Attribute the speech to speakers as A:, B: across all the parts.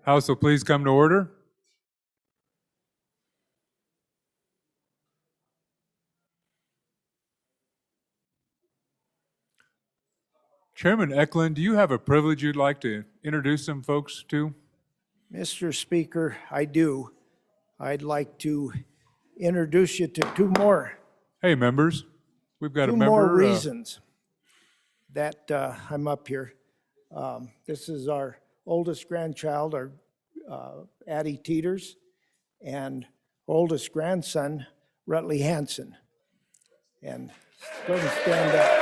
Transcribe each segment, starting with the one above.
A: House will please come to order. Chairman Eklund, do you have a privilege you'd like to introduce some folks to?
B: Mr. Speaker, I do. I'd like to introduce you to two more
A: Hey, members, we've got a member.
B: more reasons that I'm up here. This is our oldest grandchild, our Addie Teeters, and oldest grandson, Rutley Hansen. And go and stand up.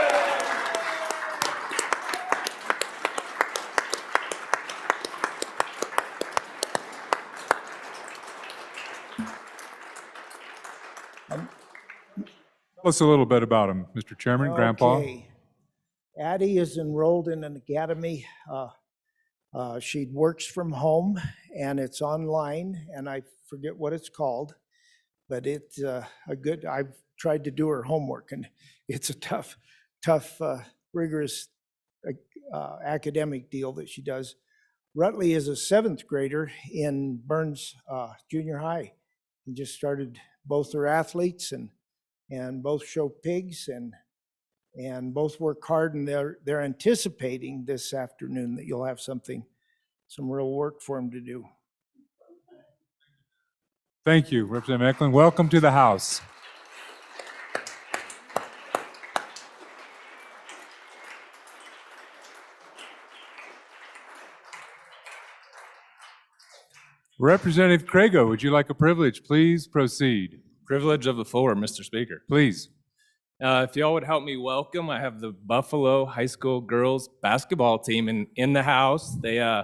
A: Tell us a little bit about him, Mr. Chairman, Grandpa.
B: Okay. Addie is enrolled in an academy. She works from home and it's online, and I forget what it's called, but it's I've tried to do her homework, and it's a tough, rigorous academic deal that she does. Rutley is a 7th grader in Burns Junior High. He just started. Both are athletes and both show pigs and both work hard, and they're anticipating this afternoon that you'll have some real work for them to do.
A: Thank you, Representative Eklund. Welcome to the House. Representative Crago, would you like a privilege? Please proceed.
C: Privilege of the floor, Mr. Speaker.
A: Please.
C: If y'all would help me welcome, I have the Buffalo High School girls basketball team in the house. They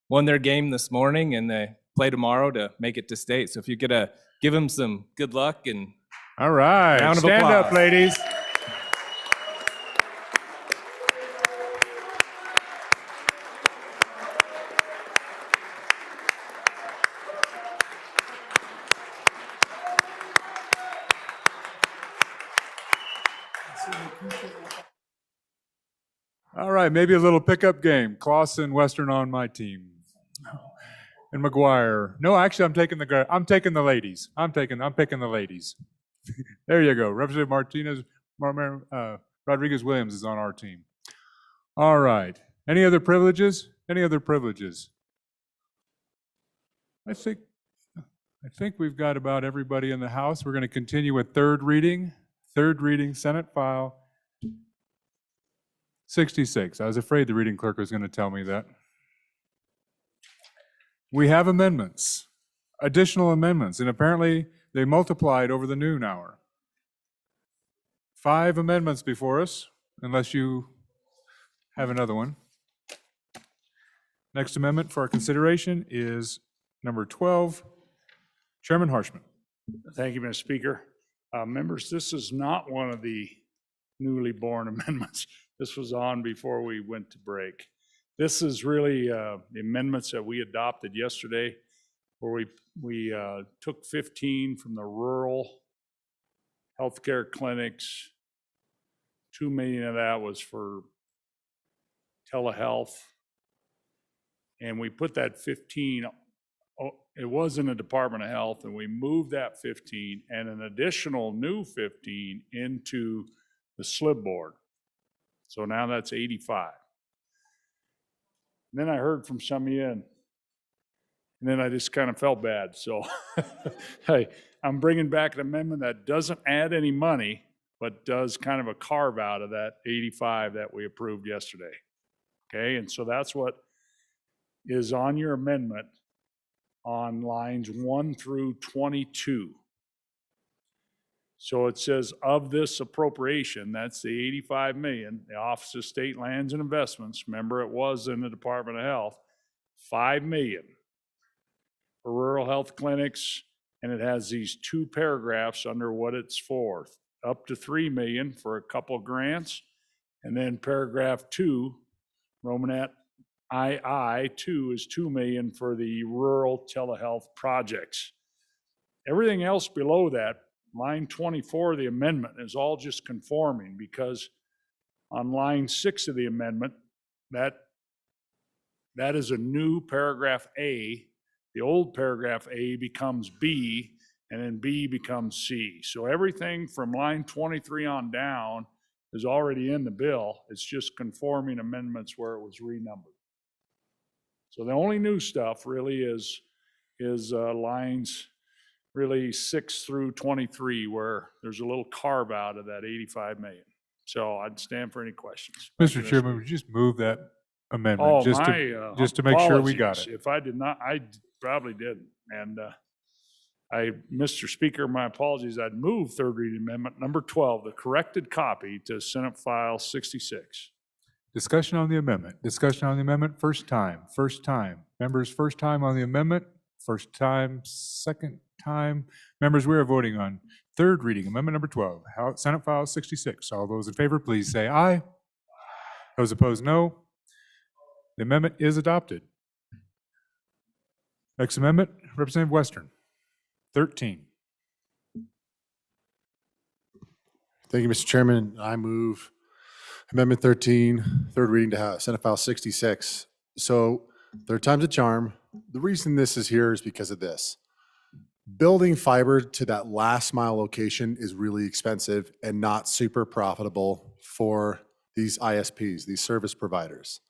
C: won their game this morning and they play tomorrow to make it to state. So if you could give them some good luck and
A: all right,
C: round of
A: stand
C: applause.
A: up, ladies. All right, maybe a little pickup game. Clausen, Western on my team. And McGuire. No, actually, I'm taking the ladies. I'm picking the ladies. There you go. Representative Rodriguez Williams is on our team. All right. Any other privileges? Any other privileges? I think we've got about everybody in the House. We're going to continue with third reading Senate File 66. I was afraid the reading clerk was going to tell me that. We have amendments, additional amendments, and apparently they multiplied over the noon hour. 5 amendments before us, unless you have another one. Next amendment for our consideration is number 12. Chairman Harshman.
D: Thank you, Mr. Speaker. Members, this is not one of the newly born amendments. This was on before we went to break. This is really the amendments that we adopted yesterday, where we took 15 from the rural healthcare clinics. 2 million of that was for telehealth. And we put that 15, it was in the Department of Health, and we moved that 15 and an additional new 15 into the SLIB board. So now that's 85. And then I heard from some of you, and then I just kind of felt bad. So hey, I'm bringing back an amendment that doesn't add any money, but does kind of a carve out of that 85 that we approved yesterday. Okay, and so that's what is on your amendment on lines 1 through 22. So it says, of this appropriation, that's the 85 million, the Office of State Lands and Investments, remember it was in the Department of Health, 5 million for rural health clinics, and it has these 2 paragraphs under what it's for, up to 3 million for a couple of grants, and then paragraph 2, Romanet II is 2 million for the rural telehealth projects. Everything else below that, line 24 of the amendment, is all just conforming, because on line 6 of the amendment, that That is a new paragraph A. The old paragraph A becomes B, and then B becomes C. So everything from line 23 on down is already in the bill. It's just conforming amendments where it was renumbered. So the only new stuff really is lines really 6 through 23, where there's a little carve out of that 85 million. So I'd stand for any questions. Thank you,
A: Mr. Chairman, would you just move that amendment
D: Oh,
A: just to make sure we got
D: apologies.
A: it?
D: If I did not, I probably didn't. And Mr. Speaker, my apologies. I'd move third reading amendment number 12, the corrected copy, to Senate File 66.
A: Discussion on the amendment. Discussion on the amendment. First time. First time. Members, first time on the amendment. First time. Second time. Members, we are voting on third reading amendment number 12, Senate File 66. All those in favor, please say aye. Those opposed, no. The amendment is adopted. Next amendment, Representative Western, 13.
E: Thank you, Mr. Chairman. I move Amendment 13, third reading to Senate File 66. So third time's a charm. The reason this is here is because of this. Building fiber to that last mile location is really expensive and not super profitable for these ISPs, these service providers.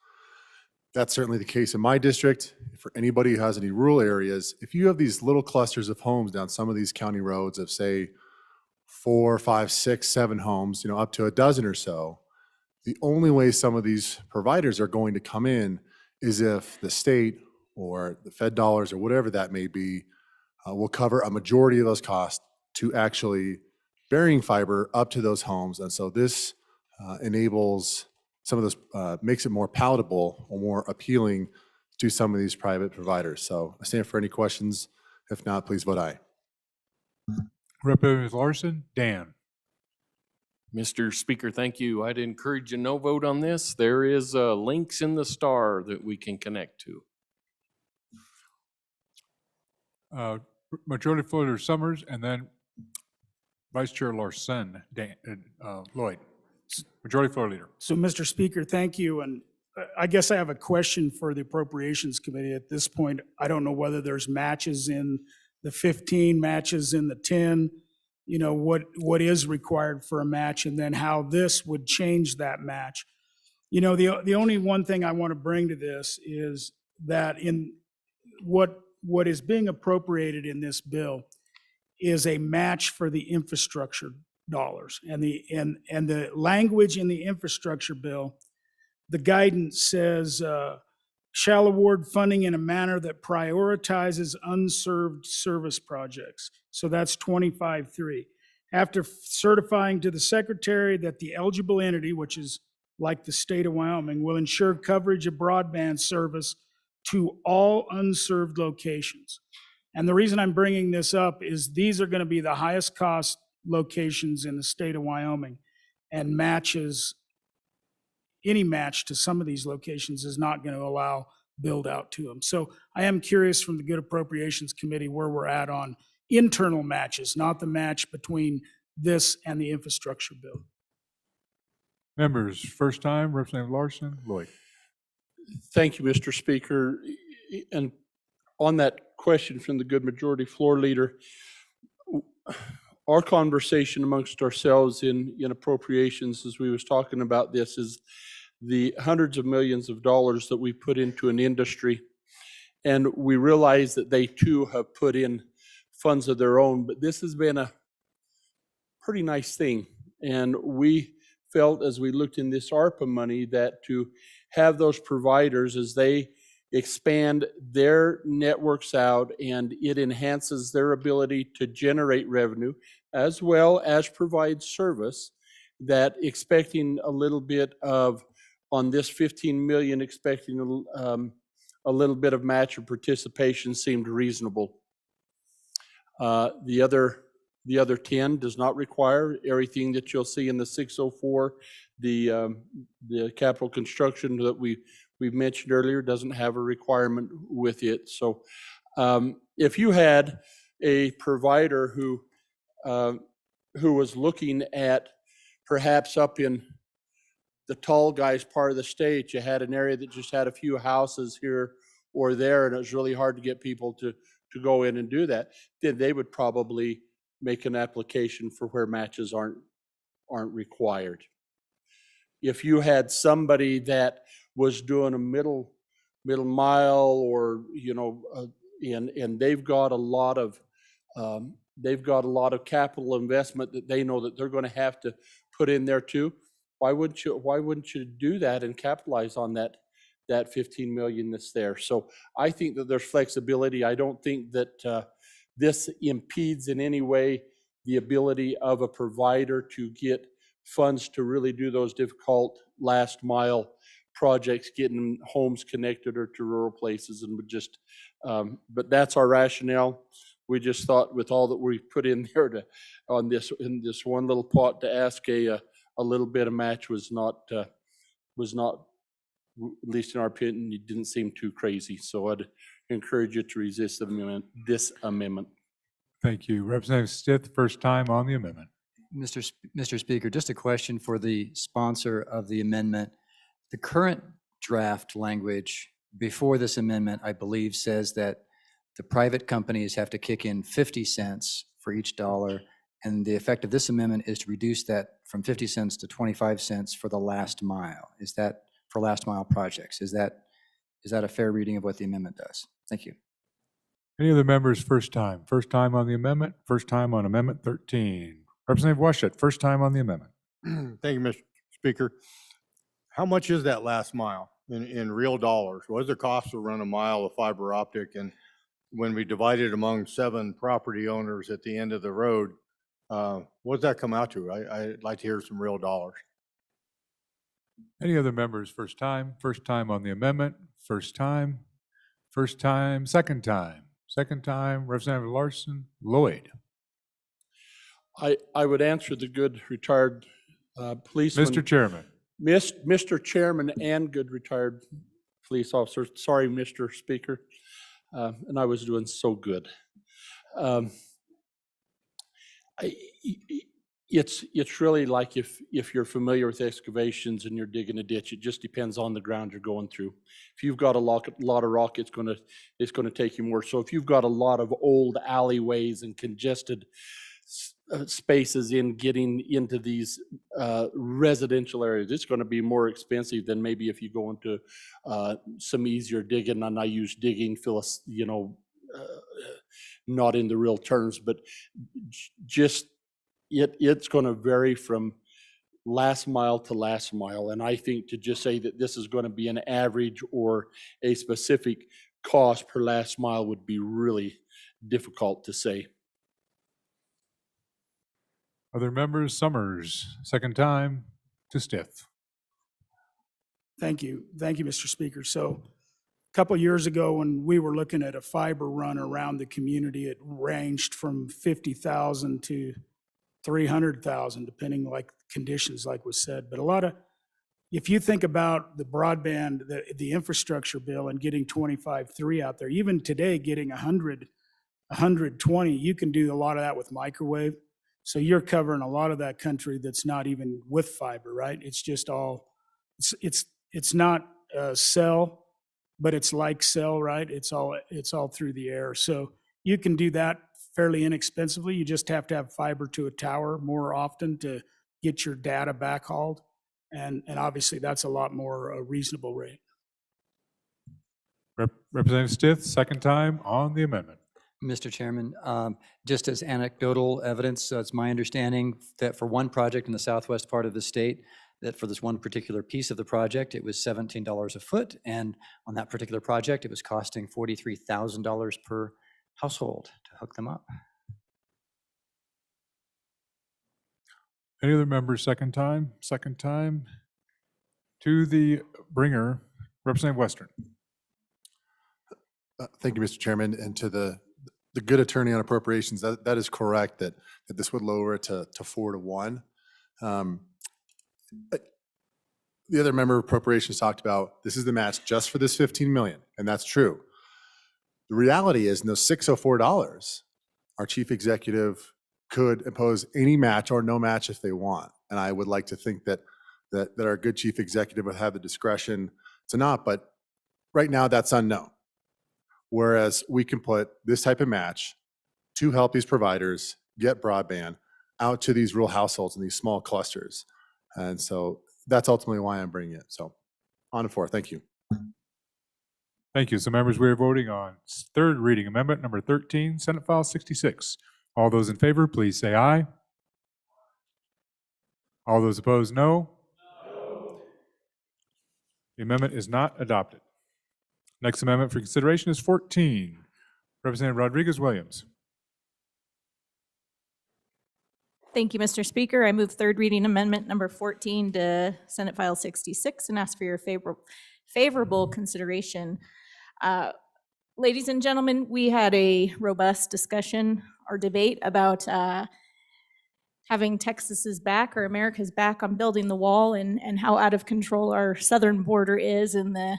E: That's certainly the case in my district. For anybody who has any rural areas, if you have these little clusters of homes down some of these county roads of say 4, 5, 6, 7 homes, up to a dozen or so, the only way some of these providers are going to come in is if the state or the Fed dollars or whatever that may be will cover a majority of those costs to actually burying fiber up to those homes. And so this enables some of those, makes it more palatable or more appealing to some of these private providers. So I stand for any questions. If not, please vote aye.
A: Representative Larson, Dan.
F: Mr. Speaker, thank you. I'd encourage a no vote on this. There is links in the star that we can connect to.
A: Majority Floor Leader Summers, and then Vice Chair Larson, Lloyd. Majority Floor Leader.
G: So, Mr. Speaker, thank you. And I guess I have a question for the Appropriations Committee at this point. I don't know whether there's matches in the 15, matches in the 10, what is required for a match, and then how this would change that match. The only one thing I want to bring to this is that in what is being appropriated in this bill is a match for the infrastructure dollars. And the language in the infrastructure bill, the guidance says, shall award funding in a manner that prioritizes unserved service projects. So that's 25.3. After certifying to the secretary that the eligible entity, which is like the state of Wyoming, will ensure coverage of broadband service to all unserved locations. And the reason I'm bringing this up is these are going to be the highest cost locations in the state of Wyoming, and any match to some of these locations is not going to allow build out to them. So I am curious from the Good Appropriations Committee where we're at on internal matches, not the match between this and the infrastructure bill.
A: Members, first time, Representative Larson, Lloyd.
H: Thank you, Mr. Speaker. And on that question from the Good Majority Floor Leader, our conversation amongst ourselves in appropriations as we was talking about this is the hundreds of millions of dollars that we put into an industry. And we realize that they too have put in funds of their own, but this has been a pretty nice thing. And we felt as we looked in this ARPA money that to have those providers as they expand their networks out and it enhances their ability to generate revenue as well as provide service, that expecting a little bit of, on this 15 million, expecting a little bit of match or participation seemed reasonable. The other 10 does not require everything that you'll see in the 604. The capital construction that we've mentioned earlier doesn't have a requirement with it. So if you had a provider who was looking at perhaps up in the tall guys part of the state. You had an area that just had a few houses here or there, and it was really hard to get people to go in and do that. Then they would probably make an application for where matches aren't required. If you had somebody that was doing a middle mile, or and they've got a lot of capital investment that they know that they're going to have to put in there too. Why wouldn't you do that and capitalize on that 15 million that's there? So I think that there's flexibility. I don't think that this impedes in any way the ability of a provider to get funds to really do those difficult last mile projects, getting homes connected or to rural places, and but that's our rationale. We just thought with all that we put in there in this one little pot, to ask a little bit of match was not, at least in our opinion, it didn't seem too crazy. So I'd encourage you to resist this amendment.
A: Thank you. Representative Stith, first time on the amendment.
I: Mr. Speaker, just a question for the sponsor of the amendment. The current draft language before this amendment, I believe, says that the private companies have to kick in 50 cents for each dollar, and the effect of this amendment is to reduce that from 50 cents to 25 cents for the last mile. Is that for last mile projects? Is that a fair reading of what the amendment does? Thank you.
A: Any other members first time? First time on the amendment, first time on Amendment 13. Representative Washut, first time on the amendment.
J: Thank you, Mr. Speaker. How much is that last mile in real dollars? What is the cost to run a mile of fiber optic? And when we divide it among 7 property owners at the end of the road, what does that come out to? I'd like to hear some real dollars.
A: Any other members first time? First time on the amendment, first time, second time. Second time, Representative Larson, Lloyd.
H: I would answer the good retired policeman.
A: Mr. Chairman.
H: Mr. Chairman and good retired police officer. Sorry, Mr. Speaker. And I was doing so good. It's really like if you're familiar with excavations and you're digging a ditch, it just depends on the ground you're going through. If you've got a lot of rock, it's going to take you more. So if you've got a lot of old alleyways and congested spaces in getting into these residential areas, it's going to be more expensive than maybe if you go into some easier digging. And I use digging, not in the real terms, but just it's going to vary from last mile to last mile. And I think to just say that this is going to be an average or a specific cost per last mile would be really difficult to say.
A: Other members, Summers, second time to Stith.
G: Thank you. Thank you, Mr. Speaker. So a couple of years ago, when we were looking at a fiber run around the community, it ranged from 50,000 to 300,000, depending like conditions, like was said. But if you think about the broadband, the infrastructure bill and getting 25.3 out there, even today getting 120, you can do a lot of that with microwave. So you're covering a lot of that country that's not even with fiber, right? It's just all, it's not cell, but it's like cell, right? It's all through the air. So you can do that fairly inexpensively. You just have to have fiber to a tower more often to get your data backhauled. And obviously that's a lot more reasonable rate.
A: Representative Stith, second time on the amendment.
I: Mr. Chairman, just as anecdotal evidence, it's my understanding that for one project in the southwest part of the state, that for this one particular piece of the project, it was $17 a foot. And on that particular project, it was costing $43,000 per household to hook them up.
A: Any other members second time? Second time to the bringer, Representative Western.
E: Thank you, Mr. Chairman, and to the good attorney on appropriations, that is correct, that this would lower it to 4 to 1. The other member of appropriations talked about, this is the match just for this 15 million, and that's true. The reality is in those $604, our chief executive could impose any match or no match if they want. And I would like to think that that our good chief executive would have the discretion to not, but right now that's unknown. Whereas we can put this type of match to help these providers get broadband out to these rural households in these small clusters. And so that's ultimately why I'm bringing it. So on and forth. Thank you.
A: Thank you. So members, we are voting on third reading amendment number 13, Senate File 66. All those in favor, please say aye. All those opposed, no. The amendment is not adopted. Next amendment for consideration is 14. Representative Rodriguez-Williams.
K: Thank you, Mr. Speaker. I move third reading amendment number 14 to Senate File 66 and ask for your favorable consideration. Ladies and gentlemen, we had a robust discussion or debate about having Texas's back or America's back on building the wall and how out of control our southern border is and the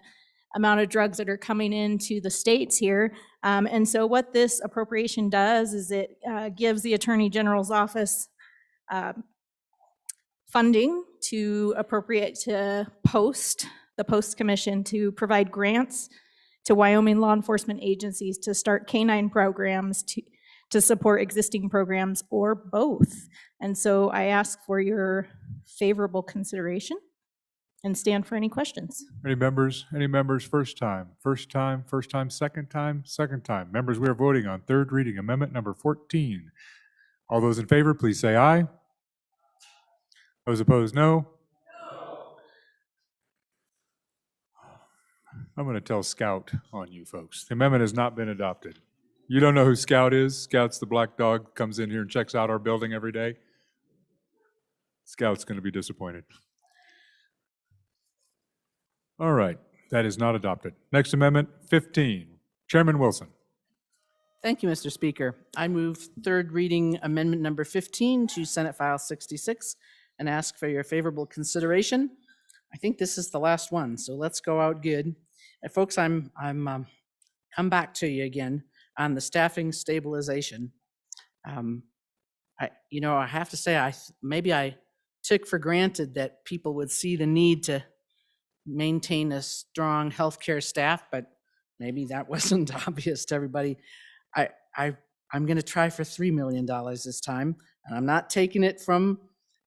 K: amount of drugs that are coming into the states here. And so what this appropriation does is it gives the Attorney General's office funding to appropriate to the Post Commission to provide grants to Wyoming law enforcement agencies to start canine programs to support existing programs or both. And so I ask for your favorable consideration and stand for any questions.
A: Any members first time, second time? Members, we are voting on third reading amendment number 14. All those in favor, please say aye. Those opposed, no. I'm going to tell Scout on you folks. The amendment has not been adopted. You don't know who Scout is? Scout's the black dog, comes in here and checks out our building every day. Scout's going to be disappointed. All right, that is not adopted. Next amendment, 15. Chairman Wilson.
L: Thank you, Mr. Speaker. I move third reading amendment number 15 to Senate File 66 and ask for your favorable consideration. I think this is the last one, so let's go out good. And folks, I'm come back to you again on the staffing stabilization. I have to say, maybe I took for granted that people would see the need to maintain a strong healthcare staff, but maybe that wasn't obvious to everybody. I'm going to try for $3 million this time, and I'm not taking it from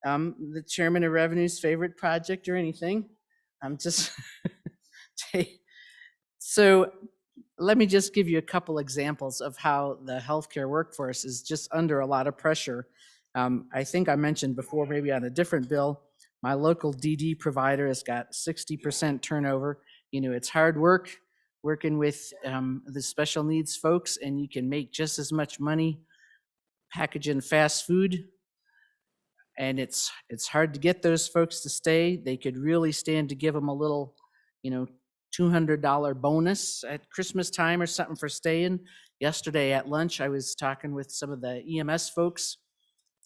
L: the Chairman of Revenue's favorite project or anything. I'm just so let me just give you a couple examples of how the healthcare workforce is just under a lot of pressure. I think I mentioned before, maybe on a different bill, my local DD provider has got 60% turnover. You know, it's hard work working with the special needs folks, and you can make just as much money packaging fast food. And it's hard to get those folks to stay. They could really stand to give them a little, $200 bonus at Christmas time or something for staying. Yesterday at lunch, I was talking with some of the EMS folks.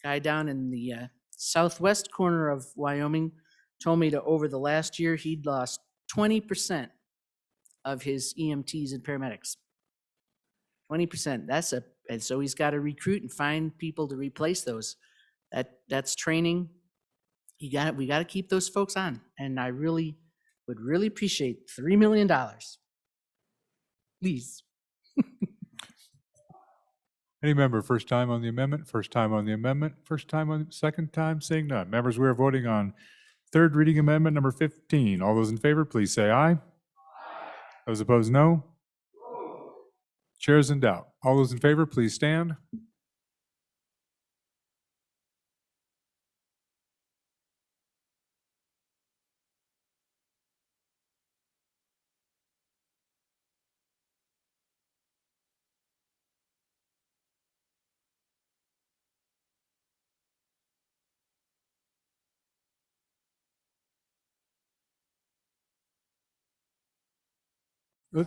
L: Guy down in the southwest corner of Wyoming told me that over the last year, he'd lost 20% of his EMTs and paramedics. 20%. And so he's got to recruit and find people to replace those. That's training. We got to keep those folks on. And I would really appreciate $3 million. Please.
A: Any member, first time on the amendment, second time, seeing none. Members, we are voting on third reading amendment number 15. All those in favor, please say aye. Those opposed, no. Chair is in doubt. All those in favor, please stand.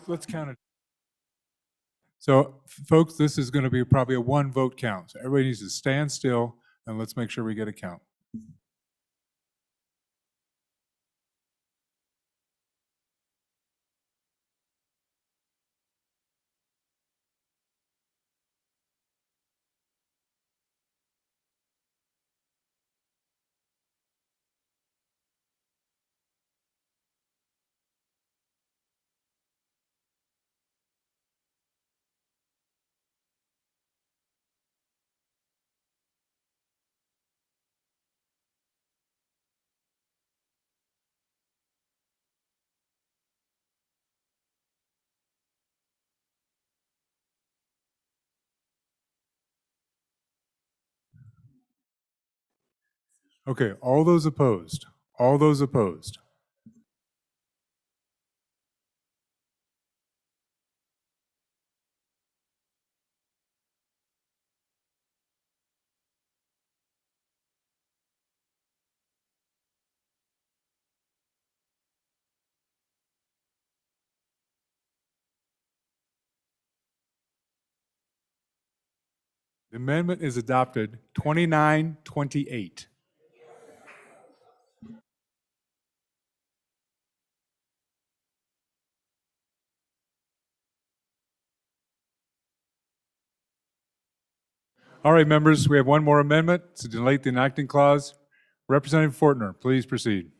A: Let's count it. So, folks, this is going to be probably a one vote count. So everybody needs to stand still and let's make sure we get a count. Okay, all those opposed? All those opposed? The amendment is adopted 29-28. All right, members, we have one more amendment to delete the enacting clause. Representative Fortner, please proceed.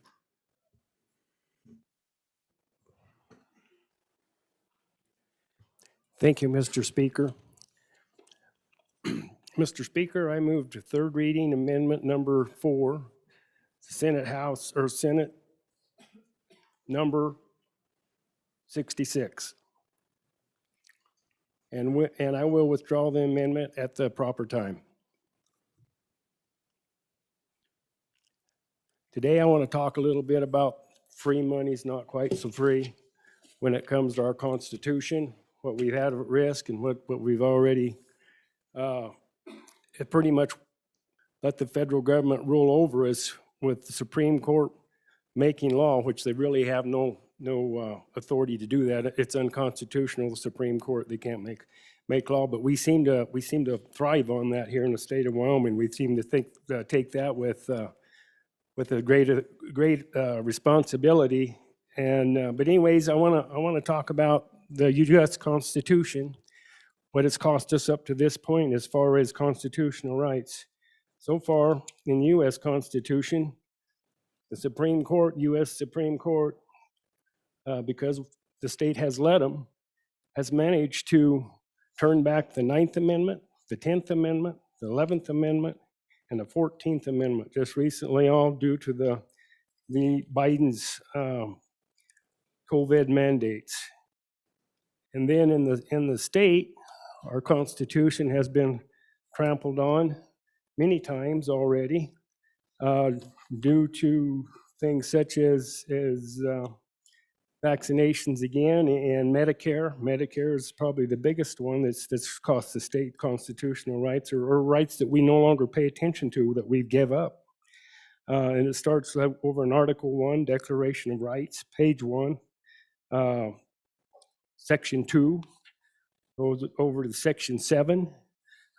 M: Thank you, Mr. Speaker. Mr. Speaker, I move to third reading amendment number 4, Senate number 66. And I will withdraw the amendment at the proper time. Today, I want to talk a little bit about free money's not quite so free when it comes to our Constitution, what we've had at risk and what we've already pretty much let the federal government rule over us with the Supreme Court making law, which they really have no authority to do that. It's unconstitutional, the Supreme Court. They can't make law, but we seem to thrive on that here in the state of Wyoming. We seem to take that with a great responsibility. And but anyways, I want to talk about the U.S. Constitution, what it's cost us up to this point as far as constitutional rights. So far in the U.S. Constitution, the Supreme Court, U.S. Supreme Court, because the state has let them, has managed to turn back the 9th Amendment, the 10th Amendment, the 11th Amendment, and the 14th Amendment just recently, all due to the Biden's COVID mandates. And then in the state, our Constitution has been trampled on many times already due to things such as vaccinations again and Medicare. Medicare is probably the biggest one that's cost the state constitutional rights or rights that we no longer pay attention to, that we give up. And it starts over in Article 1, Declaration of Rights, page 1, Section 2, goes over to Section 7,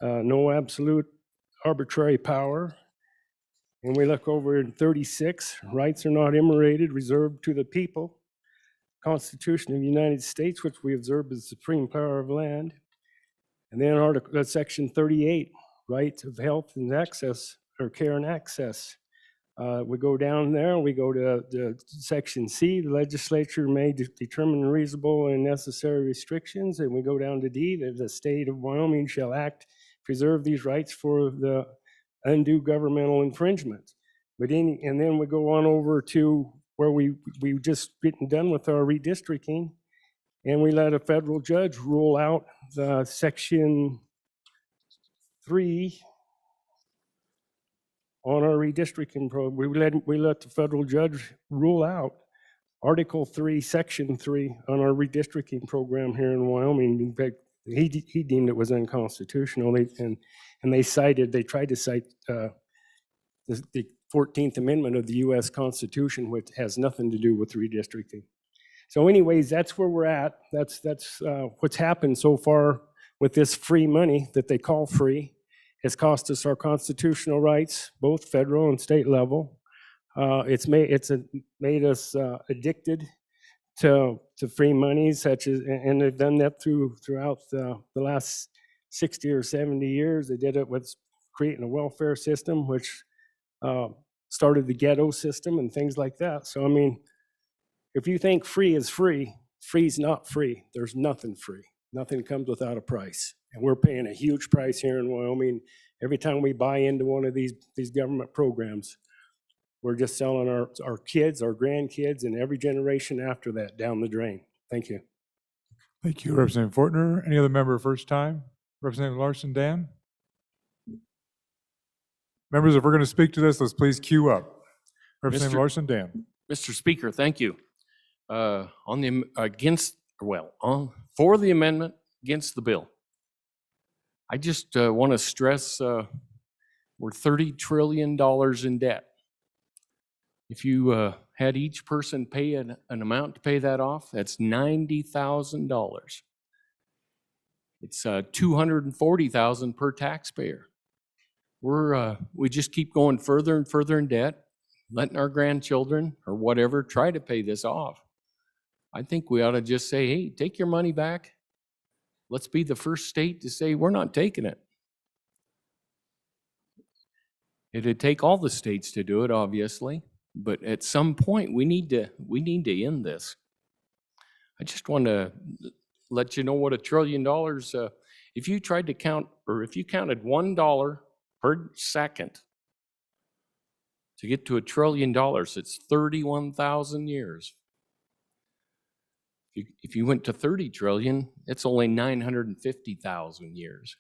M: no absolute arbitrary power. And we look over in 36, rights are not enumerated, reserved to the people. Constitution of the United States, which we observe as the supreme power of land. And then Section 38, right of health and access, or care and access. We go down there, we go to Section C, the legislature may determine reasonable and necessary restrictions, and we go down to D, that the state of Wyoming shall preserve these rights for the undue governmental infringement. And then we go on over to where we just getting done with our redistricting, and we let a federal judge rule out the Section 3 on our redistricting program. We let the federal judge rule out Article 3, Section 3 on our redistricting program here in Wyoming. In fact, he deemed it was unconstitutional, and they tried to cite the 14th Amendment of the U.S. Constitution, which has nothing to do with redistricting. So anyways, that's where we're at. That's what's happened so far with this free money that they call free. It's cost us our constitutional rights, both federal and state level. It's made us addicted to free money, and they've done that throughout the last 60 or 70 years. They did it with creating a welfare system, which started the ghetto system and things like that. So, I mean, if you think free is free, free's not free. There's nothing free. Nothing comes without a price. And we're paying a huge price here in Wyoming. Every time we buy into one of these government programs, we're just selling our kids, our grandkids, and every generation after that down the drain. Thank you.
A: Thank you, Representative Fortner. Any other member first time? Representative Larson, Dan? Members, if we're going to speak to this, let's please queue up. Representative
F: Mr.
A: Larson, Dan.
F: Mr. Speaker, thank you. For the amendment, against the bill. I just want to stress we're $30 trillion in debt. If you had each person pay an amount to pay that off, that's $90,000. It's $240,000 per taxpayer. We just keep going further and further in debt, letting our grandchildren or whatever try to pay this off. I think we ought to just say, hey, take your money back. Let's be the first state to say we're not taking it. It'd take all the states to do it, obviously, but at some point we need to end this. I just want to let you know what $1 trillion. If you tried to count, or if you counted $1 per second to get to $1 trillion, it's 31,000 years. If you went to 30 trillion, it's only 950,000 years.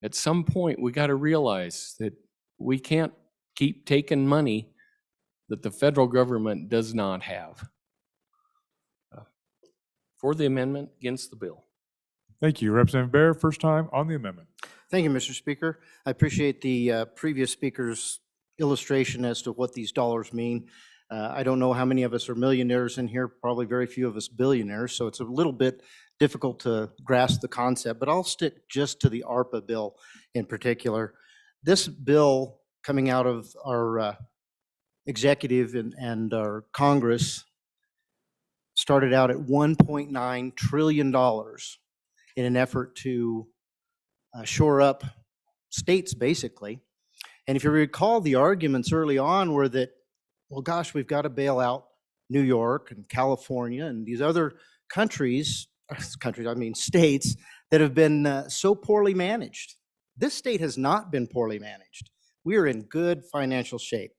F: At some point, we got to realize that we can't keep taking money that the federal government does not have. For the amendment, against the bill.
A: Thank you. Representative Bear, first time on the amendment.
N: Thank you, Mr. Speaker. I appreciate the previous speaker's illustration as to what these dollars mean. I don't know how many of us are millionaires in here, probably very few of us billionaires, so it's a little bit difficult to grasp the concept, but I'll stick just to the ARPA bill in particular. This bill coming out of our executive and our Congress started out at $1.9 trillion in an effort to shore up states, basically. And if you recall, the arguments early on were that, well, gosh, we've got to bail out New York and California and these other states that have been so poorly managed. This state has not been poorly managed. We are in good financial shape.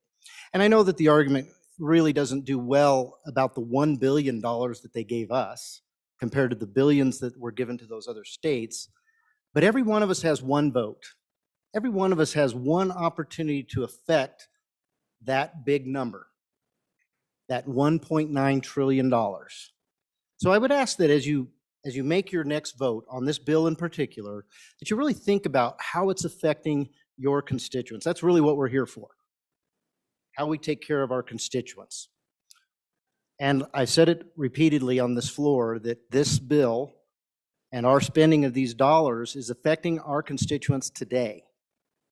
N: And I know that the argument really doesn't do well about the $1 billion that they gave us compared to the billions that were given to those other states. But every one of us has one vote. Every one of us has one opportunity to affect that big number, that $1.9 trillion. So I would ask that as you make your next vote on this bill in particular, that you really think about how it's affecting your constituents. That's really what we're here for, how we take care of our constituents. And I said it repeatedly on this floor that this bill and our spending of these dollars is affecting our constituents today.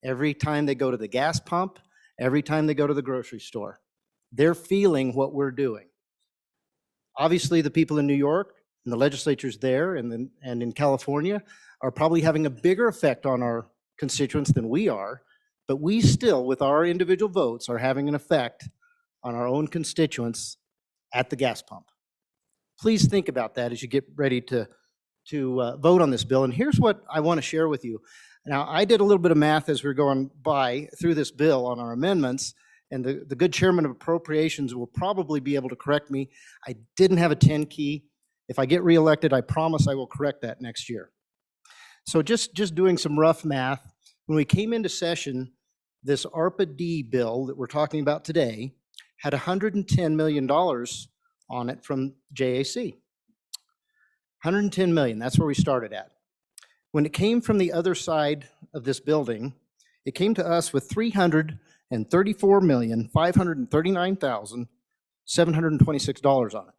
N: Every time they go to the gas pump, every time they go to the grocery store, they're feeling what we're doing. Obviously, the people in New York and the legislatures there and in California are probably having a bigger effect on our constituents than we are, but we still, with our individual votes, are having an effect on our own constituents at the gas pump. Please think about that as you get ready to vote on this bill. And here's what I want to share with you. Now, I did a little bit of math as we were going by through this bill on our amendments, and the good chairman of appropriations will probably be able to correct me. I didn't have a 10 key. If I get reelected, I promise I will correct that next year. So just doing some rough math, when we came into session, this ARPA-D bill that we're talking about today had $110 million on it from JAC. 110 million, that's where we started at. When it came from the other side of this building, it came to us with $334,539,726 on it,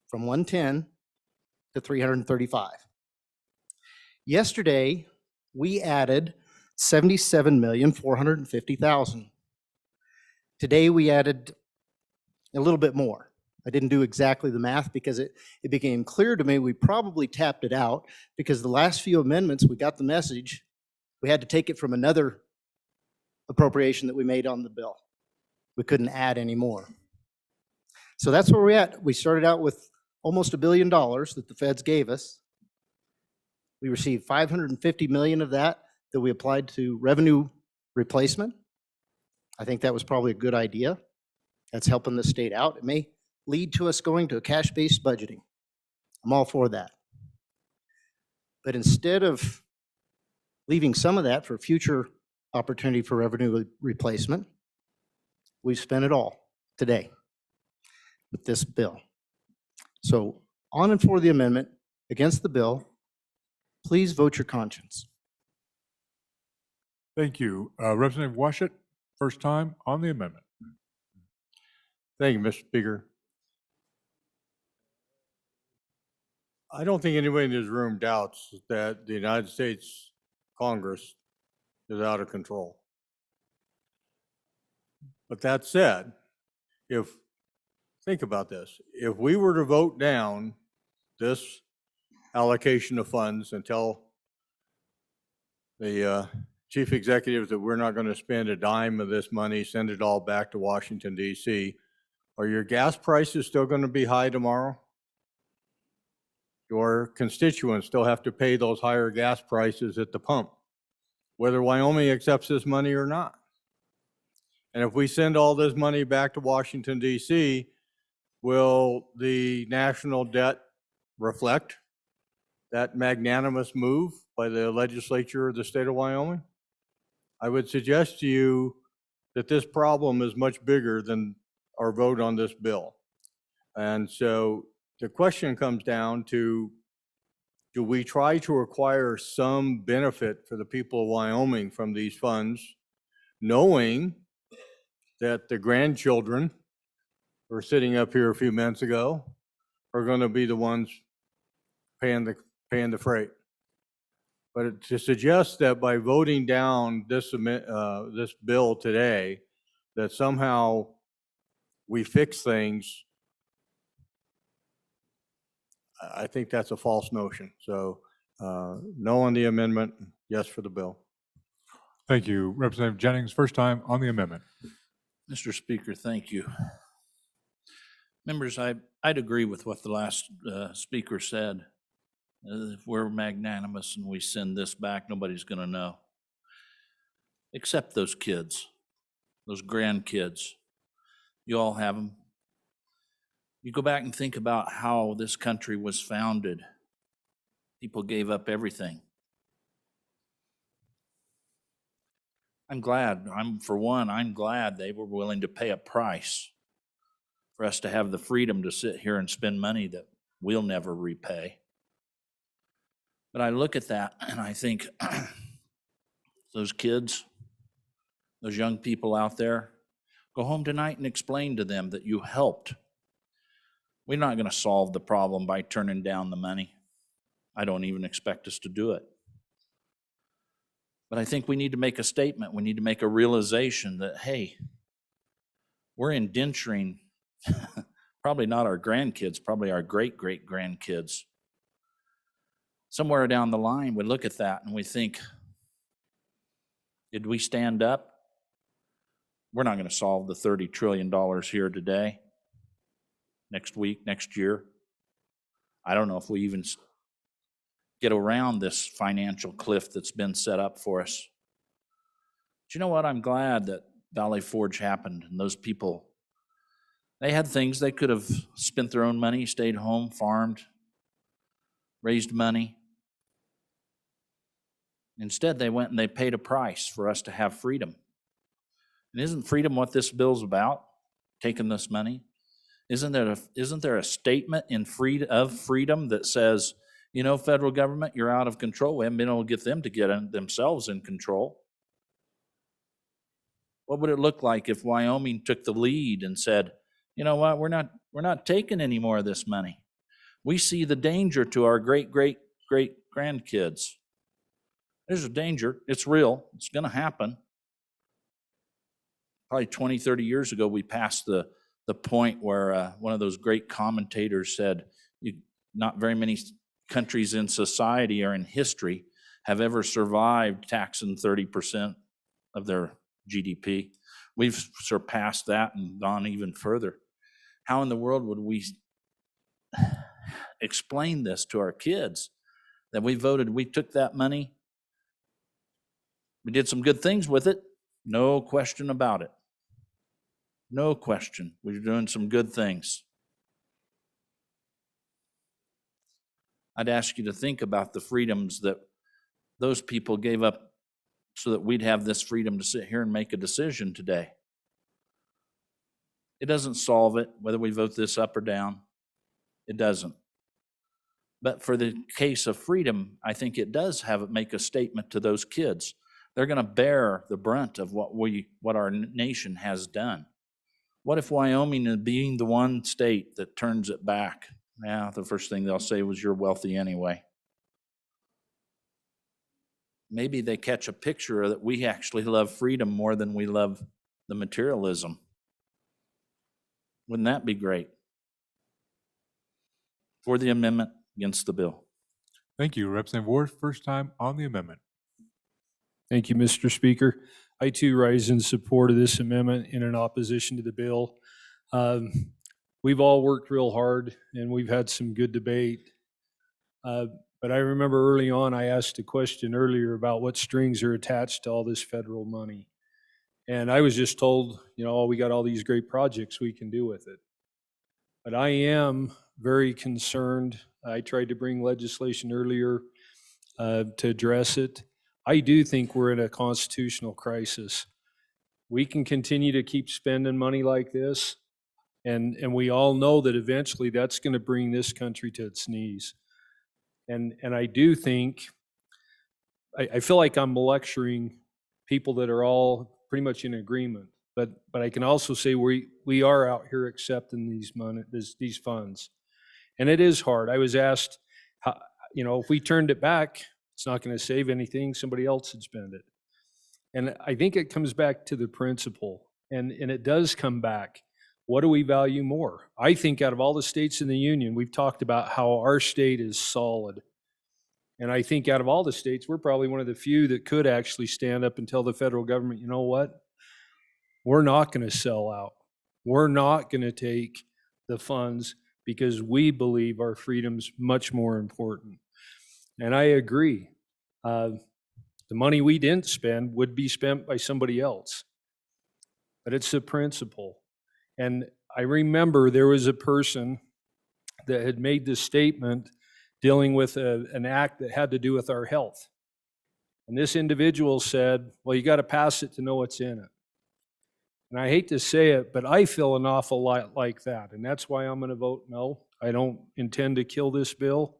N: from 110 to 335. Yesterday, we added 77,450,000. Today, we added a little bit more. I didn't do exactly the math because it became clear to me we probably tapped it out because the last few amendments, we got the message, we had to take it from another appropriation that we made on the bill. We couldn't add any more. So that's where we're at. We started out with almost $1 billion that the feds gave us. We received $550 million of that we applied to revenue replacement. I think that was probably a good idea. That's helping the state out. It may lead to us going to a cash-based budgeting. I'm all for that. But instead of leaving some of that for future opportunity for revenue replacement. We've spent it all today with this bill. So on and for the amendment, against the bill, please vote your conscience.
A: Thank you. Representative Washut, first time on the amendment.
J: Thank you, Mr. Speaker. I don't think anybody in this room doubts that the United States Congress is out of control. But that said, think about this, if we were to vote down this allocation of funds and tell the chief executive that we're not going to spend a dime of this money, send it all back to Washington, D.C., are your gas prices still going to be high tomorrow? Your constituents still have to pay those higher gas prices at the pump, whether Wyoming accepts this money or not. And if we send all this money back to Washington, D.C., will the national debt reflect that magnanimous move by the legislature of the state of Wyoming? I would suggest to you that this problem is much bigger than our vote on this bill. And so the question comes down to, do we try to acquire some benefit for the people of Wyoming from these funds, knowing that the grandchildren who were sitting up here a few minutes ago are going to be the ones paying the freight? But to suggest that by voting down this bill today, that somehow we fix things, I think that's a false notion. So no on the amendment, yes for the bill.
A: Thank you. Representative Jennings, first time on the amendment.
O: Mr. Speaker, thank you. Members, I'd agree with what the last speaker said. If we're magnanimous and we send this back, nobody's going to know. Except those kids, those grandkids. You all have them. You go back and think about how this country was founded. People gave up everything. I'm glad they were willing to pay a price for us to have the freedom to sit here and spend money that we'll never repay. But I look at that and I think, those kids, those young people out there, go home tonight and explain to them that you helped. We're not going to solve the problem by turning down the money. I don't even expect us to do it. But I think we need to make a statement. We need to make a realization that, hey, we're indenturing probably not our grandkids, probably our great-great-grandkids. Somewhere down the line, we look at that and we think, did we stand up? We're not going to solve the $30 trillion here today, next week, next year. I don't know if we even get around this financial cliff that's been set up for us. But you know what? I'm glad that Valley Forge happened and those people, they had things they could have spent their own money, stayed home, farmed, raised money. Instead, they went and they paid a price for us to have freedom. And isn't freedom what this bill's about? Taking this money? Isn't there a statement of freedom that says, you know, federal government, you're out of control. We haven't been able to get them to get themselves in control. What would it look like if Wyoming took the lead and said, you know what, we're not taking any more of this money. We see the danger to our great-great-great-grandkids. There's a danger. It's real. It's going to happen. Probably 20, 30 years ago, we passed the point where one of those great commentators said, not very many countries in society or in history have ever survived taxing 30% of their GDP. We've surpassed that and gone even further. How in the world would we explain this to our kids? That we took that money, we did some good things with it, no question about it. No question, we're doing some good things. I'd ask you to think about the freedoms that those people gave up so that we'd have this freedom to sit here and make a decision today. It doesn't solve it, whether we vote this up or down. It doesn't. But for the case of freedom, I think it does make a statement to those kids. They're going to bear the brunt of what our nation has done. What if Wyoming is being the one state that turns it back? Yeah, the first thing they'll say was, you're wealthy anyway. Maybe they catch a picture that we actually love freedom more than we love the materialism. Wouldn't that be great? For the amendment, against the bill.
A: Thank you, Representative Ward. First time on the amendment.
M: Thank you, Mr. Speaker. I too rise in support of this amendment and in opposition to the bill. We've all worked real hard and we've had some good debate. But I remember early on, I asked a question earlier about what strings are attached to all this federal money. And I was just told, we got all these great projects we can do with it. But I am very concerned. I tried to bring legislation earlier to address it. I do think we're in a constitutional crisis. We can continue to keep spending money like this, and we all know that eventually that's going to bring this country to its knees. And I do think, I feel like I'm lecturing people that are all pretty much in agreement, but I can also say we are out here accepting these funds. And it is hard. I was asked, if we turned it back, it's not going to save anything. Somebody else would spend it. And I think it comes back to the principle, and it does come back. What do we value more? I think out of all the states in the union, we've talked about how our state is solid. And I think out of all the states, we're probably one of the few that could actually stand up and tell the federal government, you know what? We're not going to sell out. We're not going to take the funds because we believe our freedom's much more important. And I agree. The money we didn't spend would be spent by somebody else. But it's the principle. And I remember there was a person that had made this statement dealing with an act that had to do with our health. And this individual said, well, you got to pass it to know what's in it. And I hate to say it, but I feel an awful lot like that. And that's why I'm going to vote no. I don't intend to kill this bill,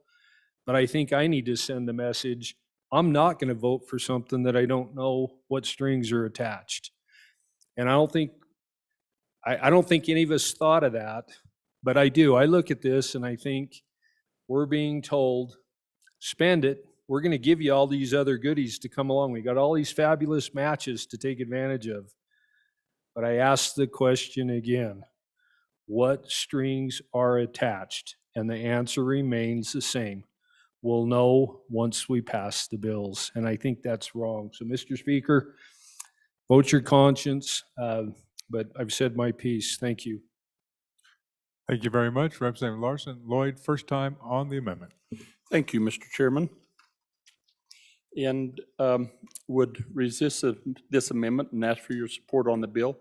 M: but I think I need to send a message. I'm not going to vote for something that I don't know what strings are attached. And I don't think any of us thought of that, but I do. I look at this and I think we're being told, spend it. We're going to give you all these other goodies to come along. We got all these fabulous matches to take advantage of. But I ask the question again, what strings are attached? And the answer remains the same. We'll know once we pass the bills. And I think that's wrong. So, Mr. Speaker, vote your conscience. But I've said my piece. Thank you.
A: Thank you very much, Representative Larson. Lloyd, first time on the amendment.
H: Thank you, Mr. Chairman. And would resist this amendment and ask for your support on the bill.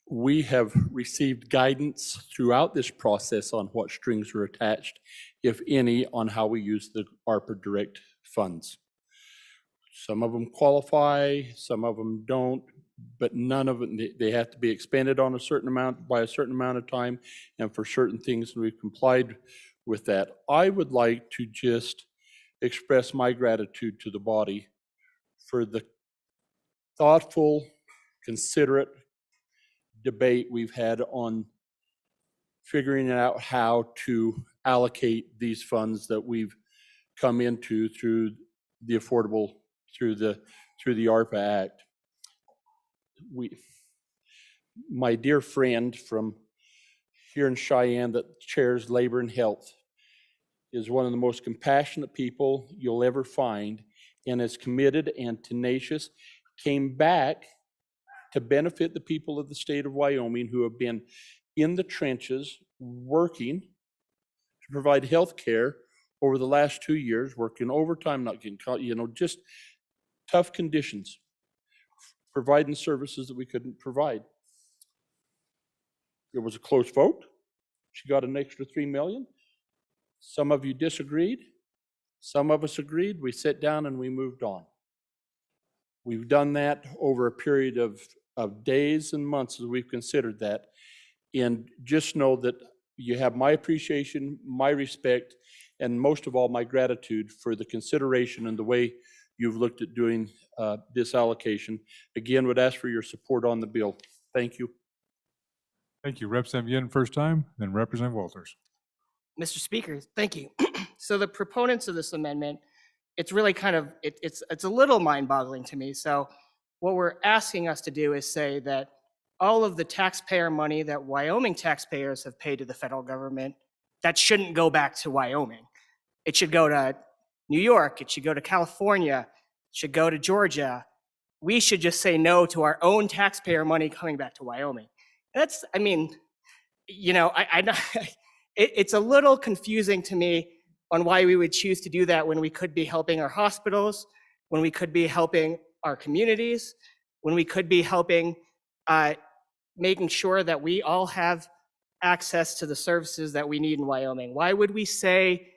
H: We have received guidance throughout this process on what strings are attached, if any, on how we use the ARPA direct funds. Some of them qualify, some of them don't, but none of them, they have to be expended on a certain amount by a certain amount of time and for certain things, and we've complied with that. I would like to just express my gratitude to the body for the thoughtful, considerate debate we've had on figuring out how to allocate these funds that we've come into through the through the ARPA Act. My dear friend from here in Cheyenne that chairs Labor and Health is one of the most compassionate people you'll ever find, and is committed and tenacious, came back to benefit the people of the state of Wyoming who have been in the trenches working to provide health care over the last 2 years, working overtime, not getting caught, just tough conditions, providing services that we couldn't provide. It was a close vote. She got an extra $3 million. Some of you disagreed. Some of us agreed, we sat down and we moved on. We've done that over a period of days and months as we've considered that. And just know that you have my appreciation, my respect, and most of all, my gratitude for the consideration and the way you've looked at doing this allocation. Again, would ask for your support on the bill. Thank you.
A: Thank you. Representative Yin, first time, then Representative Walters.
P: Mr. Speaker, thank you. So the proponents of this amendment, it's really kind of, it's a little mind-boggling to me. So what we're asking us to do is say that all of the taxpayer money that Wyoming taxpayers have paid to the federal government, that shouldn't go back to Wyoming. It should go to New York, it should go to California, it should go to Georgia. We should just say no to our own taxpayer money coming back to Wyoming. That's, I mean, you know, it's a little confusing to me on why we would choose to do that when we could be helping our hospitals, when we could be helping our communities, when we could be helping making sure that we all have access to the services that we need in Wyoming. Why would we say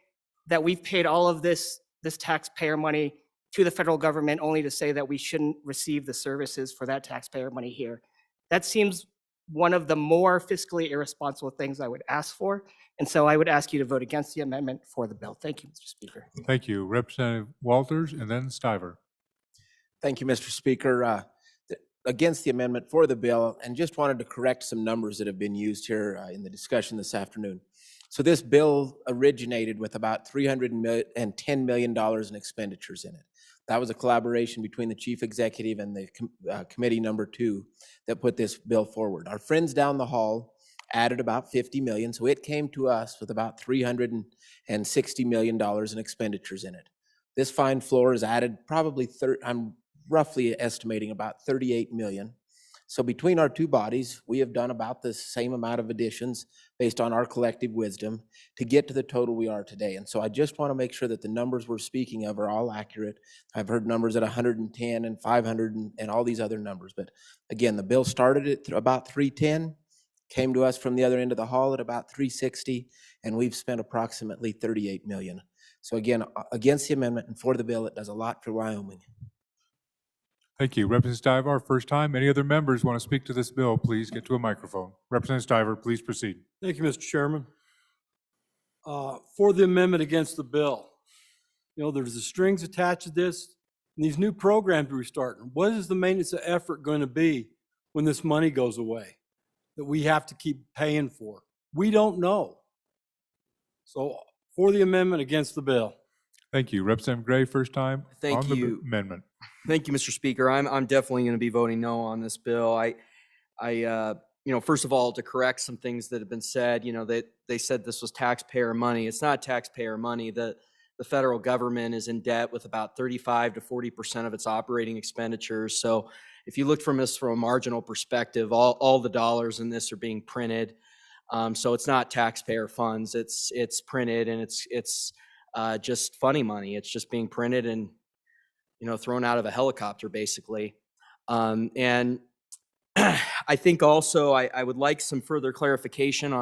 P: that we've paid all of this taxpayer money to the federal government only to say that we shouldn't receive the services for that taxpayer money here? That seems one of the more fiscally irresponsible things I would ask for. And so I would ask you to vote against the amendment for the bill. Thank you, Mr. Speaker.
A: Thank you. Representative Walters and then Stiver.
Q: Thank you, Mr. Speaker. Against the amendment for the bill, and just wanted to correct some numbers that have been used here in the discussion this afternoon. So this bill originated with about $310 million in expenditures in it. That was a collaboration between the chief executive and the committee number 2 that put this bill forward. Our friends down the hall added about 50 million, so it came to us with about $360 million in expenditures in it. This fine floor has added probably, I'm roughly estimating about 38 million. So between our two bodies, we have done about the same amount of additions based on our collective wisdom to get to the total we are today. And so I just want to make sure that the numbers we're speaking of are all accurate. I've heard numbers at 110 and 500 and all these other numbers. But again, the bill started at about 310, came to us from the other end of the hall at about 360, and we've spent approximately 38 million. So again, against the amendment and for the bill, it does a lot for Wyoming.
A: Thank you. Representative Stiver, first time. Any other members want to speak to this bill, please get to a microphone. Representative Stiver, please proceed.
R: Thank you, Mr. Chairman. For the amendment against the bill, you know, there's the strings attached to this and these new programs we're starting. What is the maintenance of effort going to be when this money goes away that we have to keep paying for? We don't know. So for the amendment against the bill.
A: Thank you. Representative Gray, first time
S: Thank
A: on the
S: you.
A: amendment.
S: Thank you, Mr. Speaker. I'm definitely going to be voting no on this bill. You know, first of all, to correct some things that have been said, you know, that they said this was taxpayer money. It's not taxpayer money. The federal government is in debt with about 35 to 40% of its operating expenditures. So if you look from this from a marginal perspective, all the dollars in this are being printed. So it's not taxpayer funds. It's printed, and it's just funny money. It's just being printed and, you know, thrown out of a helicopter, basically. And I think also I would like some further clarification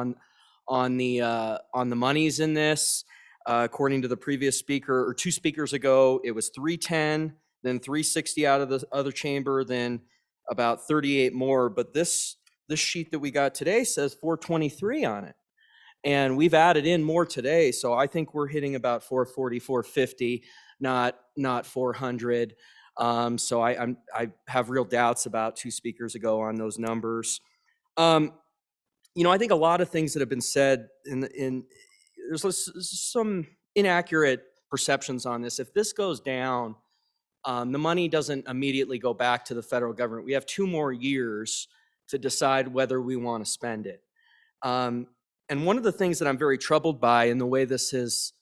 S: on the monies in this. According to the previous speaker, or 2 speakers ago, it was 310, then 360 out of the other chamber, then about 38 more. But this sheet that we got today says 423 on it. And we've added in more today, so I think we're hitting about 440, 450, not 400. So I have real doubts about 2 speakers ago on those numbers. You know, I think a lot of things that have been said there's some inaccurate perceptions on this. If this goes down, the money doesn't immediately go back to the federal government. We have 2 more years to decide whether we want to spend it. And one of the things that I'm very troubled by in the way this has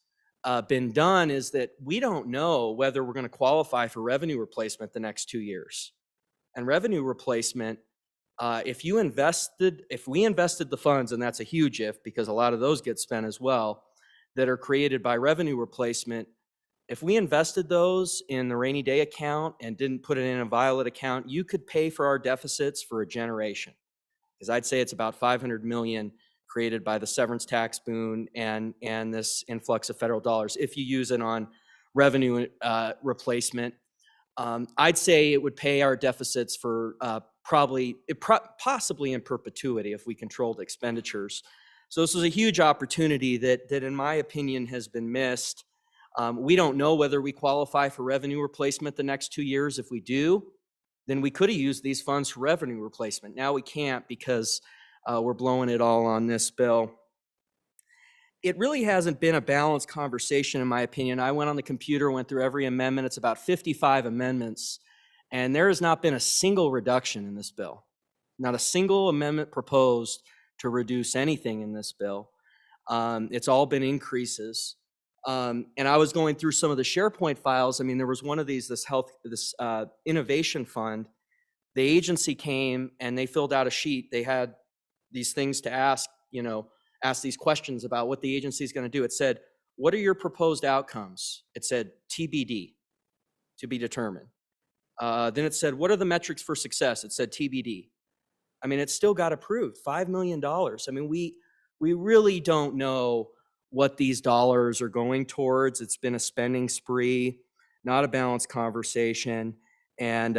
S: been done is that we don't know whether we're going to qualify for revenue replacement the next 2 years. And revenue replacement, if we invested the funds, and that's a huge if because a lot of those get spent as well, that are created by revenue replacement, if we invested those in the rainy day account and didn't put it in a violet account, you could pay for our deficits for a generation. Because I'd say it's about 500 million created by the severance tax boon and this influx of federal dollars if you use it on revenue replacement. I'd say it would pay our deficits for possibly in perpetuity if we controlled expenditures. So this was a huge opportunity that in my opinion has been missed. We don't know whether we qualify for revenue replacement the next 2 years. If we do, then we could have used these funds for revenue replacement. Now we can't because we're blowing it all on this bill. It really hasn't been a balanced conversation, in my opinion. I went on the computer, went through every amendment. It's about 55 amendments, and there has not been a single reduction in this bill. Not a single amendment proposed to reduce anything in this bill. It's all been increases. And I was going through some of the SharePoint files. I mean, there was one of these, this innovation fund. The agency came and they filled out a sheet. They had these things to ask, ask these questions about what the agency is going to do. It said, what are your proposed outcomes? It said TBD, to be determined. Then it said, what are the metrics for success? It said TBD. I mean, it still got approved, $5 million. I mean, we really don't know what these dollars are going towards. It's been a spending spree, not a balanced conversation. And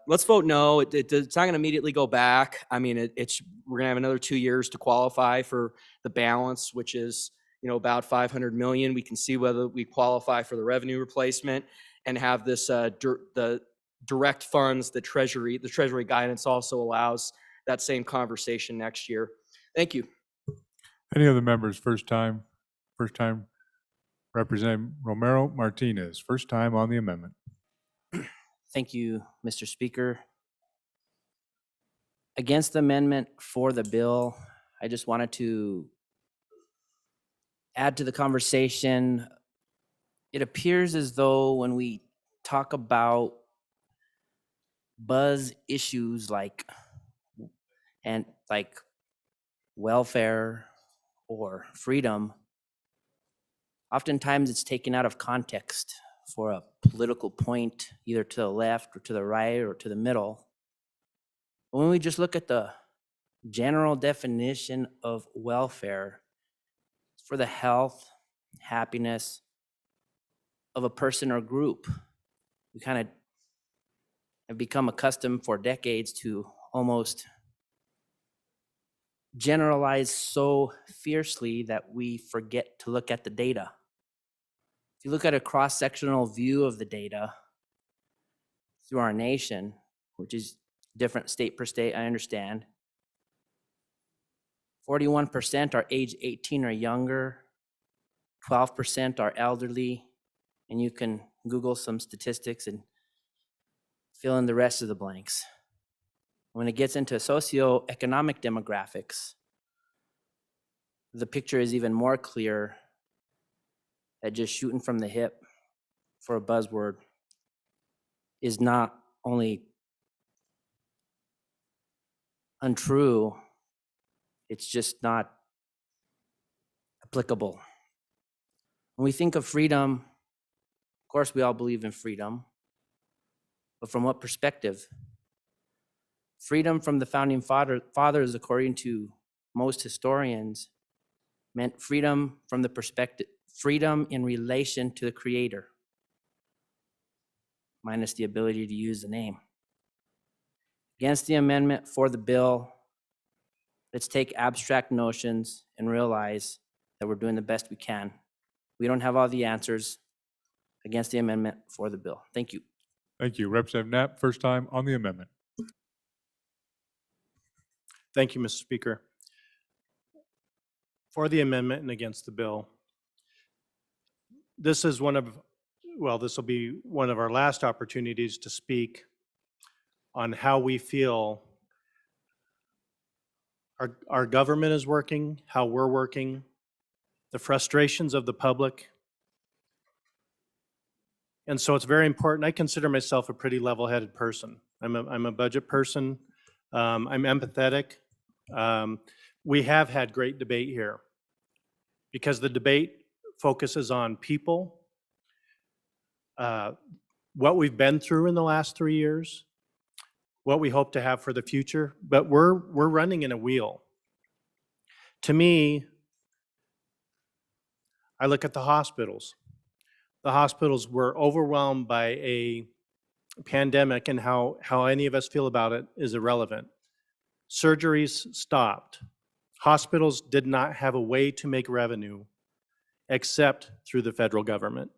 S: let's vote no. It's not going to immediately go back. I mean, we're going to have another 2 years to qualify for the balance, which is about $500 million. We can see whether we qualify for the revenue replacement and have this the direct funds. The Treasury guidance also allows that same conversation next year. Thank you.
A: Any other members? First time Representative Romero Martinez, first time on the amendment.
T: Thank you, Mr. Speaker. Against the amendment, for the bill, I just wanted to add to the conversation. It appears as though when we talk about buzz issues like welfare or freedom, oftentimes it's taken out of context for a political point, either to the left or to the right or to the middle. But when we just look at the general definition of welfare, it's for the health, happiness of a person or group. We kind of have become accustomed for decades to almost generalize so fiercely that we forget to look at the data. If you look at a cross-sectional view of the data through our nation, which is different state per state, I understand, 41% are age 18 or younger, 12% are elderly, and you can Google some statistics and fill in the rest of the blanks. When it gets into socioeconomic demographics, the picture is even more clear that just shooting from the hip for a buzzword is not only untrue, it's just not applicable. When we think of freedom, of course we all believe in freedom, but from what perspective? Freedom from the founding fathers, according to most historians, meant freedom from the perspective, freedom in relation to the Creator, minus the ability to use the name. Against the amendment, for the bill, let's take abstract notions and realize that we're doing the best we can. We don't have all the answers. Against the amendment, for the bill. Thank you.
A: Thank you. Representative Knapp, first time on the amendment.
U: Thank you, Mr. Speaker. For the amendment and against the bill, this is this will be one of our last opportunities to speak on how we feel our government is working, how we're working, the frustrations of the public. And so it's very important. I consider myself a pretty level-headed person. I'm a budget person. I'm empathetic. We have had great debate here because the debate focuses on people, what we've been through in the last 3 years, what we hope to have for the future, but we're running in a wheel. To me, I look at the hospitals. the hospitals were overwhelmed by a pandemic and how any of us feel about it is irrelevant. Surgeries stopped. Hospitals did not have a way to make revenue except through the federal government.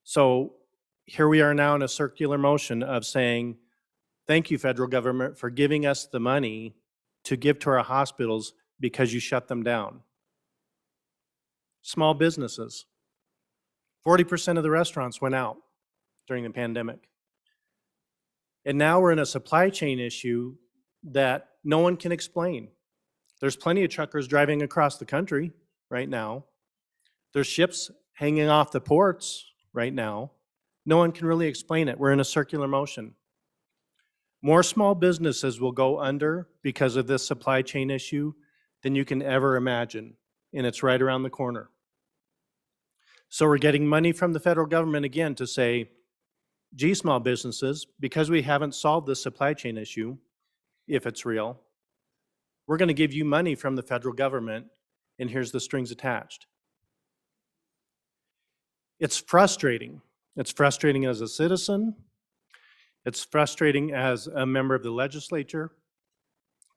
U: So here we are now in a circular motion of saying, thank you, federal government, for giving us the money to give to our hospitals because you shut them down. Small businesses. 40% of the restaurants went out during the pandemic. And now we're in a supply chain issue that no one can explain. There's plenty of truckers driving across the country right now. There's ships hanging off the ports right now. No one can really explain it. We're in a circular motion. More small businesses will go under because of this supply chain issue than you can ever imagine, and it's right around the corner. So we're getting money from the federal government again to say, gee, small businesses, because we haven't solved this supply chain issue, if it's real, we're going to give you money from the federal government, and here's the strings attached. It's frustrating. It's frustrating as a citizen. It's frustrating as a member of the legislature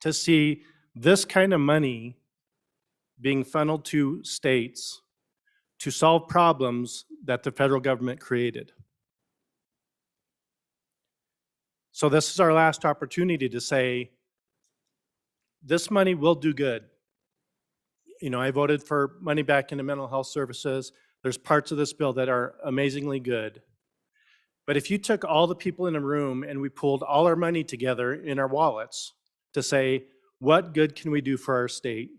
U: to see this kind of money being funneled to states to solve problems that the federal government created. So this is our last opportunity to say, this money will do good. You know, I voted for money back into mental health services. There's parts of this bill that are amazingly good. But if you took all the people in a room and we pulled all our money together in our wallets to say, what good can we do for our state?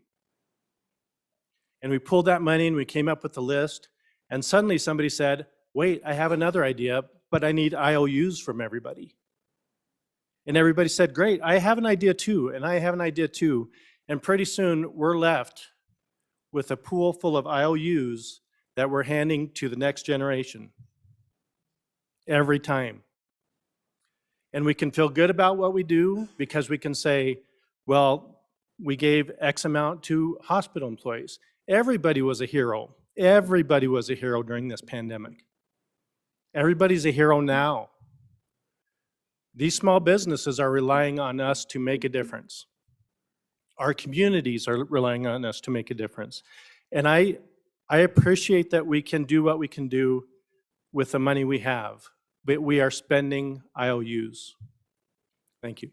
U: And we pulled that money and we came up with a list, and suddenly somebody said, wait, I have another idea, but I need IOUs from everybody. And everybody said, great, I have an idea too, and I have an idea too. And pretty soon we're left with a pool full of IOUs that we're handing to the next generation every time. And we can feel good about what we do because we can say, well, we gave X amount to hospital employees. Everybody was a hero. Everybody was a hero during this pandemic. Everybody's a hero now. These small businesses are relying on us to make a difference. Our communities are relying on us to make a difference. And I appreciate that we can do what we can do with the money we have, but we are spending IOUs. Thank you.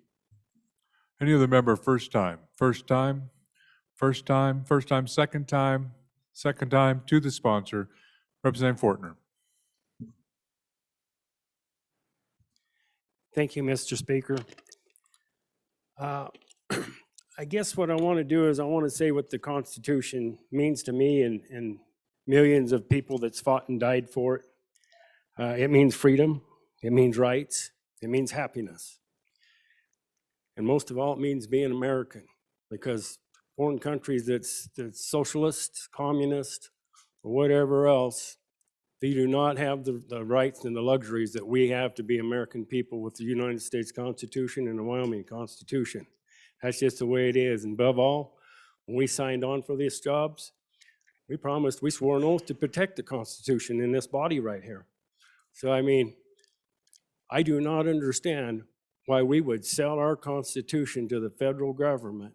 A: Any other member, first time? First time, first time, first time, second time to the sponsor. Representative Fortner.
M: Thank you, Mr. Speaker. I guess what I want to do is I want to say what the Constitution means to me and millions of people that's fought and died for it. It means freedom. It means rights. It means happiness. And most of all, it means being American, because foreign countries that's socialist, communist, or whatever else, they do not have the rights and the luxuries that we have to be American people with the United States Constitution and the Wyoming Constitution. That's just the way it is. And above all, when we signed on for these jobs, we swore an oath to protect the Constitution in this body right here. So, I mean, I do not understand why we would sell our Constitution to the federal government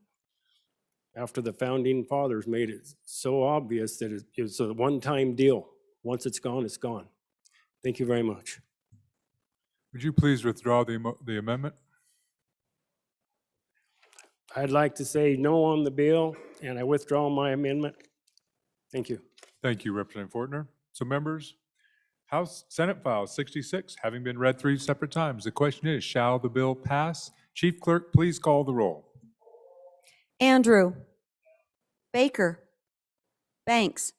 M: after the founding fathers made it so obvious that it's a one-time deal. Once it's gone, it's gone. Thank you very much.
A: Would you please withdraw the amendment?
M: I'd like to say no on the bill, and I withdraw my amendment. Thank you.
A: Thank you, Representative Fortner. So members, House Senate File 66, having been read 3 separate times, the question is, shall the bill pass? Chief Clerk, please call the roll.
B: Andrew, Baker, Banks,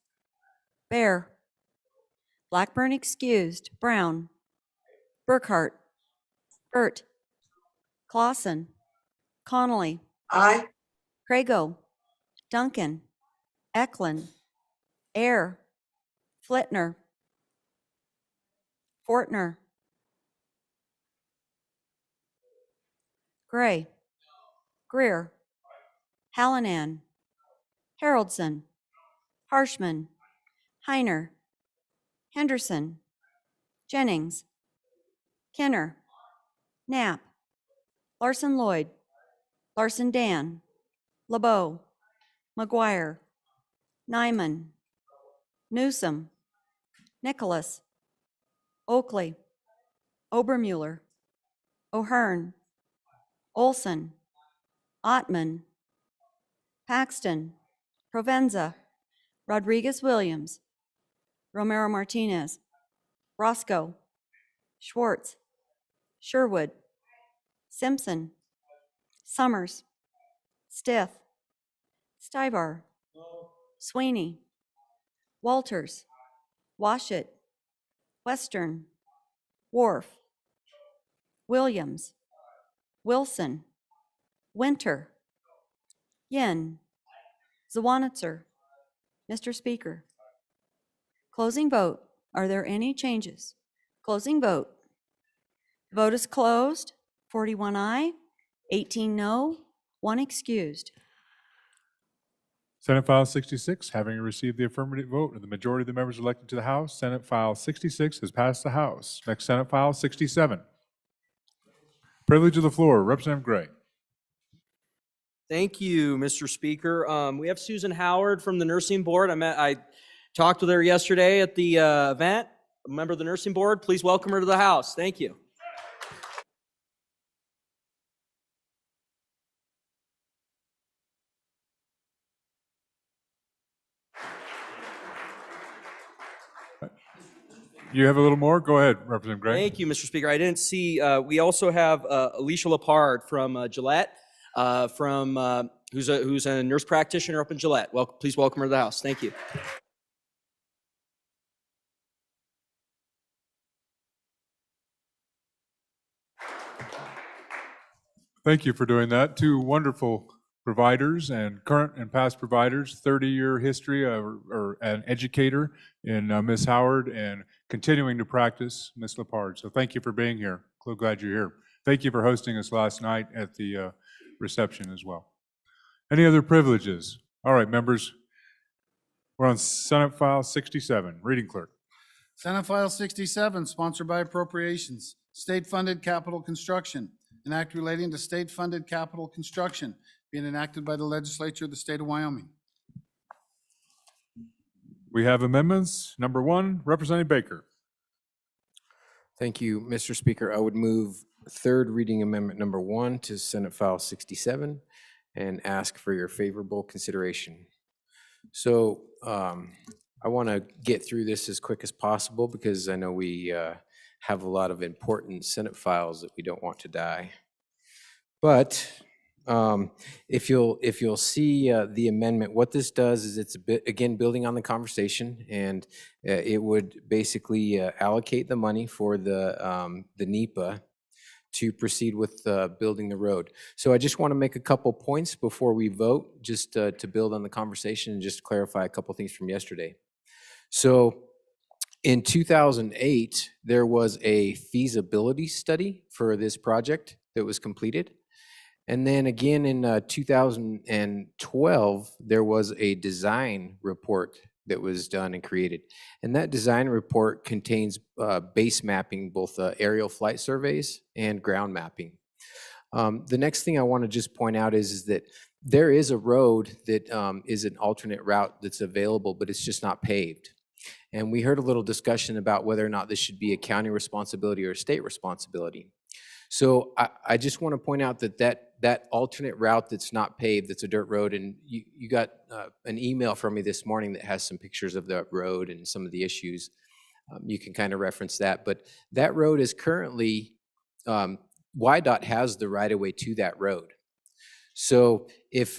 B: Bear, Blackburn excused, Brown, Burkhart, Burt, Clausen, Connolly. Aye. Crago, Duncan, Eklund, Ayer, Flitner, Fortner, Gray, Greer, Hallinan, Haroldson, Harshman, Heiner, Henderson, Jennings, Kenner, Knapp, Larson Lloyd, Larson Dan, LeBeau, McGuire, Nyman, Newsom, Nicholas, Oakley, Obermuller, O'Hearn, Olson, Ottman, Paxton, Provenza, Rodriguez Williams, Romero Martinez, Roscoe, Schwartz, Sherwood, Simpson, Summers, Stith, Stivar, Sweeney, Walters, Washit, Western, Wharf, Williams, Wilson, Winter, Yin, Zawanitzer. Mr. Speaker. Closing vote. Are there any changes? Closing vote. Vote is closed. 41 aye, 18 no, 1 excused.
A: Senate File 66, having received the affirmative vote of the majority of the members elected to the House, Senate File 66 has passed the House. Next, Senate File 67. Privilege of the floor, Representative Gray.
S: Thank you, Mr. Speaker. We have Susan Howard from the Nursing Board. I talked with her yesterday at the event. A member of the Nursing Board, please welcome her to the House. Thank you.
A: You have a little more? Go ahead, Representative Gray.
S: Thank you, Mr. Speaker. I didn't see, we also have Alicia Lepard from Gillette, who's a nurse practitioner up in Gillette. Please welcome her to the House. Thank you.
A: Thank you for doing that. Two wonderful providers and current and past providers, 30-year history or an educator in Ms. Howard and continuing to practice, Ms. Lepard. So thank you for being here. So glad you're here. Thank you for hosting us last night at the reception as well. Any other privileges? All right, members, we're on Senate File 67. Reading clerk.
C: Senate File 67, sponsored by Appropriations, State-Funded Capital Construction. An act relating to state-funded capital construction being enacted by the legislature of the state of Wyoming.
A: We have amendments. Number 1, Representative Baker.
V: Thank you, Mr. Speaker. I would move third reading amendment number 1 to Senate File 67 and ask for your favorable consideration. So I want to get through this as quick as possible because I know we have a lot of important Senate files that we don't want to die. But if you'll see the amendment, what this does is it's a bit, again, building on the conversation, and it would basically allocate the money for the NEPA to proceed with building the road. So I just want to make a couple points before we vote, just to build on the conversation and just clarify a couple things from yesterday. So in 2008, there was a feasibility study for this project that was completed. And then again in 2012, there was a design report that was done and created. And that design report contains base mapping, both aerial flight surveys and ground mapping. The next thing I want to just point out is that there is a road that is an alternate route that's available, but it's just not paved. And we heard a little discussion about whether or not this should be a county responsibility or a state responsibility. So I just want to point out that alternate route that's not paved, that's a dirt road, and you got an email from me this morning that has some pictures of the road and some of the issues. You can kind of reference that. But that road is currently, YDOT has the right-of-way to that road. So if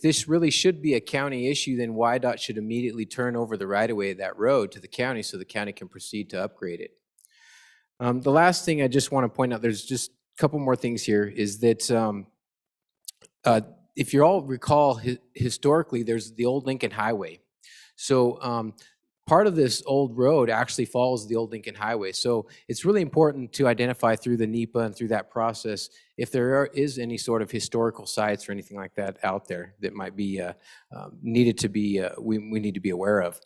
V: this really should be a county issue, then YDOT should immediately turn over the right-of-way of that road to the county so the county can proceed to upgrade it. The last thing I just want to point out, there's just a couple more things here, is that if you all recall, historically, there's the old Lincoln Highway. So part of this old road actually follows the old Lincoln Highway. So it's really important to identify through the NEPA and through that process if there is any sort of historical sites or anything like that out there that might be needed to be, we need to be aware of.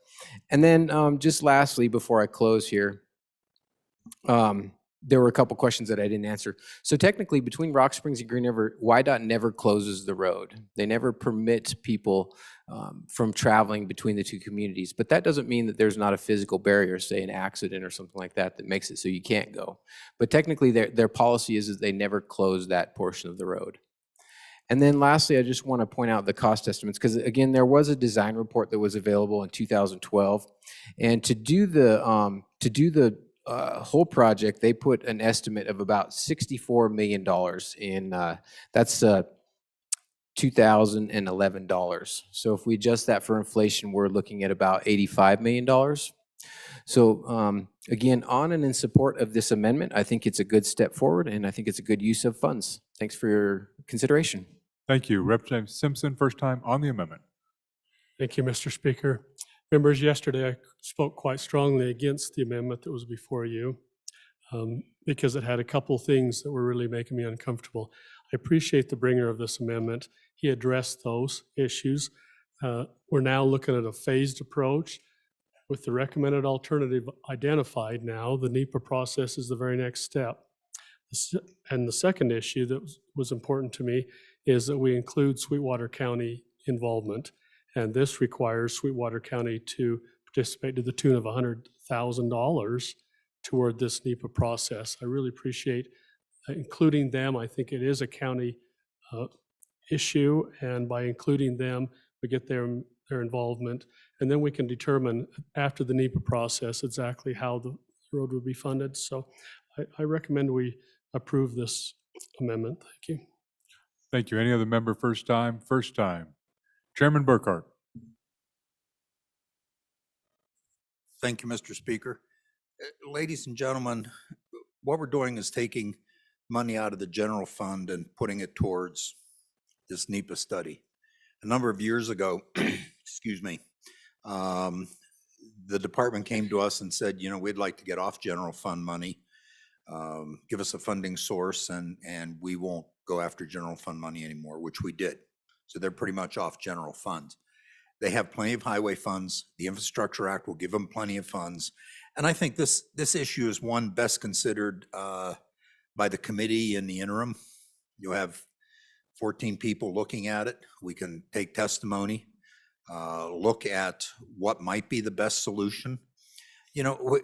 V: And then just lastly, before I close here, there were a couple questions that I didn't answer. So technically, between Rock Springs and Green River, YDOT never closes the road. They never permit people from traveling between the two communities. But that doesn't mean that there's not a physical barrier, say an accident or something like that, that makes it so you can't go. But technically, their policy is that they never close that portion of the road. And then lastly, I just want to point out the cost estimates, because again, there was a design report that was available in 2012. And to do the whole project, they put an estimate of about $64 million in, that's $2011. So if we adjust that for inflation, we're looking at about $85 million. So again, on and in support of this amendment, I think it's a good step forward, and I think it's a good use of funds. Thanks for your consideration.
A: Thank you. Representative Simpson, first time on the amendment.
D: Thank you, Mr. Speaker. Members, yesterday I spoke quite strongly against the amendment that was before you because it had a couple things that were really making me uncomfortable. I appreciate the bringer of this amendment. He addressed those issues. We're now looking at a phased approach with the recommended alternative identified now. The NEPA process is the very next step. And the second issue that was important to me is that we include Sweetwater County involvement. And this requires Sweetwater County to participate to the tune of $100,000 toward this NEPA process. I really appreciate including them. I think it is a county issue, and by including them, we get their involvement. And then we can determine after the NEPA process exactly how the road will be funded. So I recommend we approve this amendment. Thank you.
A: Thank you. Any other member first time? First time. Chairman Burkhart.
G: Thank you, Mr. Speaker. Ladies and gentlemen, what we're doing is taking money out of the general fund and putting it towards this NEPA study. A number of years ago, excuse me, the department came to us and said, you know, we'd like to get off general fund money. Give us a funding source and we won't go after general fund money anymore, which we did. So they're pretty much off general funds. They have plenty of highway funds. The Infrastructure Act will give them plenty of funds. And I think this issue is one best considered by the committee in the interim. You have 14 people looking at it. We can take testimony, look at what might be the best solution. You know,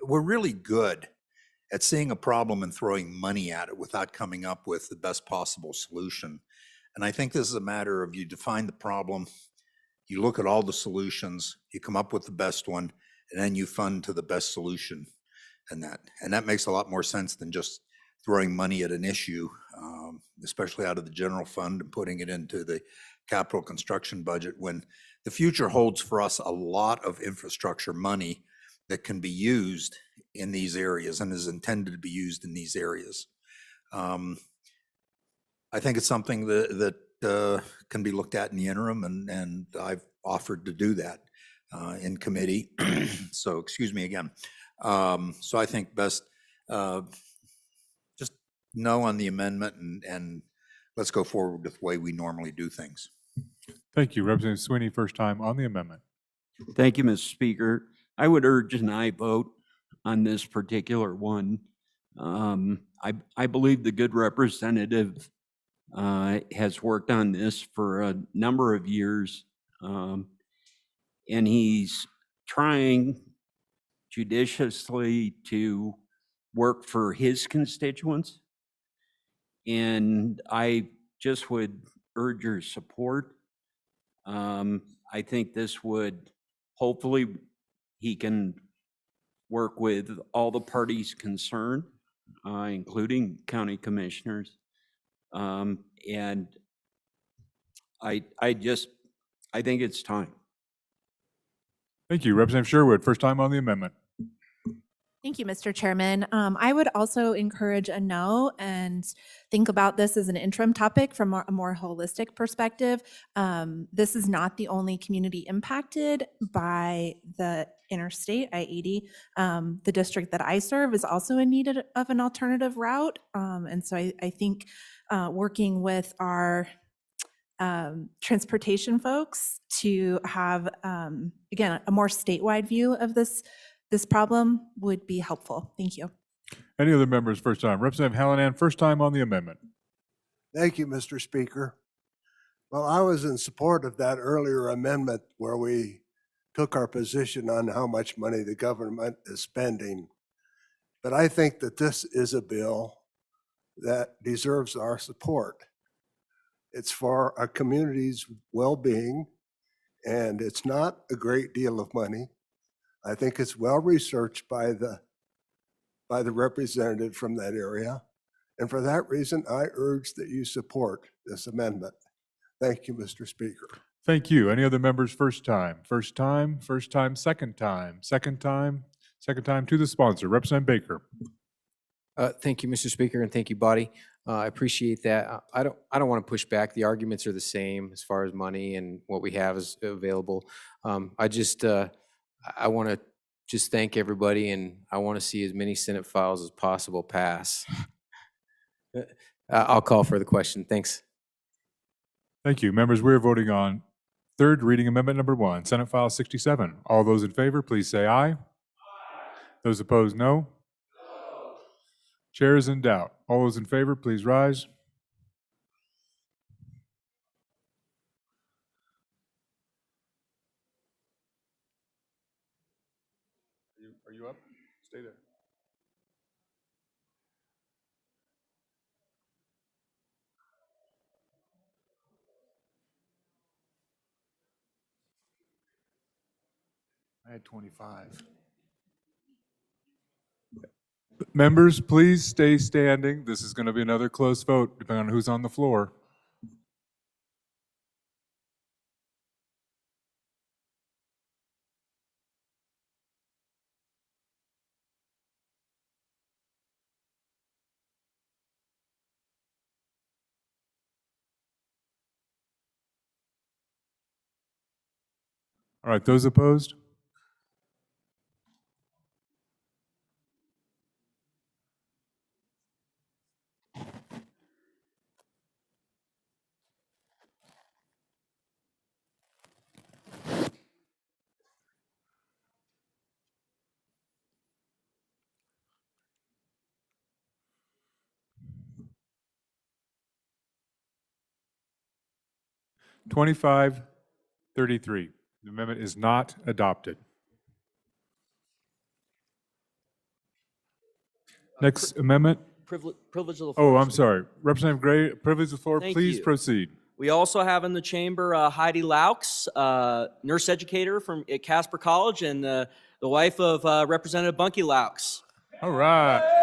G: we're really good at seeing a problem and throwing money at it without coming up with the best possible solution. And I think this is a matter of you define the problem, you look at all the solutions, you come up with the best one, and then you fund to the best solution. And that makes a lot more sense than just throwing money at an issue, especially out of the general fund and putting it into the capital construction budget, when the future holds for us a lot of infrastructure money that can be used in these areas and is intended to be used in these areas. I think it's something that can be looked at in the interim, and I've offered to do that in committee. So excuse me again. So I think best just no on the amendment and let's go forward with the way we normally do things.
A: Thank you. Representative Sweeney, first time on the amendment.
W: Thank you, Mr. Speaker. I would urge an aye vote on this particular one. I believe the good representative has worked on this for a number of years, and he's trying judiciously to work for his constituents. And I just would urge your support. I think this would, hopefully, he can work with all the parties concerned, including county commissioners. And I think it's time.
A: Thank you. Representative Sherwood, first time on the amendment.
E: Thank you, Mr. Chairman. I would also encourage a no and think about this as an interim topic from a more holistic perspective. This is not the only community impacted by the interstate, I-80. The district that I serve is also in need of an alternative route. And so I think working with our transportation folks to have, again, a more statewide view of this problem would be helpful. Thank you.
A: Any other members first time? Representative Hallinan, first time on the amendment.
I: Thank you, Mr. Speaker. Well, I was in support of that earlier amendment where we took our position on how much money the government is spending. But I think that this is a bill that deserves our support. It's for our community's well-being, and it's not a great deal of money. I think it's well researched by the representative from that area. And for that reason, I urge that you support this amendment. Thank you, Mr. Speaker.
A: Thank you. Any other members first time? First time, second time, second time to the sponsor. Representative Baker.
V: Thank you, Mr. Speaker, and thank you, body. I appreciate that. I don't want to push back. The arguments are the same as far as money and what we have is available. I want to just thank everybody, and I want to see as many Senate files as possible pass. I'll call for the question. Thanks.
A: Thank you. Members, we're voting on third reading amendment number 1, Senate File 67. All those in favor, please say aye. Aye. Those opposed, no. Chair is in doubt. All those in favor, please rise. Are you up? Stay there. I had 25. Members, please stay standing. This is going to be another close vote, depending on who's on the floor. All right, those opposed? $25.33. The amendment is not adopted. Next amendment.
K: Privilege of the floor.
A: Oh, I'm sorry. Representative Gray, privilege of the floor.
K: Thank
A: Please
K: you.
A: proceed.
K: We also have in the chamber Heidi Laux, nurse educator at Casper College, and the wife of Representative Bunky Laux.
A: All right.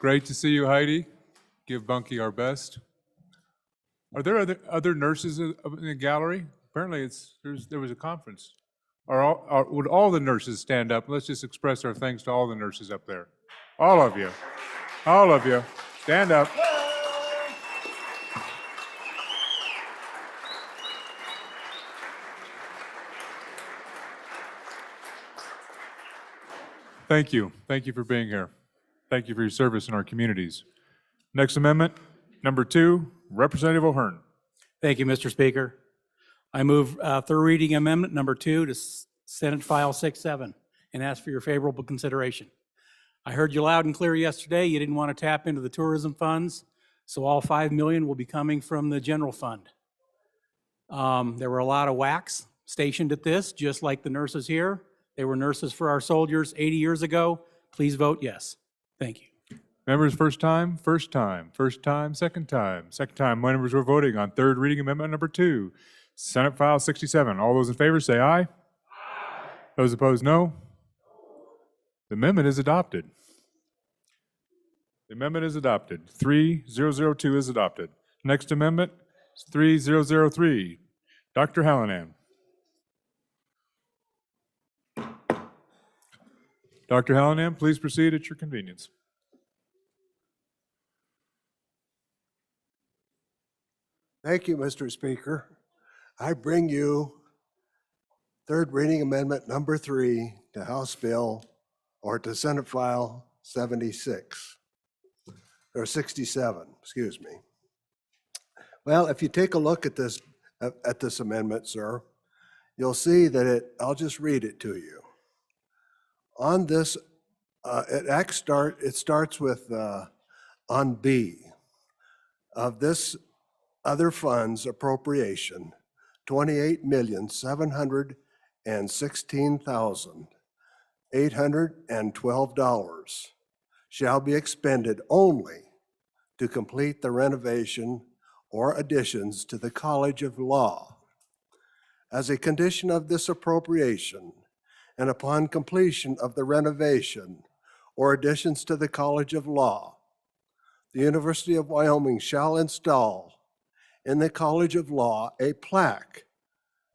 A: Great to see you, Heidi. Give Bunky our best. Are there other nurses in the gallery? Apparently, there was a conference. Would all the nurses stand up? Let's just express our thanks to all the nurses up there. All of you. All of you. Stand up. Thank you. Thank you for being here. Thank you for your service in our communities. Next amendment, number 2, Representative O'Hearn.
X: Thank you, Mr. Speaker. I move third reading amendment number 2 to Senate File 67 and ask for your favorable consideration. I heard you loud and clear yesterday. You didn't want to tap into the tourism funds, so all $5 million will be coming from the general fund. There were a lot of WACs stationed at this, just like the nurses here. They were nurses for our soldiers 80 years ago. Please vote yes. Thank you.
A: Members, first time, second time. Members, we're voting on third reading amendment number 2, Senate File 67. All those in favor say aye. Aye. Those opposed, no. The amendment is adopted. The amendment is adopted. 3002 is adopted. Next amendment is 3003. Dr. Hallinan. Dr. Hallinan, please proceed at your convenience.
I: Thank you, Mr. Speaker. I bring you third reading amendment number 3 to House Bill or to Senate File 76, or 67, excuse me. Well, if you take a look at this amendment, sir, you'll see that I'll just read it to you. On this, it starts with on B of this other funds appropriation, $28,716,812 shall be expended only to complete the renovation or additions to the College of Law. As a condition of this appropriation, and upon completion of the renovation or additions to the College of Law, the University of Wyoming shall install in the College of Law a plaque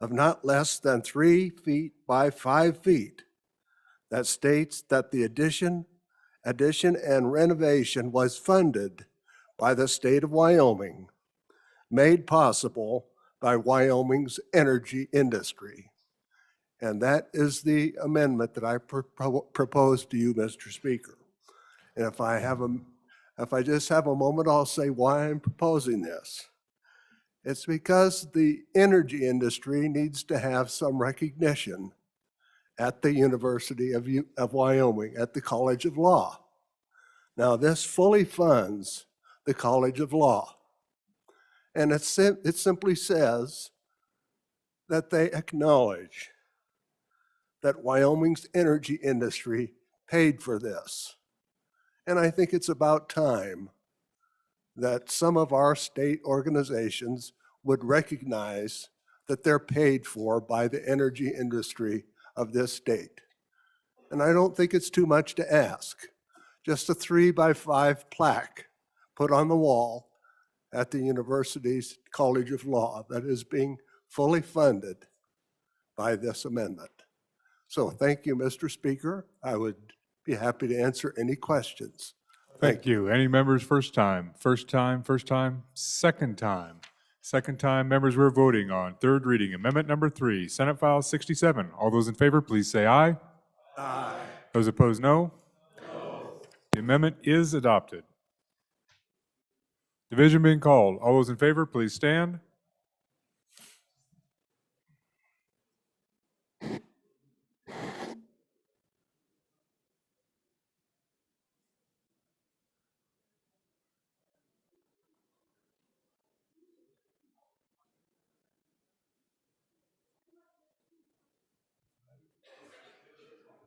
I: of not less than 3 feet by 5 feet that states that the addition and renovation was funded by the state of Wyoming, made possible by Wyoming's energy industry. And that is the amendment that I propose to you, Mr. Speaker. And if I just have a moment, I'll say why I'm proposing this. It's because the energy industry needs to have some recognition at the University of Wyoming, at the College of Law. Now, this fully funds the College of Law. And it simply says that they acknowledge that Wyoming's energy industry paid for this. And I think it's about time that some of our state organizations would recognize that they're paid for by the energy industry of this state. And I don't think it's too much to ask. Just a 3 by 5 plaque put on the wall at the university's College of Law that is being fully funded by this amendment. So thank you, Mr. Speaker. I would be happy to answer any questions.
A: Thank you. Any members first time? First time, second time. Second time, members, we're voting on third reading, amendment number 3, Senate File 67. All those in favor, please say aye. Aye. Those opposed, no. No. The amendment is adopted. Division being called. All those in favor, please stand.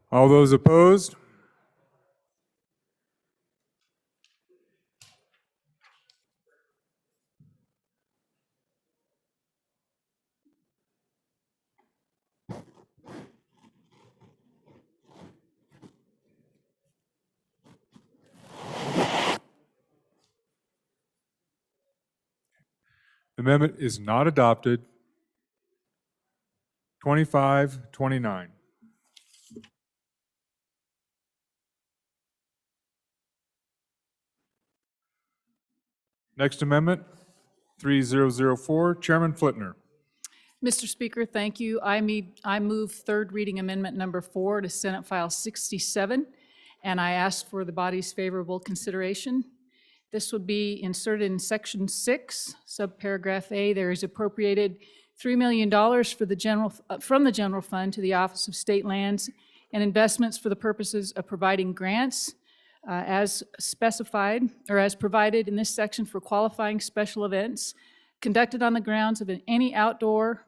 A: All those opposed? The amendment is not adopted. 25-29. Next amendment, 3004, Chairman Flitner.
F: Mr. Speaker, thank you. I move third reading amendment number 4 to Senate File 67, and I ask for the body's favorable consideration. This would be inserted in Section 6, subparagraph A. There is appropriated $3 million from the general fund to the Office of State Lands and Investments for the purposes of providing grants as specified or as provided in this section for qualifying special events conducted on the grounds of any outdoor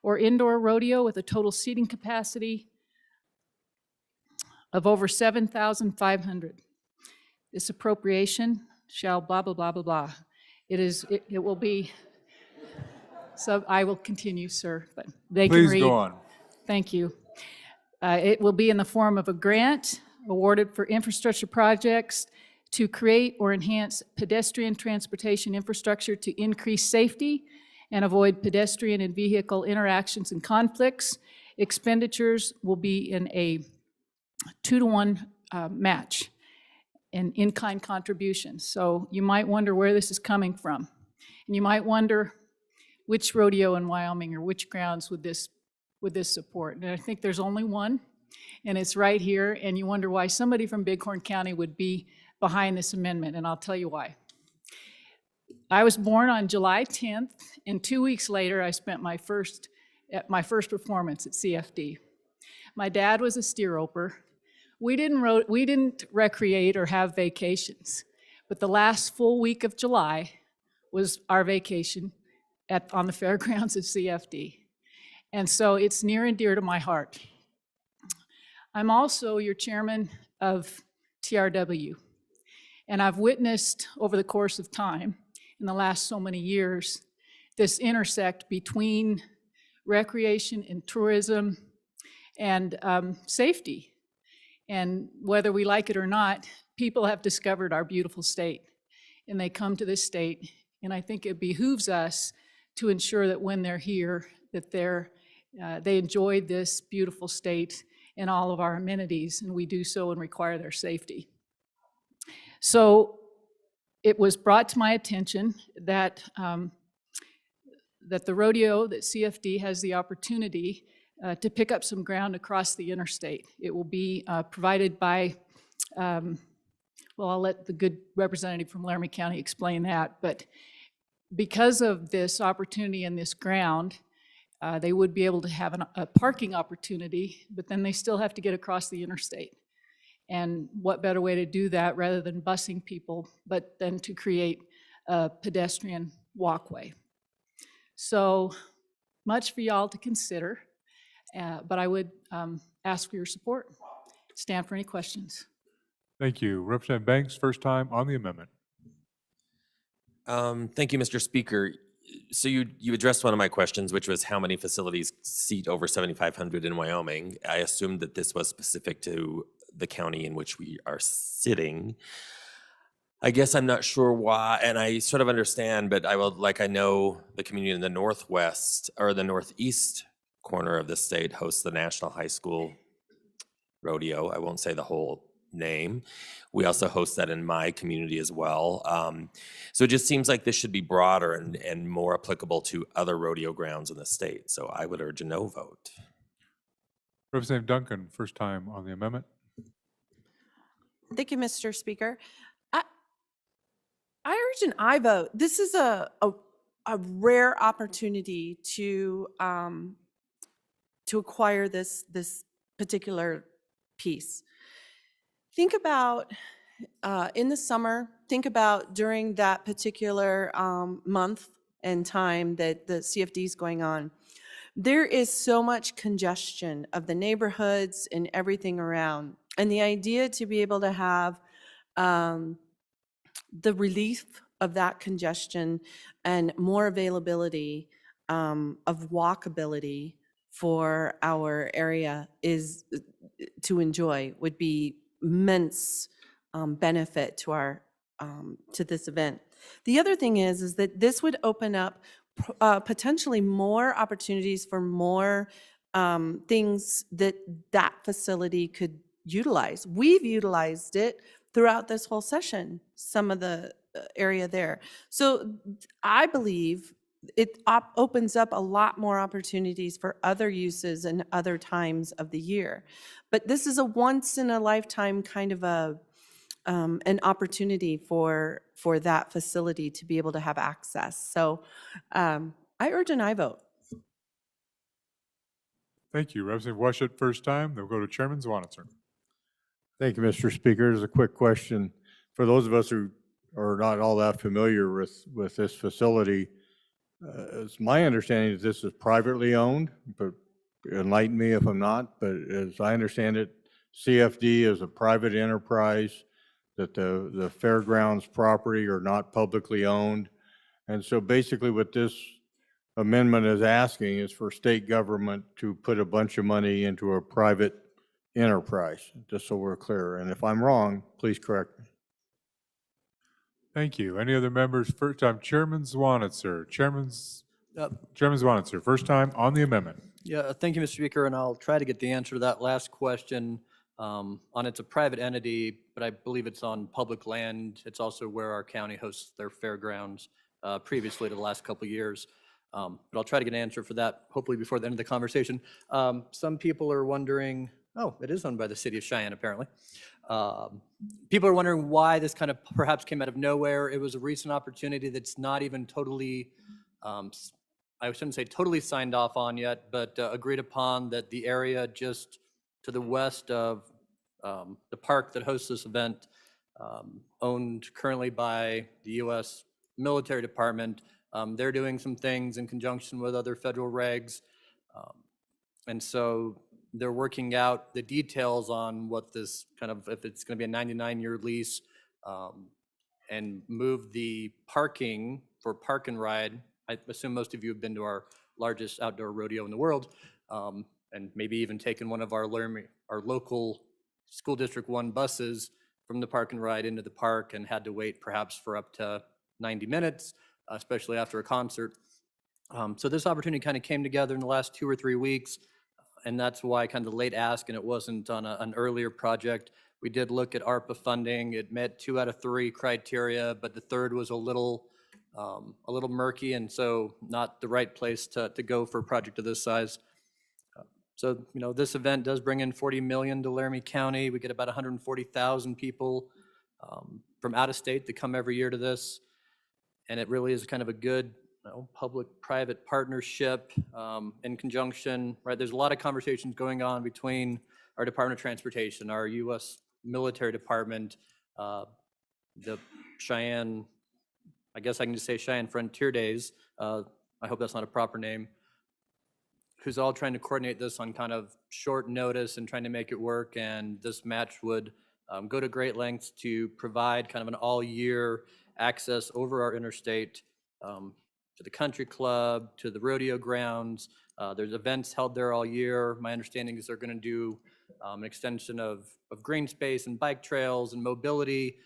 F: or indoor rodeo with a total seating capacity of over 7,500. This appropriation shall blah, blah, blah, blah, blah. It will be, so I will continue, sir, but they can read.
A: Please go on.
F: Thank you. It will be in the form of a grant awarded for infrastructure projects to create or enhance pedestrian transportation infrastructure to increase safety and avoid pedestrian and vehicle interactions and conflicts. Expenditures will be in a 2-to-1 match and in-kind contributions. So you might wonder where this is coming from. And you might wonder which rodeo in Wyoming or which grounds would this support. And I think there's only one, and it's right here. And you wonder why somebody from Bighorn County would be behind this amendment, and I'll tell you why. I was born on July 10th, and 2 weeks later, I spent my first performance at CFD. My dad was a steer roper. We didn't recreate or have vacations, but the last full week of July was our vacation on the fairgrounds at CFD. And so it's near and dear to my heart. I'm also your chairman of TRW, and I've witnessed over the course of time, in the last so many years, this intersect between recreation and tourism and safety. And whether we like it or not, people have discovered our beautiful state, and they come to this state, and I think it behooves us to ensure that when they're here, that they enjoyed this beautiful state and all of our amenities, and we do so and require their safety. So it was brought to my attention that that the rodeo, that CFD has the opportunity to pick up some ground across the interstate. It will be provided by, well, I'll let the good representative from Laramie County explain that, but because of this opportunity and this ground, they would be able to have a parking opportunity, but then they still have to get across the interstate. And what better way to do that rather than busing people, but then to create a pedestrian walkway. So much for y'all to consider, but I would ask for your support. Stand for any questions.
A: Thank you. Representative Banks, first time on the amendment.
J: Thank you, Mr. Speaker. So you addressed one of my questions, which was how many facilities seat over 7,500 in Wyoming. I assumed that this was specific to the county in which we are sitting. I guess I'm not sure why, and I sort of understand, but I know the community in the northwest or the northeast corner of the state hosts the National High School Rodeo. I won't say the whole name. We also host that in my community as well. So it just seems like this should be broader and more applicable to other rodeo grounds in the state. So I would urge a no vote.
A: Representative Duncan, first time on the amendment.
L: Thank you, Mr. Speaker. I urge an aye vote. This is a rare opportunity to acquire this particular piece. Think about in the summer, think about during that particular month and time that the CFD is going on. There is so much congestion of the neighborhoods and everything around. And the idea to be able to have the relief of that congestion and more availability of walkability for our area is to enjoy would be immense benefit to our to this event. The other thing is that this would open up potentially more opportunities for more things that facility could utilize. We've utilized it throughout this whole session, some of the area there. So I believe it opens up a lot more opportunities for other uses and other times of the year. But this is a once in a lifetime kind of an opportunity for that facility to be able to have access. So I urge an aye vote.
A: Thank you. Representative Washut, first time. Then we'll go to Chairman Zwanitzer.
N: Thank you, Mr. Speaker. There's a quick question. For those of us who are not all that familiar with this facility, it's my understanding that this is privately owned, but enlighten me if I'm not, but as I understand it, CFD is a private enterprise, that the fairgrounds property are not publicly owned. And so basically what this amendment is asking is for state government to put a bunch of money into a private enterprise, just so we're clear. And if I'm wrong, please correct me.
A: Thank you. Any other members? First time, Chairman Zwanitzer. Chairman Zwanitzer, first time on the amendment.
H: Yeah, thank you, Mr. Speaker, and I'll try to get the answer to that last question. On it's a private entity, but I believe it's on public land. It's also where our county hosts their fairgrounds previously to the last couple of years. But I'll try to get an answer for that hopefully before the end of the conversation. Some people are wondering, oh, it is owned by the city of Cheyenne apparently. People are wondering why this kind of perhaps came out of nowhere. It was a recent opportunity that's not even totally I shouldn't say totally signed off on yet, but agreed upon that the area just to the west of the park that hosts this event, owned currently by the U.S. military department. They're doing some things in conjunction with other federal regs. And so they're working out the details on what this kind of, if it's going to be a 99-year lease, and move the parking for park and ride. I assume most of you have been to our largest outdoor rodeo in the world, and maybe even taken one of our local school district 1 buses from the park and ride into the park and had to wait perhaps for up to 90 minutes, especially after a concert. So this opportunity kind of came together in the last 2 or 3 weeks, and that's why kind of the late ask, and it wasn't on an earlier project. We did look at ARPA funding. It met 2 out of 3 criteria, but the third was a little murky, and so not the right place to go for a project of this size. So, you know, this event does bring in $40 million to Laramie County. We get about 140,000 people from out of state that come every year to this, and it really is kind of a good, you know, public-private partnership in conjunction, right? There's a lot of conversations going on between our Department of Transportation, our U.S. military department, the Cheyenne, I guess I can just say Cheyenne Frontier Days. I hope that's not a proper name, who's all trying to coordinate this on kind of short notice and trying to make it work. And this match would go to great lengths to provide kind of an all-year access over our interstate to the country club, to the rodeo grounds. There's events held there all year. My understanding is they're going to do an extension of green space and bike trails and mobility,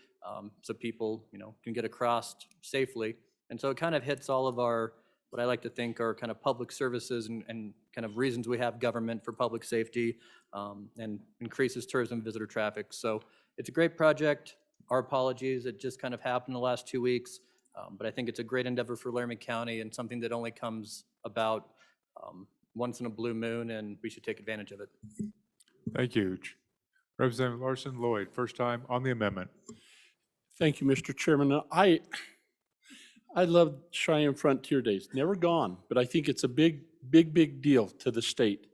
H: so people, you know, can get across safely. And so it kind of hits all of our, what I like to think are kind of public services and kind of reasons we have government for public safety, and increases tourism visitor traffic. So it's a great project. Our apologies, it just kind of happened the last 2 weeks, but I think it's a great endeavor for Laramie County and something that only comes about once in a blue moon, and we should take advantage of it.
A: Thank you. Representative Larson Lloyd, first time on the amendment.
O: Thank you, Mr. Chairman. I love Cheyenne Frontier Days. Never gone, but I think it's a big deal to the state.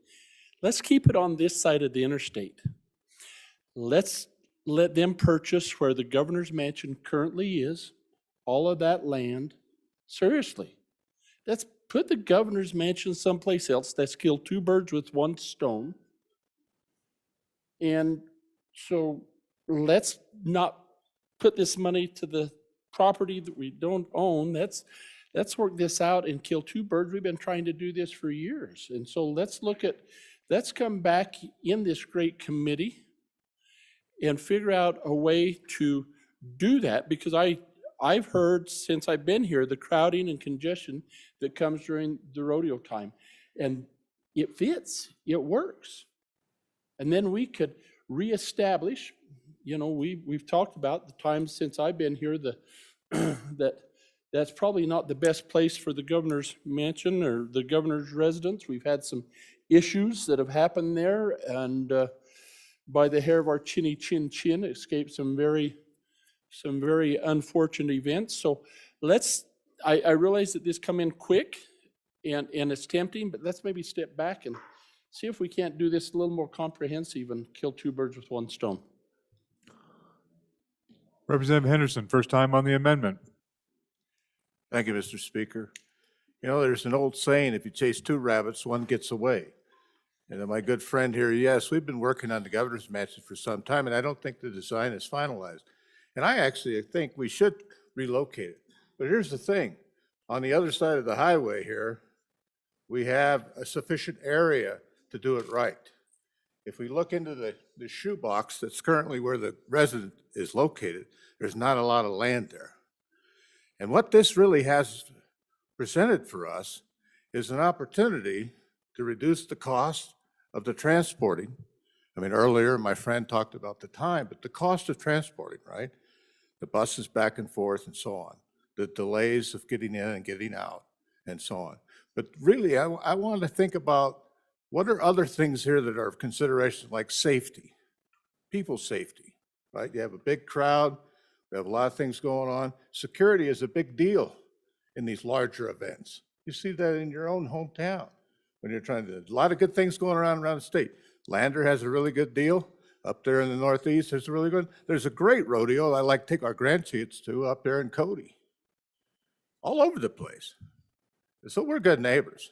O: Let's keep it on this side of the interstate. Let's let them purchase where the governor's mansion currently is, all of that land. Seriously, let's put the governor's mansion someplace else. Let's kill 2 birds with 1 stone. And so let's not put this money to the property that we don't own. Let's work this out and kill 2 birds. We've been trying to do this for years. And so let's come back in this great committee and figure out a way to do that, because I've heard since I've been here the crowding and congestion that comes during the rodeo time. And it fits, it works. And then we could reestablish, you know, we've talked about the times since I've been here that's probably not the best place for the governor's mansion or the governor's residence. We've had some issues that have happened there, and by the hair of our chinny chin chin, escaped some very unfortunate events. So I realize that this come in quick and it's tempting, but let's maybe step back and see if we can't do this a little more comprehensive and kill 2 birds with 1 stone.
A: Representative Henderson, first time on the amendment.
N: Thank you, Mr. Speaker. You know, there's an old saying, if you chase 2 rabbits, 1 gets away. And my good friend here, yes, we've been working on the governor's mansion for some time, and I don't think the design is finalized. And I actually think we should relocate it. But here's the thing. On the other side of the highway here, we have a sufficient area to do it right. If we look into the shoebox that's currently where the resident is located, there's not a lot of land there.
I: And what this really has presented for us is an opportunity to reduce the cost of the transporting. I mean, earlier my friend talked about the time, but the cost of transporting, right? The buses back and forth and so on, the delays of getting in and getting out and so on. But really, I wanted to think about what are other things here that are of consideration, like safety, people's safety, right? You have a big crowd, we have a lot of things going on. Security is a big deal in these larger events. You see that in your own hometown when you're trying to, a lot of good things going around the state. Lander has a really good deal. Up there in the Northeast, there's a great rodeo I like to take our grandkids to up there in Cody. All over the place. So we're good neighbors.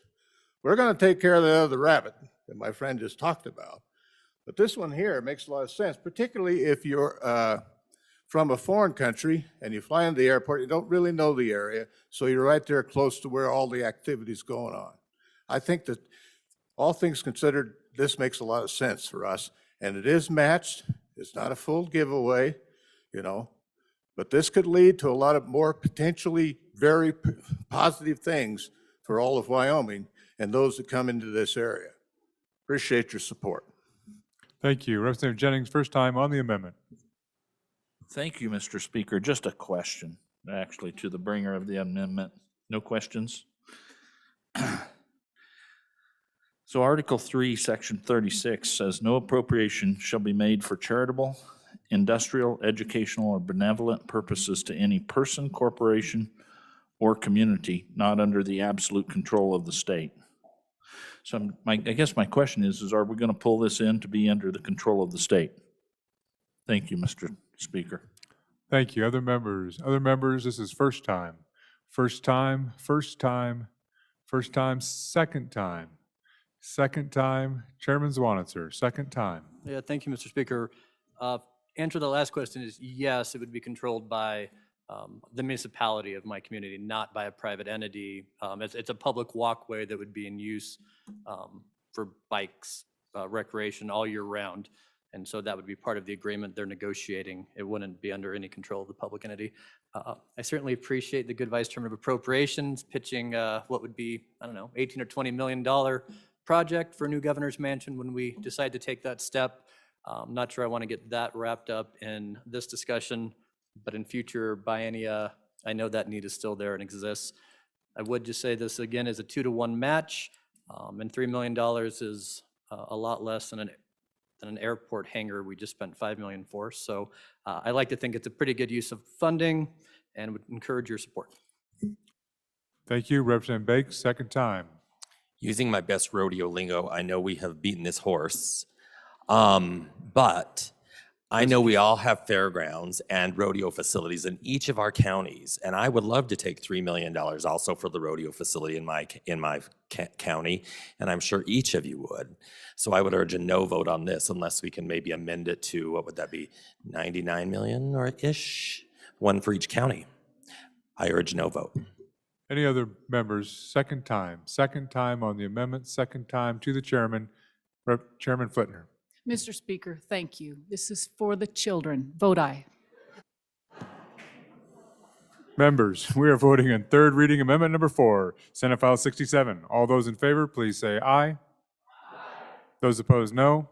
I: We're going to take care of the other rabbit that my friend just talked about. But this one here makes a lot of sense, particularly if you're from a foreign country and you fly into the airport, you don't really know the area, so you're right there close to where all the activity's going on. I think that all things considered, this makes a lot of sense for us. And it is matched. It's not a full giveaway, you know, but this could lead to a lot of more potentially very positive things for all of Wyoming and those that come into this area. Appreciate your support.
A: Thank you. Representative Jennings, first time on the amendment.
P: Thank you, Mr. Speaker. Just a question, actually, to the bringer of the amendment. No questions? So Article 3, Section 36 says, no appropriation shall be made for charitable, industrial, educational, or benevolent purposes to any person, corporation, or community not under the absolute control of the state. So I guess my question is are we going to pull this in to be under the control of the state? Thank you, Mr. Speaker.
A: Thank you. Other members? Other members, this is first time. First time, first time, first time, second time. Second time, Chairman Zwanitzer, second time.
H: Yeah, thank you, Mr. Speaker. Answer to the last question is yes, it would be controlled by the municipality of my community, not by a private entity. It's a public walkway that would be in use for bikes, recreation all year round. And so that would be part of the agreement they're negotiating. It wouldn't be under any control of the public entity. I certainly appreciate the good Vice Chairman of Appropriations pitching what would be, I don't know, $18 or $20 million project for a new governor's mansion when we decide to take that step. I'm not sure I want to get that wrapped up in this discussion, but in future biennia, I know that need is still there and exists. I would just say this again is a 2-to-1 match, and $3 million is a lot less than an airport hangar we just spent $5 million for. So I like to think it's a pretty good use of funding and would encourage your support.
A: Thank you. Representative Bakes, second time.
J: Using my best rodeo lingo, I know we have beaten this horse, but I know we all have fairgrounds and rodeo facilities in each of our counties, and I would love to take $3 million also for the rodeo facility in my county, and I'm sure each of you would. So I would urge a no vote on this unless we can maybe amend it to, what would that be, 99 million or ish? One for each county. I urge no vote.
A: Any other members? Second time on the amendment, second time to the chairman. Chairman Flitner.
F: Mr. Speaker, thank you. This is for the children. Vote aye.
A: Members, we are voting on third reading amendment number 4, Senate File 67. All those in favor, please say aye. Aye. Those opposed, no.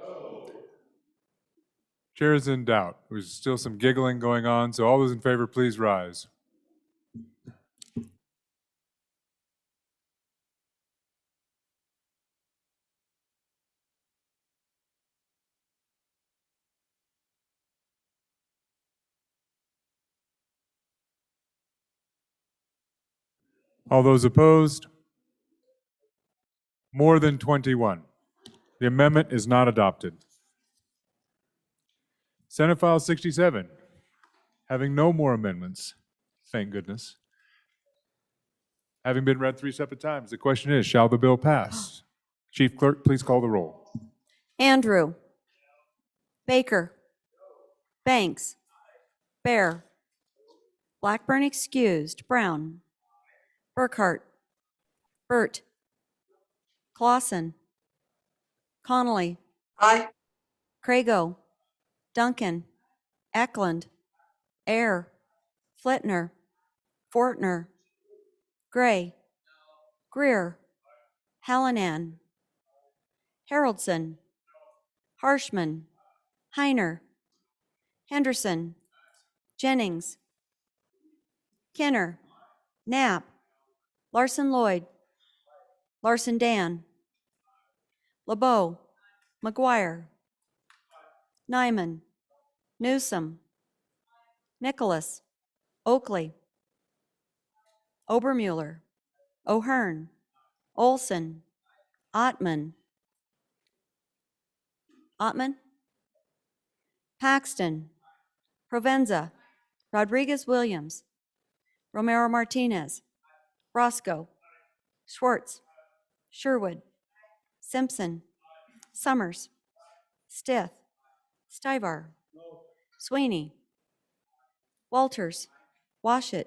A: No. Chair is in doubt. There's still some giggling going on, so all those in favor, please rise. All those opposed? More than 21. The amendment is not adopted. Senate File 67, having no more amendments, thank goodness. Having been read 3 separate times, the question is, shall the bill pass? Chief Clerk, please call the roll.
B: Andrew. Baker. Banks. Bear. Blackburn excused. Brown. Burkhart. Burt. Clausen. Connolly. Aye. Crago. Duncan. Eklund. Ayer. Flitner. Fortner, Gray, Greer, Hallinan, Haroldson, Harshman, Heiner, Henderson, Jennings, Kenner, Knapp, Larson Lloyd, Larson Dan, LeBeau, McGuire, Nyman, Newsom, Nicholas, Oakley, Obermuller, O'Hearn, Olson, Ottman, Paxton, Provenza, Rodriguez Williams, Romero Martinez, Roscoe, Schwartz, Sherwood, Simpson, Summers, Stith, Stivar, Sweeney, Walters, Washit,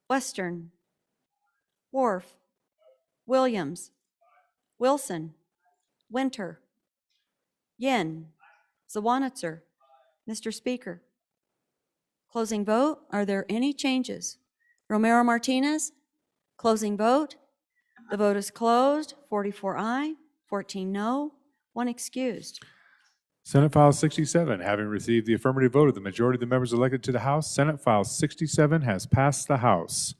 B: Western, Wharf, Williams, Wilson, Winter, Yin, Zawanitzer. Mr. Speaker, closing vote. Are there any changes? Romero Martinez, closing vote. The vote is closed. 44 aye, 14 no, 1 excused.
A: Senate File 67, having received the affirmative vote of the majority of the members elected to the House, Senate File 67 has passed the House.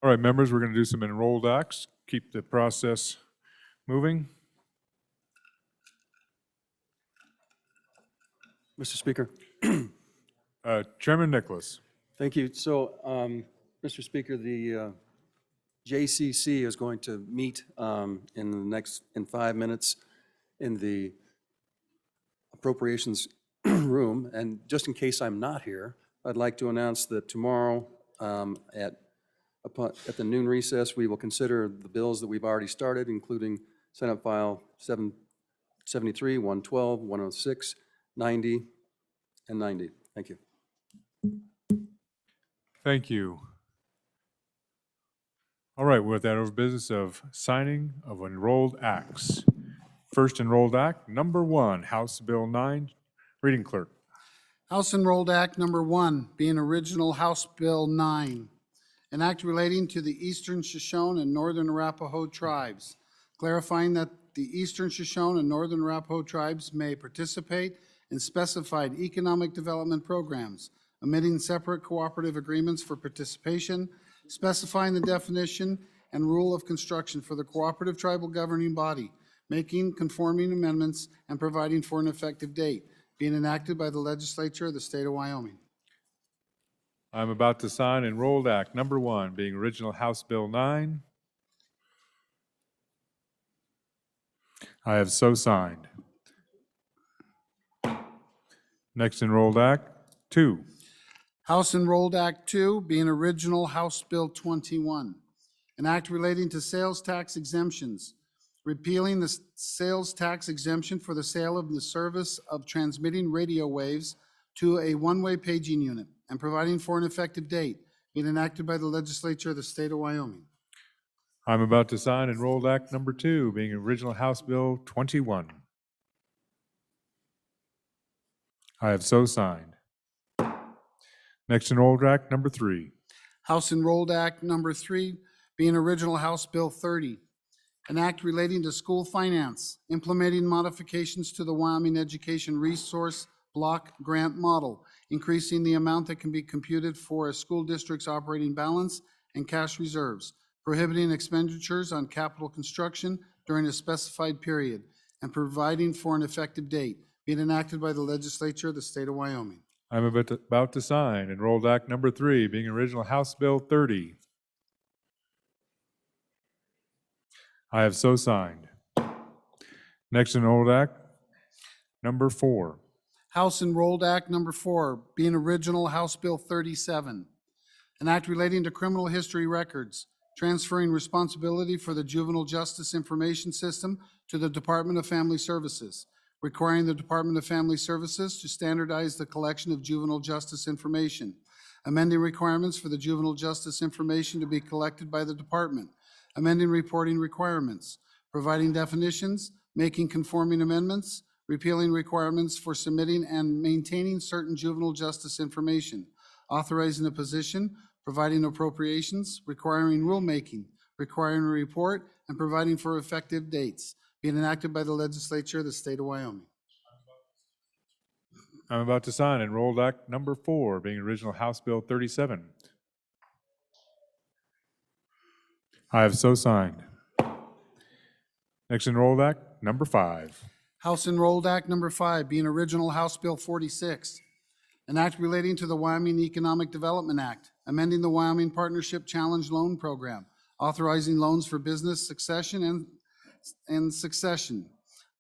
A: All right, members, we're going to do some enrolled acts, keep the process moving.
Q: Mr. Speaker.
A: Chairman Nicholas.
Q: Thank you. So, Mr. Speaker, the JCC is going to meet in 5 minutes in the appropriations room. And just in case I'm not here, I'd like to announce that tomorrow at the noon recess, we will consider the bills that we've already started, including Senate File 773, 112, 106, 90, and 90. Thank you.
A: Thank you. All right, we're at that over business of signing of enrolled acts. First enrolled act, number 1, House Bill 9. Reading clerk.
C: House Enrolled Act Number 1, being original House Bill 9, an act relating to the Eastern Shoshone and Northern Arapaho tribes, clarifying that the Eastern Shoshone and Northern Arapaho tribes may participate in specified economic development programs, omitting separate cooperative agreements for participation, specifying the definition and rule of construction for the cooperative tribal governing body, making conforming amendments, and providing for an effective date, being enacted by the legislature of the state of Wyoming.
A: I'm about to sign enrolled act number 1, being original House Bill 9. I have so signed. Next enrolled act 2.
C: House Enrolled Act 2, being original House Bill 21, an act relating to sales tax exemptions, repealing the sales tax exemption for the sale of the service of transmitting radio waves to a one-way paging unit, and providing for an effective date, being enacted by the legislature of the state of Wyoming.
A: I'm about to sign enrolled act number 2, being original House Bill 21. I have so signed. Next enrolled act number 3.
C: House Enrolled Act Number 3, being original House Bill 30, an act relating to school finance, implementing modifications to the Wyoming Education Resource Block Grant Model, increasing the amount that can be computed for a school district's operating balance and cash reserves, prohibiting expenditures on capital construction during a specified period, and providing for an effective date, being enacted by the legislature of the state of Wyoming.
A: I'm about to sign enrolled act number 3, being original House Bill 30. I have so signed. Next enrolled act number 4.
C: House Enrolled Act Number 4, being original House Bill 37. An act relating to criminal history records, transferring responsibility for the juvenile justice information system to the Department of Family Services, requiring the Department of Family Services to standardize the collection of juvenile justice information, amending requirements for the juvenile justice information to be collected by the department, amending reporting requirements, providing definitions, making conforming amendments, repealing requirements for submitting and maintaining certain juvenile justice information, authorizing a position, providing appropriations, requiring rulemaking, requiring a report, and providing for effective dates, being enacted by the legislature of the state of Wyoming.
A: I'm about to sign Enrolled Act Number 4, being original House Bill 37. I have so signed. Next Enrolled Act Number 5.
C: House Enrolled Act Number 5, being original House Bill 46. An act relating to the Wyoming Economic Development Act, amending the Wyoming Partnership Challenge Loan Program, authorizing loans for business succession and succession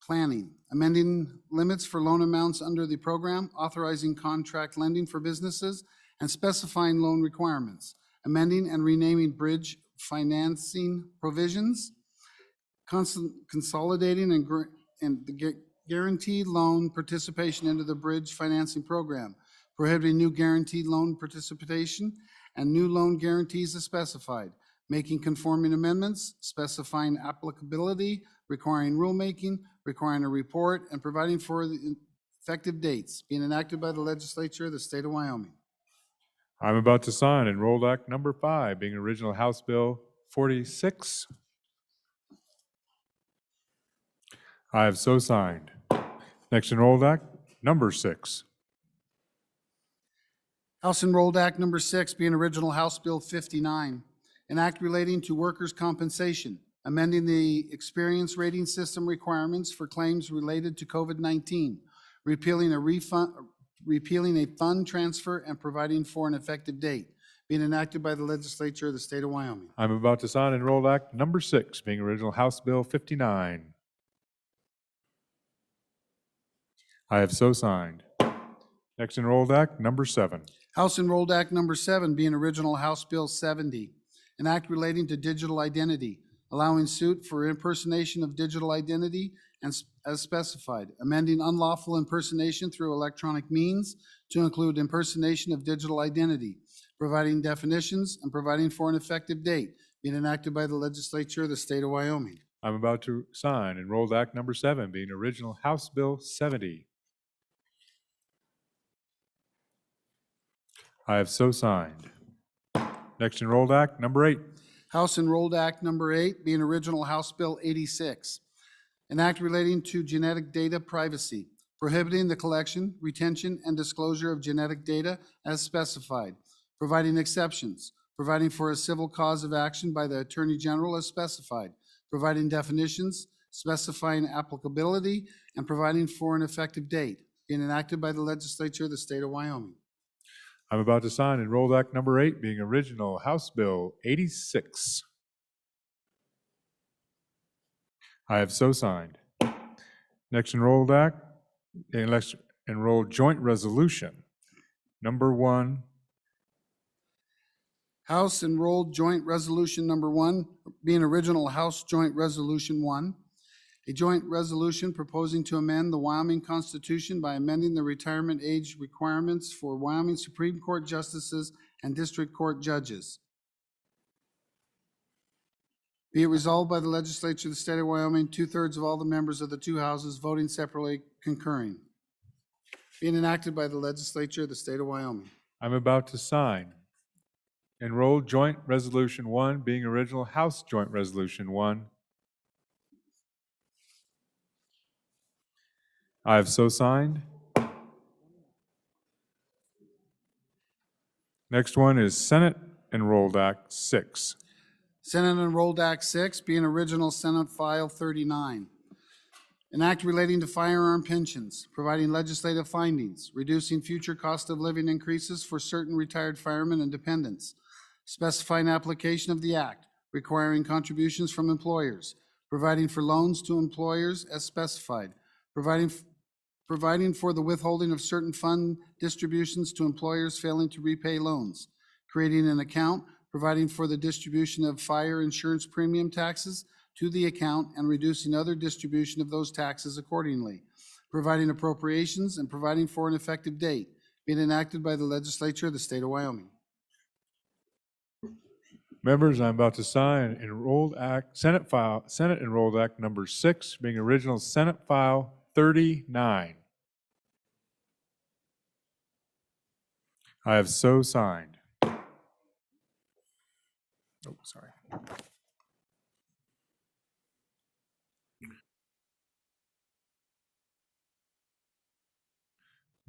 C: planning, amending limits for loan amounts under the program, authorizing contract lending for businesses, and specifying loan requirements, amending and renaming bridge financing provisions, consolidating and the guaranteed loan participation into the bridge financing program, prohibiting new guaranteed loan participation and new loan guarantees as specified, making conforming amendments, specifying applicability, requiring rulemaking, requiring a report, and providing for the effective dates, being enacted by the legislature of the state of Wyoming.
A: I'm about to sign Enrolled Act Number 5, being original House Bill 46. I have so signed. Next Enrolled Act Number 6.
C: House Enrolled Act Number 6, being original House Bill 59, an act relating to workers' compensation, amending the experience rating system requirements for claims related to COVID-19, repealing a fund transfer, and providing for an effective date, being enacted by the legislature of the state of Wyoming.
A: I'm about to sign Enrolled Act Number 6, being original House Bill 59. I have so signed. Next Enrolled Act Number 7.
C: House Enrolled Act Number 7, being original House Bill 70, an act relating to digital identity, allowing suit for impersonation of digital identity and as specified, amending unlawful impersonation through electronic means to include impersonation of digital identity, providing definitions, and providing for an effective date, being enacted by the legislature of the state of Wyoming.
A: I'm about to sign Enrolled Act Number 7, being original House Bill 70. I have so signed. Next Enrolled Act Number 8.
C: House Enrolled Act Number 8, being original House Bill 86, an act relating to genetic data privacy, prohibiting the collection, retention, and disclosure of genetic data as specified, providing exceptions, providing for a civil cause of action by the Attorney General as specified, providing definitions, specifying applicability, and providing for an effective date, being enacted by the legislature of the state of Wyoming.
A: I'm about to sign Enrolled Act Number 8, being original House Bill 86. I have so signed. Next Enrolled Act, Enrolled Joint Resolution Number 1.
C: House Enrolled Joint Resolution Number 1, being original House Joint Resolution 1, a joint resolution proposing to amend the Wyoming Constitution by amending the retirement age requirements for Wyoming Supreme Court justices and district court judges. Be it resolved by the legislature of the state of Wyoming, 2/3 of all the members of the two houses voting separately concurring. Being enacted by the legislature of the state of Wyoming.
A: I'm about to sign Enrolled Joint Resolution 1, being original House Joint Resolution 1. I have so signed. Next one is Senate Enrolled Act 6.
C: Senate Enrolled Act 6, being original Senate File 39. An act relating to firearm pensions, providing legislative findings, reducing future cost of living increases for certain retired firemen and dependents, specifying application of the act, requiring contributions from employers, providing for loans to employers as specified, providing providing for the withholding of certain fund distributions to employers failing to repay loans, creating an account, providing for the distribution of fire insurance premium taxes to the account, and reducing other distribution of those taxes accordingly, providing appropriations, and providing for an effective date, being enacted by the legislature of the state of Wyoming.
A: Members, I'm about to sign Enrolled Act, Senate Enrolled Act number 6, being original Senate File 39. I have so signed. Oh, sorry.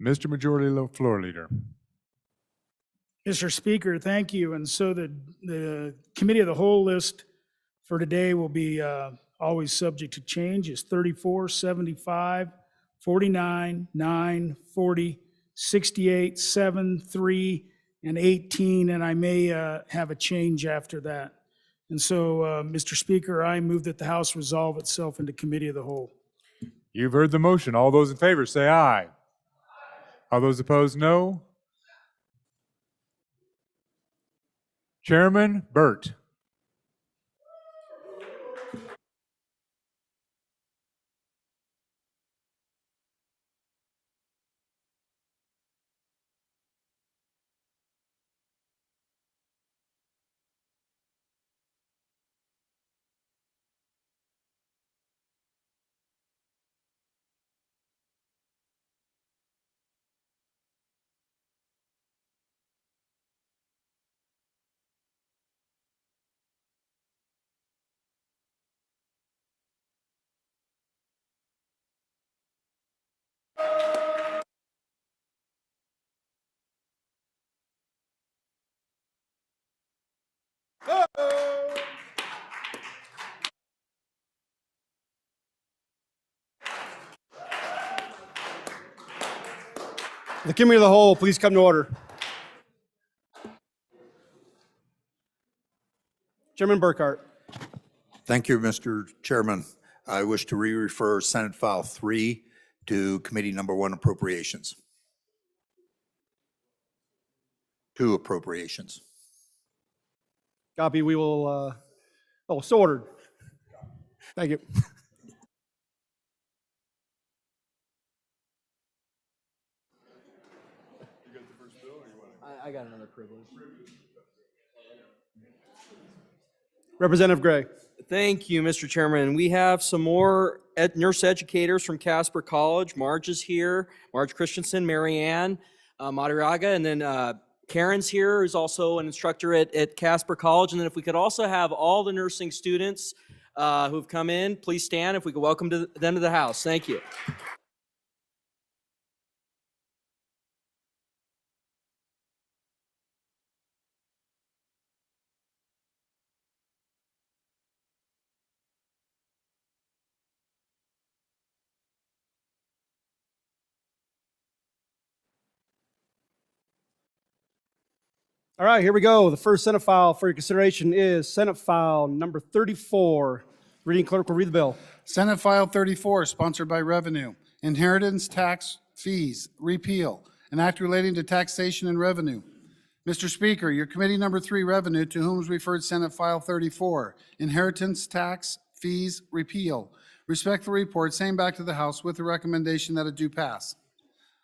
A: Mr. Majority Floor Leader.
M: Mr. Speaker, thank you. And so the committee of the whole list for today will be always subject to change is 34, 75, 49, 9, 40, 68, 7, 3, and 18, and I may have a change after that. And so, Mr. Speaker, I move that the House resolve itself into committee of the whole.
A: You've heard the motion. All those in favor say aye. All those opposed, no. Chairman Burt.
R: The committee of the whole, please come to order. Chairman Burkhart.
G: Thank you, Mr. Chairman. I wish to re-refer Senate File 3 to Committee Number 1 Appropriations. 2 appropriations.
R: Copy, we will, so ordered. Thank you.
K: I got another privilege.
R: Representative Gray.
K: Thank you, Mr. Chairman. We have some more nurse educators from Casper College. Marge is here, Marge Christensen, Mary Ann Madariaga, and then Karen's here, who's also an instructor at Casper College. And then if we could also have all the nursing students who've come in, please stand if we could welcome them to the House. Thank you.
R: All right, here we go. The first Senate file for your consideration is Senate File number 34. Reading clerk will read the bill.
C: Senate File 34, sponsored by Revenue, Inheritance Tax Fees, Repeal, an act relating to taxation and revenue. Mr. Speaker, your Committee Number 3, Revenue, to whom is referred Senate File 34, Inheritance Tax Fees, Repeal, respectfully report same back to the House with the recommendation that it do pass.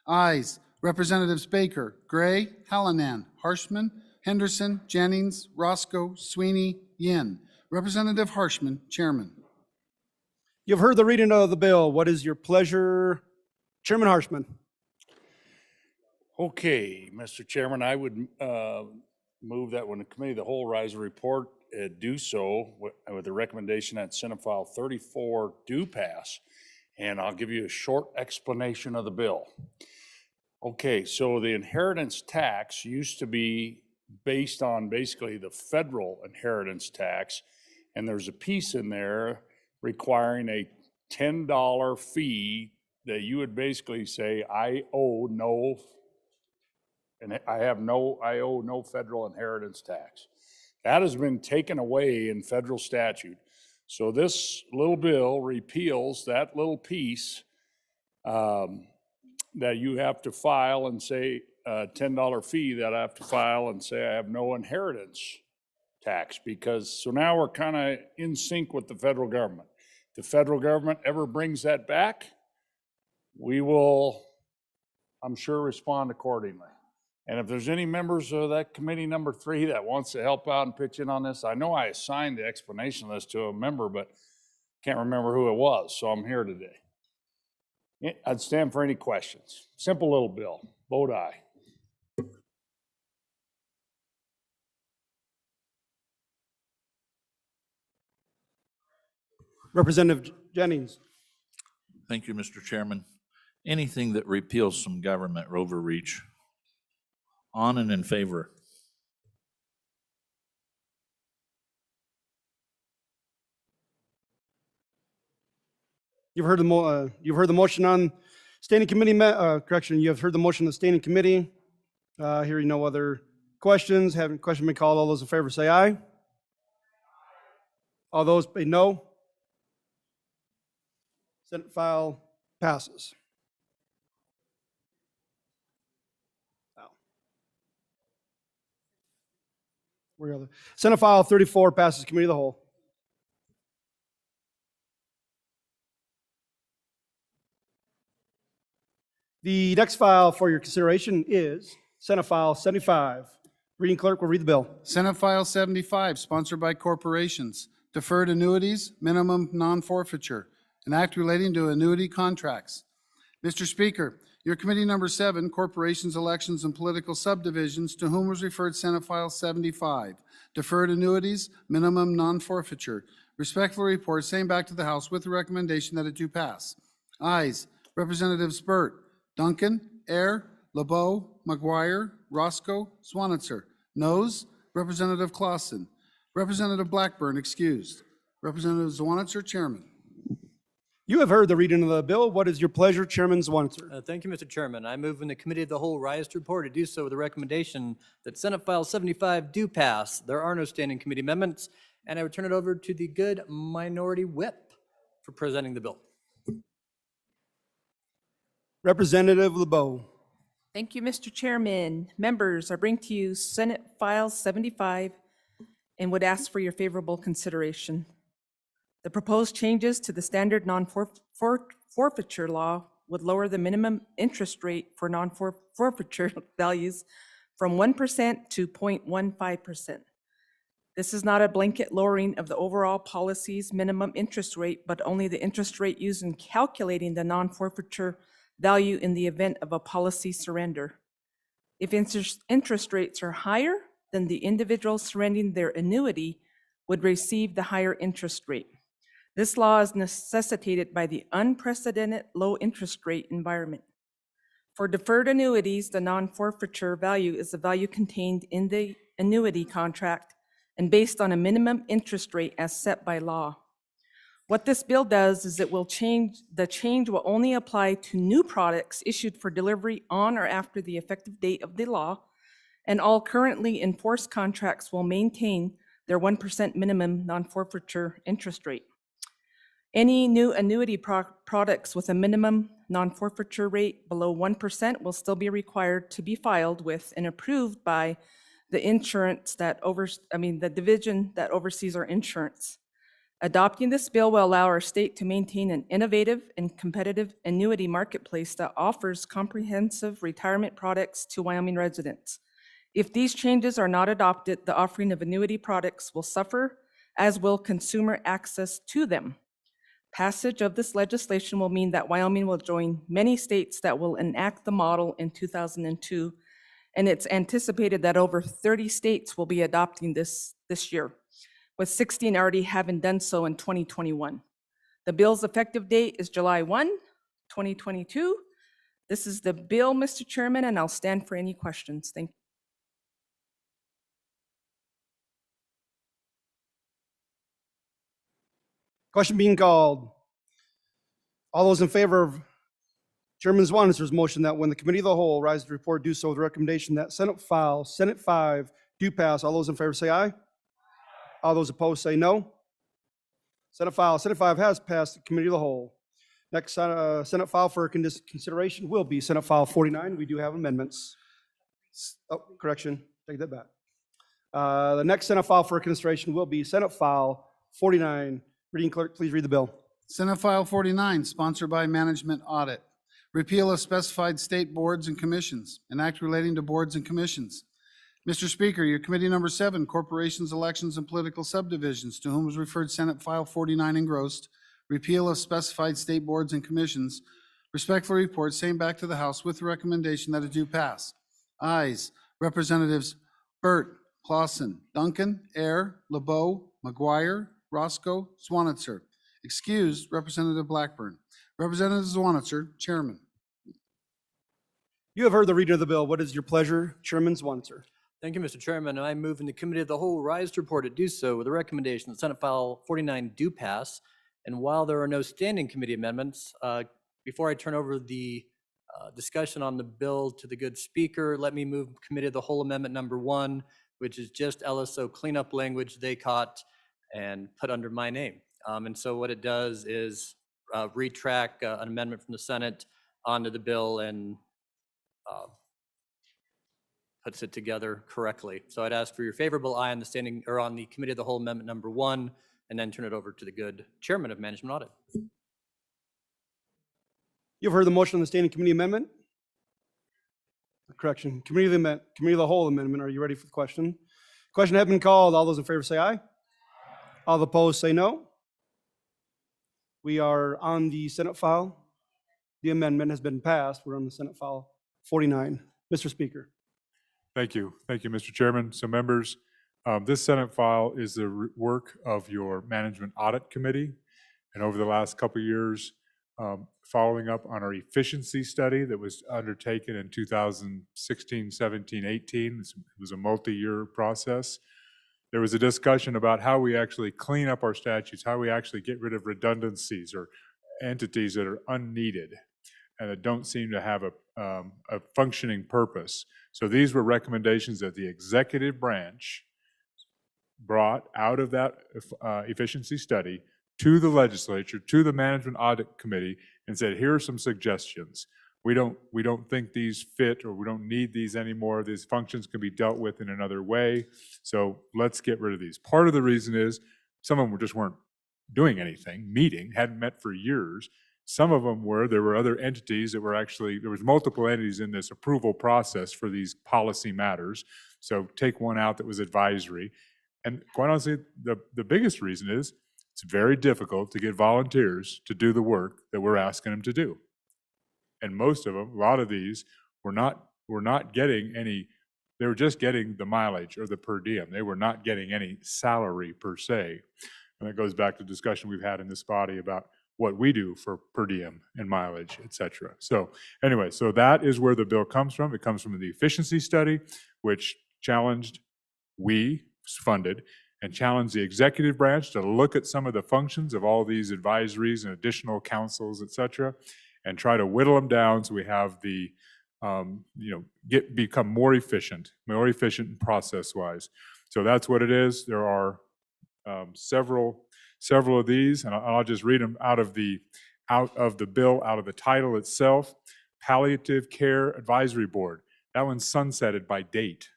C: Ayes, Representatives Baker, Gray, Hallinan, Harshman, Henderson, Jennings, Roscoe, Sweeney, Yin. Representative Harshman, Chairman.
R: You've heard the reading of the bill. What is your pleasure? Chairman Harshman.
T: Okay, Mr. Chairman, I would move that when the committee of the whole rise a report, do so with the recommendation that Senate File 34 do pass. And I'll give you a short explanation of the bill. Okay, so the inheritance tax used to be based on basically the federal inheritance tax, and there's a piece in there requiring a $10 fee that you would basically say, I owe no federal inheritance tax. That has been taken away in federal statute. So this little bill repeals that little piece that you have to file and say, a $10 fee that I have to file and say I have no inheritance tax, because, so now we're kind of in sync with the federal government. If the federal government ever brings that back, we will, I'm sure, respond accordingly. And if there's any members of that committee number 3 that wants to help out and pitch in on this, I know I assigned the explanation list to a member, but can't remember who it was, so I'm here today. I'd stand for any questions. Simple little bill. Vote aye.
R: Representative Jennings.
P: Thank you, Mr. Chairman. Anything that repeals some government overreach, on and in favor.
R: You've heard the motion on standing committee, correction, you have heard the motion on the standing committee. Hearing no other questions, having question been called, all those in favor say aye. All those say no. Senate file passes. Where are the Senate file 34 passes committee of the whole. The next file for your consideration is Senate File 75. Reading clerk will read the bill.
C: Senate File 75, sponsored by corporations. Deferred annuities, minimum non-forfeiture. An act relating to annuity contracts. Mr. Speaker, your committee number 7, Corporations, Elections, and Political Subdivisions, to whom was referred Senate File 75. Deferred annuities, minimum non-forfeiture. Respectfully report, same back to the House with the recommendation that it do pass. Ayes, Representatives Burt, Duncan, Air, LeBeau, McGuire, Roscoe, Swanitzer. Noes, Representative Clausen. Representative Blackburn excused. Representative Swanitzer, Chairman.
R: You have heard the reading of the bill. What is your pleasure, Chairman Swanitzer?
H: Thank you, Mr. Chairman. I move when the committee of the whole rise to report to do so with the recommendation that Senate File 75 do pass. There are no standing committee amendments, and I would turn it over to the good minority whip for presenting the bill.
R: Representative LeBeau.
D: Thank you, Mr. Chairman. Members, I bring to you Senate File 75 and would ask for your favorable consideration. The proposed changes to the standard non-forfeiture law would lower the minimum interest rate for non-forfeiture values from 1% to 0.15%. This is not a blanket lowering of the overall policy's minimum interest rate, but only the interest rate used in calculating the non-forfeiture value in the event of a policy surrender. If interest rates are higher, then the individual surrendering their annuity would receive the higher interest rate. This law is necessitated by the unprecedented low interest rate environment. For deferred annuities, the non-forfeiture value is the value contained in the annuity contract and based on a minimum interest rate as set by law. What this bill does is the change will only apply to new products issued for delivery on or after the effective date of the law, and all currently enforced contracts will maintain their 1% minimum non-forfeiture interest rate. Any new annuity products with a minimum non-forfeiture rate below 1% will still be required to be filed with and approved by the the division that oversees our insurance. Adopting this bill will allow our state to maintain an innovative and competitive annuity marketplace that offers comprehensive retirement products to Wyoming residents. If these changes are not adopted, the offering of annuity products will suffer, as will consumer access to them. Passage of this legislation will mean that Wyoming will join many states that will enact the model in 2002, and it's anticipated that over 30 states will be adopting this year, with 16 already having done so in 2021. The bill's effective date is July 1, 2022. This is the bill, Mr. Chairman, and I'll stand for any questions. Thank you.
R: Question being called. All those in favor of Chairman Swanitzer's motion that when the committee of the whole rise to report, do so with the recommendation that Senate 5 do pass. All those in favor say aye. All those opposed say no. Senate File 75 has passed the committee of the whole. Next Senate file for consideration will be Senate File 49. We do have amendments. Oh, correction, take that back. The next Senate file for consideration will be Senate File 49. Reading clerk, please read the bill.
C: Senate File 49, sponsored by Management Audit. Repeal of specified state boards and commissions. An act relating to boards and commissions. Mr. Speaker, your committee number 7, Corporations, Elections, and Political Subdivisions, to whom was referred Senate File 49 engrossed. Repeal of specified state boards and commissions. Respectfully report same back to the House with the recommendation that it do pass. Ayes, Representatives Burt, Clausen, Duncan, Air, LeBeau, McGuire, Roscoe, Swanitzer. Excused, Representative Blackburn. Representative Swanitzer, Chairman.
R: You have heard the reading of the bill. What is your pleasure, Chairman Swanitzer?
H: Thank you, Mr. Chairman. I move in the Committee of the Whole rise to report it do so with the recommendation that Senate File 49 do pass. And while there are no standing committee amendments, before I turn over the discussion on the bill to the good speaker, let me move Committee of the Whole Amendment number 1, which is just LSO cleanup language they caught and put under my name. And so what it does is retrack an amendment from the Senate onto the bill and puts it together correctly. So I'd ask for your favorable aye on the standing or on the Committee of the Whole Amendment number 1, and then turn it over to the good Chairman of Management Audit.
R: You've heard the motion on the standing committee amendment. Correction, Committee of the Whole Amendment. Are you ready for the question? Question has been called. All those in favor say aye. All opposed say no. We are on the Senate file. The amendment has been passed. We're on the Senate file 49. Mr. Speaker.
A: Thank you. Thank you, Mr. Chairman. So members, this Senate file is the work of your Management Audit Committee. And over the last couple of years, following up on our efficiency study that was undertaken in 2016, 17, 18. It was a multi-year process. There was a discussion about how we actually clean up our statutes, how we actually get rid of redundancies or entities that are unneeded and that don't seem to have a functioning purpose. So these were recommendations that the executive branch brought out of that efficiency study to the legislature, to the Management Audit Committee, and said, here are some suggestions. We don't think these fit, or we don't need these anymore. These functions can be dealt with in another way. So let's get rid of these. Part of the reason is some of them just weren't doing anything, hadn't met for years. Some of them there were other entities that were actually, there was multiple entities in this approval process for these policy matters. So take one out that was advisory. And quite honestly, the biggest reason is it's very difficult to get volunteers to do the work that we're asking them to do. And most of them, a lot of these, were not getting any, they were just getting the mileage or the per diem. They were not getting any salary per se. And that goes back to the discussion we've had in this body about what we do for per diem and mileage, et cetera. So anyway, so that is where the bill comes from. It comes from the efficiency study, which we funded, and challenged the executive branch to look at some of the functions of all these advisories and additional councils, et cetera, and try to whittle them down so we have the, become more efficient process-wise. So that's what it is. There are several of these, and I'll just read them out of the bill, out of the title itself. Palliative Care Advisory Board. That one's sunsetted by date.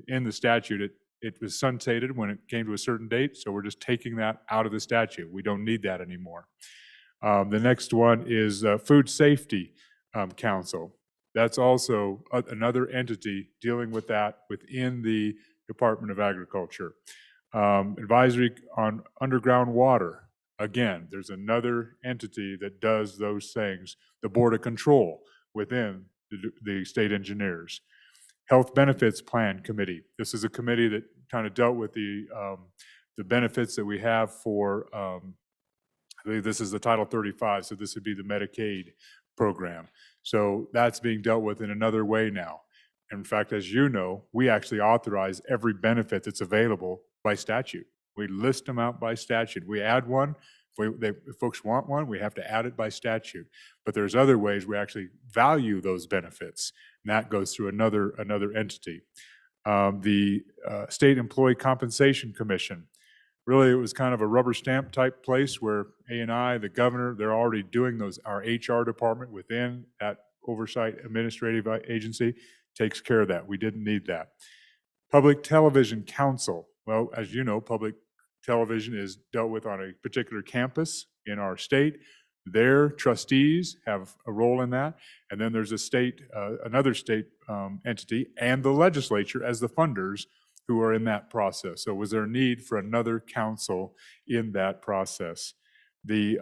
A: In the statute, it was sunsetted when it came to a certain date, so we're just taking that out of the statute. We don't need that anymore. The next one is Food Safety Council. That's also another entity dealing with that within the Department of Agriculture. Advisory on underground water. Again, there's another entity that does those things. The Board of Control within the state engineers. Health Benefits Plan Committee. This is a committee that kind of dealt with the benefits that we have for, I believe this is the Title 35, so this would be the Medicaid program. So that's being dealt with in another way now. In fact, as you know, we actually authorize every benefit that's available by statute. We list them out by statute. We add one. If folks want one, we have to add it by statute. But there's other ways we actually value those benefits, and that goes through another entity. The State Employee Compensation Commission. Really, it was kind of a rubber stamp type place where A&I, the governor, they're already doing those. Our HR department within that oversight administrative agency takes care of that. We didn't need that. Public Television Council. Well, as you know, public television is dealt with on a particular campus in our state. Their trustees have a role in that. And then there's a state, another state entity, and the legislature as the funders who are in that process. So was there a need for another council in that process? The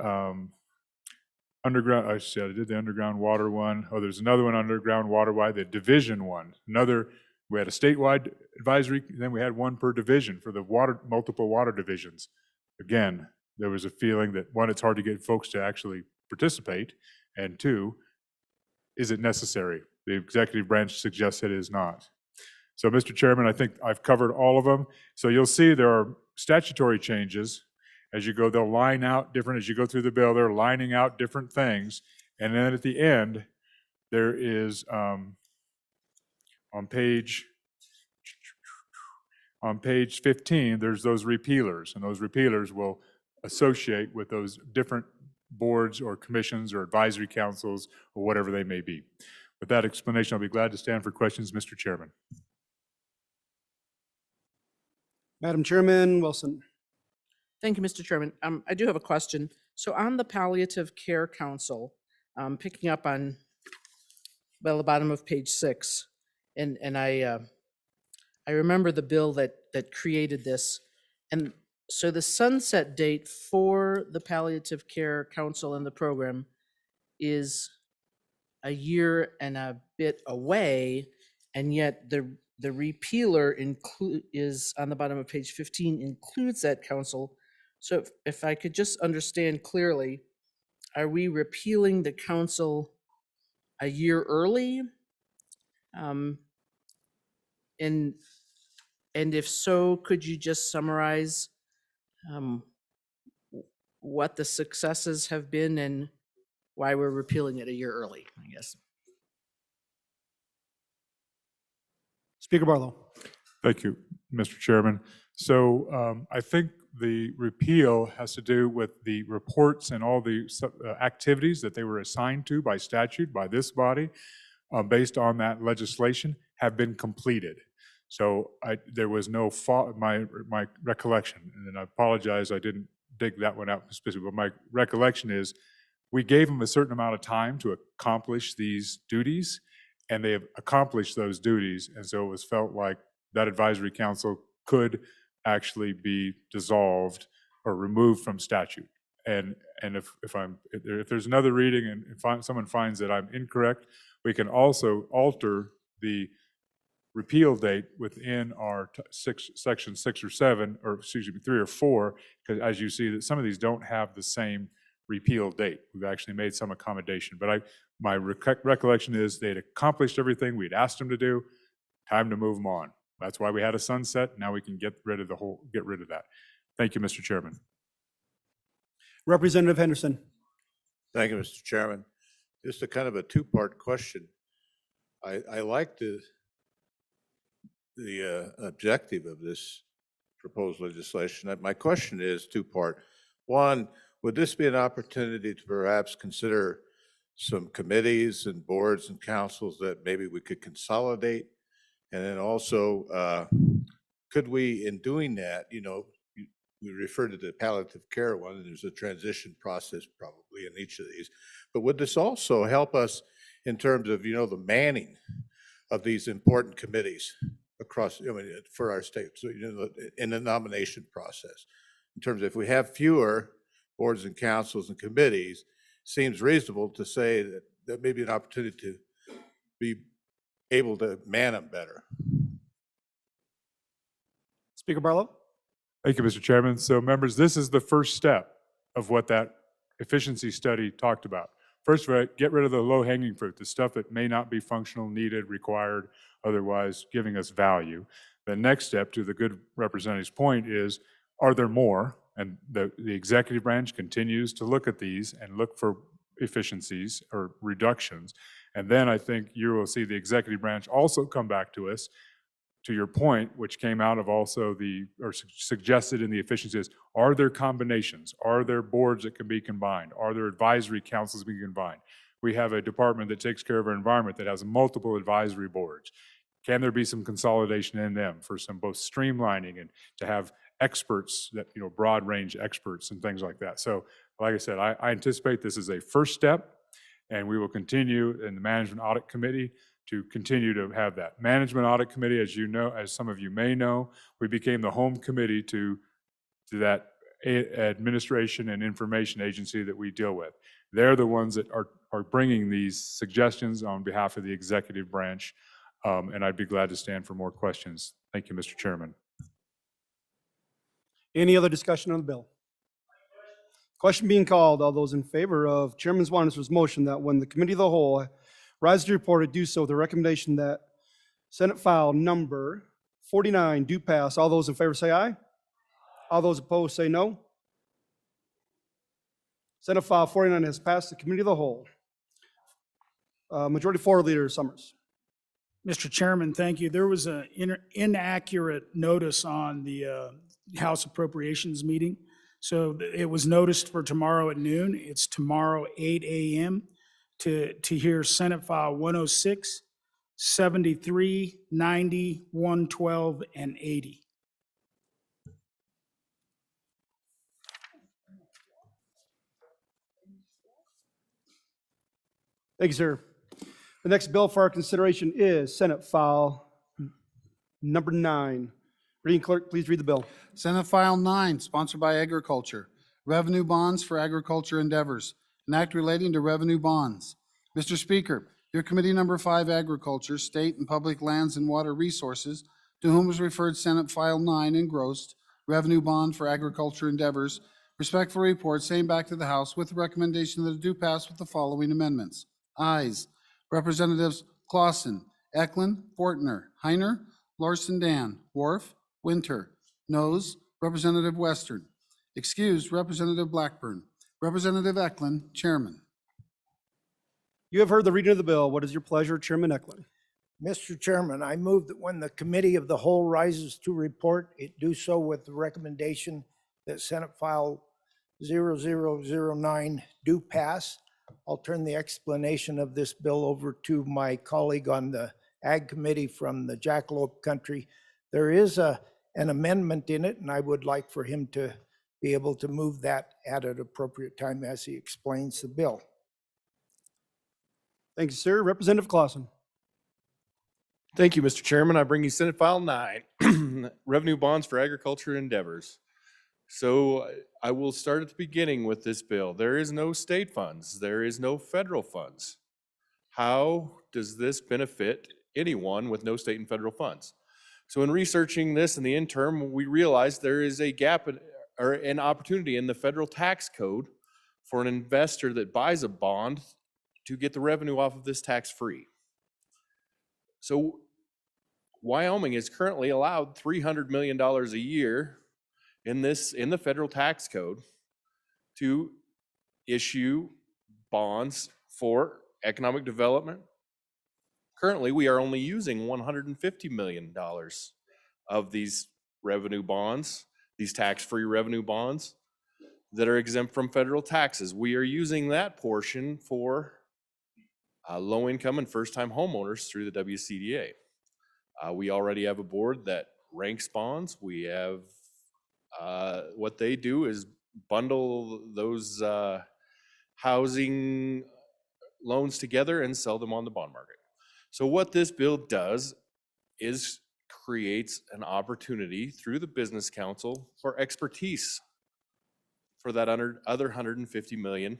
A: underground, I said I did the underground water one. Oh, there's another one, underground water wide, the division one. Another, we had a statewide advisory, then we had one per division for the water, multiple water divisions. Again, there was a feeling that, one, it's hard to get folks to actually participate, and two, is it necessary? The executive branch suggests it is not. So, Mr. Chairman, I think I've covered all of them. So you'll see there are statutory changes. As you go, they'll line out different, as you go through the bill, they're lining out different things. And then at the end, there is on page 15, there's those repealers, and those repealers will associate with those different boards or commissions or advisory councils or whatever they may be. With that explanation, I'll be glad to stand for questions, Mr. Chairman.
R: Madam Chairman Wilson.
E: Thank you, Mr. Chairman. I do have a question. So on the Palliative Care Council, picking up on, well, the bottom of page 6, and I remember the bill that created this. And so the sunset date for the Palliative Care Council and the program is a year and a bit away, and yet the repealer is on the bottom of page 15, includes that council. So if I could just understand clearly, are we repealing the council a year early? And if so, could you just summarize what the successes have been and why we're repealing it a year early, I guess?
R: Speaker Barlow.
A: Thank you, Mr. Chairman. So I think the repeal has to do with the reports and all the activities that they were assigned to by statute, by this body, based on that legislation, have been completed. So there was no my recollection, and I apologize, I didn't dig that one out specifically, but my recollection is we gave them a certain amount of time to accomplish these duties, and they have accomplished those duties, and so it was felt like that advisory council could actually be dissolved or removed from statute. And if there's another reading and if someone finds that I'm incorrect, we can also alter the repeal date within our section 6 or 7, or excuse me, 3 or 4, because as you see, that some of these don't have the same repeal date. We've actually made some accommodation, but my recollection is they'd accomplished everything we'd asked them to do. Time to move them on. That's why we had a sunset. Now we can get rid of that. Thank you, Mr. Chairman.
R: Representative Henderson.
I: Thank you, Mr. Chairman. Just a kind of a two-part question. I like the objective of this proposed legislation. My question is two-part. One, would this be an opportunity to perhaps consider some committees and boards and councils that maybe we could consolidate? And then also, could we, in doing that, we refer to the palliative care one, and there's a transition process probably in each of these. But would this also help us in terms of, the manning of these important committees across, for our state, so, in the nomination process? In terms of if we have fewer boards and councils and committees, seems reasonable to say that there may be an opportunity to be able to man them better.
R: Speaker Barlow.
A: Thank you, Mr. Chairman. So members, this is the first step of what that efficiency study talked about. First of all, get rid of the low-hanging fruit, the stuff that may not be functional, needed, required, otherwise giving us value. The next step, to the good representative's point, is, are there more? And the executive branch continues to look at these and look for efficiencies or reductions. And then I think you will see the executive branch also come back to us to your point, which came out of also suggested in the efficiencies, are there combinations? Are there boards that can be combined? Are there advisory councils that can be combined? We have a department that takes care of our environment that has multiple advisory boards. Can there be some consolidation in them for some both streamlining and to have experts that, broad range experts and things like that? So like I said, I anticipate this is a first step, and we will continue in the Management Audit Committee to continue to have that. Management Audit Committee, as you know, as some of you may know, we became the home committee to that administration and information agency that we deal with. They're the ones that are bringing these suggestions on behalf of the executive branch, and I'd be glad to stand for more questions. Thank you, Mr. Chairman.
R: Any other discussion on the bill? Question being called. All those in favor of Chairman Swanis's motion that when the committee of the whole rise to report it, do so with the recommendation that Senate file number 49 do pass. All those in favor say aye. All those opposed say no. Senate file 49 has passed the committee of the whole. Majority Floor Leader Summers.
M: Mr. Chairman, thank you. There was an inaccurate notice on the House Appropriations meeting. So it was noticed for tomorrow at noon. It's tomorrow 8 a.m. to hear Senate File 106, 73, 90, 112, and 80.
R: Thank you, sir. The next bill for our consideration is Senate File number 9. Reading clerk, please read the bill.
C: Senate File 9, sponsored by Agriculture. Revenue bonds for agriculture endeavors. An act relating to revenue bonds. Mr. Speaker, your Committee Number 5, Agriculture, State and Public Lands and Water Resources, to whom is referred Senate File 9 engrossed, revenue bond for agriculture endeavors, respectful report, same back to the House with the recommendation that it do pass with the following amendments. Ayes. Representatives Clausen, Eklund, Fortner, Heiner, Larson Dan, Worf, Winter. Noes, Representative Western. Excused, Representative Blackburn. Representative Eklund, Chairman.
R: You have heard the reading of the bill. What is your pleasure, Chairman Eklund?
S: Mr. Chairman, I move that when the committee of the whole rises to report, it do so with the recommendation that Senate File 0009 do pass. I'll turn the explanation of this bill over to my colleague on the Ag Committee from the Jackalope Country. There is an amendment in it, and I would like for him to be able to move that at an appropriate time as he explains the bill.
R: Thank you, sir. Representative Clausen.
U: Thank you, Mr. Chairman. I bring you Senate File 9, Revenue Bonds for Agriculture Endeavors. So I will start at the beginning with this bill. There is no state funds. There is no federal funds. How does this benefit anyone with no state and federal funds? So in researching this in the interim, we realized there is a gap or an opportunity in the federal tax code for an investor that buys a bond to get the revenue off of this tax-free. So Wyoming is currently allowed $300 million a year in the federal tax code to issue bonds for economic development. Currently, we are only using $150 million of these revenue bonds, these tax-free revenue bonds that are exempt from federal taxes. We are using that portion for low-income and first-time homeowners through the WCDA. We already have a board that ranks bonds. We have what they do is bundle those housing loans together and sell them on the bond market. So what this bill does is creates an opportunity through the Business Council for expertise for that other $150 million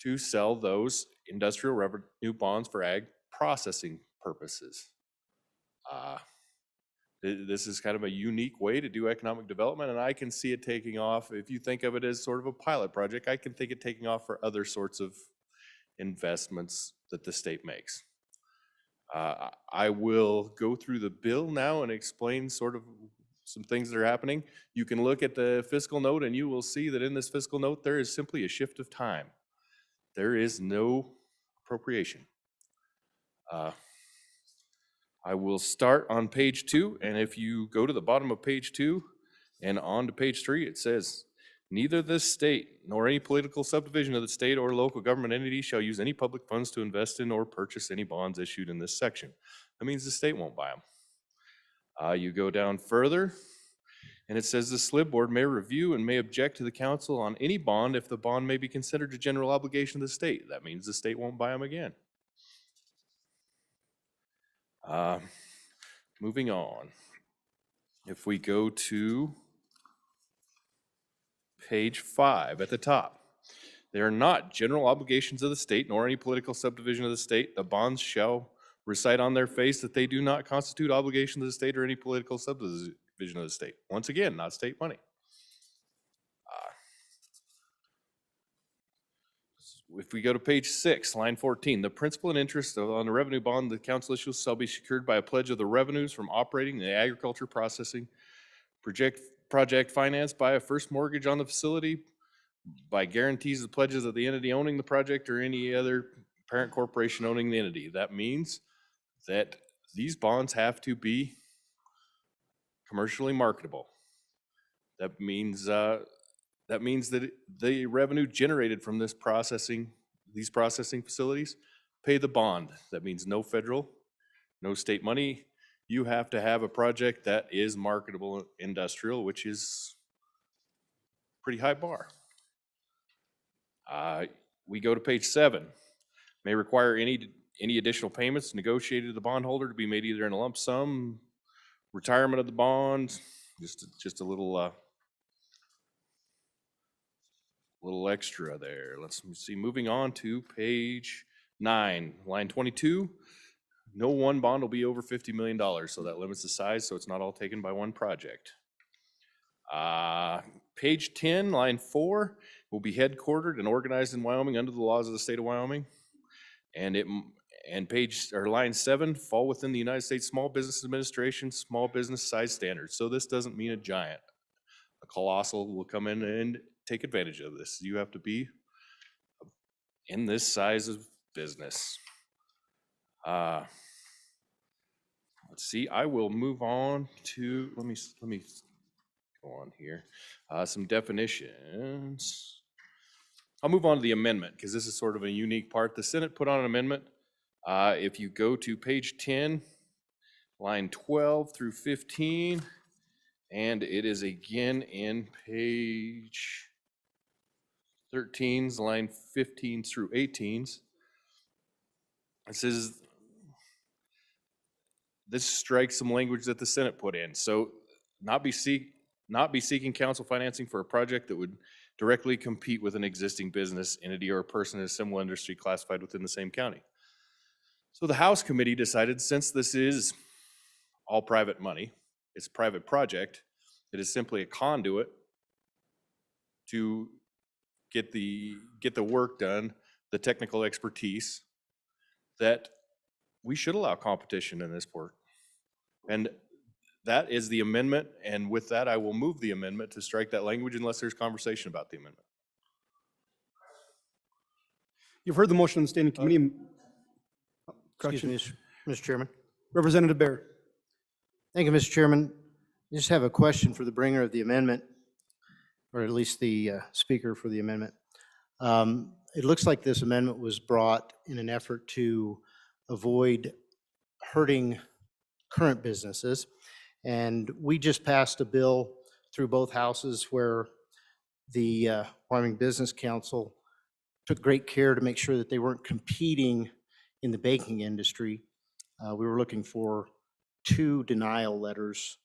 U: to sell those industrial revenue bonds for ag processing purposes. This is kind of a unique way to do economic development, and I can see it taking off. If you think of it as sort of a pilot project, I can think it taking off for other sorts of investments that the state makes. I will go through the bill now and explain sort of some things that are happening. You can look at the fiscal note and you will see that in this fiscal note there is simply a shift of time. There is no appropriation. I will start on page 2, and if you go to the bottom of page 2 and on to page 3, it says, neither the state nor any political subdivision of the state or local government entity shall use any public funds to invest in or purchase any bonds issued in this section. That means the state won't buy them. You go down further, and it says the SLIB board may review and may object to the council on any bond if the bond may be considered a general obligation of the state. That means the state won't buy them again. Moving on. If we go to page 5 at the top, they are not general obligations of the state nor any political subdivision of the state. The bonds shall recite on their face that they do not constitute obligations of the state or any political subdivision of the state. Once again, not state money. If we go to page 6, line 14, the principal and interest on the revenue bond the council issues shall be secured by a pledge of the revenues from operating the agriculture processing project financed by a first mortgage on the facility, by guarantees of pledges of the entity owning the project or any other parent corporation owning the entity. That means that these bonds have to be commercially marketable. That means that the revenue generated from these processing facilities pay the bond. That means no federal, no state money. You have to have a project that is marketable industrial, which is pretty high bar. We go to page 7. May require any additional payments negotiated to the bondholder to be made either in a lump sum, retirement of the bond, just a little extra there. Let's see, moving on to page 9, line 22. No one bond will be over $50 million, so that limits the size, so it's not all taken by one project. Page 10, line 4, will be headquartered and organized in Wyoming under the laws of the state of Wyoming. And line 7, fall within the United States Small Business Administration small business size standards. So this doesn't mean a giant. A colossal will come in and take advantage of this. You have to be in this size of business. Let's see, I will move on to, let me go on here. Some definitions. I'll move on to the amendment because this is sort of a unique part. The Senate put on an amendment. If you go to page 10, line 12 through 15, and it is again in page 13's line 15 through 18's. It says, this strikes some language that the Senate put in. So not be seeking council financing for a project that would directly compete with an existing business entity or a person in a similar industry classified within the same county. So the House committee decided, since this is all private money, it's a private project, it is simply a conduit to get the work done, the technical expertise, that we should allow competition in this port. And that is the amendment, and with that, I will move the amendment to strike that language unless there's conversation about the amendment.
R: You've heard the motion in the standing committee.
L: Excuse me, Mr. Chairman.
R: Representative Baird.
L: Thank you, Mr. Chairman. I just have a question for the bringer of the amendment, or at least the speaker for the amendment. It looks like this amendment was brought in an effort to avoid hurting current businesses. And we just passed a bill through both houses where the Wyoming Business Council took great care to make sure that they weren't competing in the baking industry. We were looking for 2 denial letters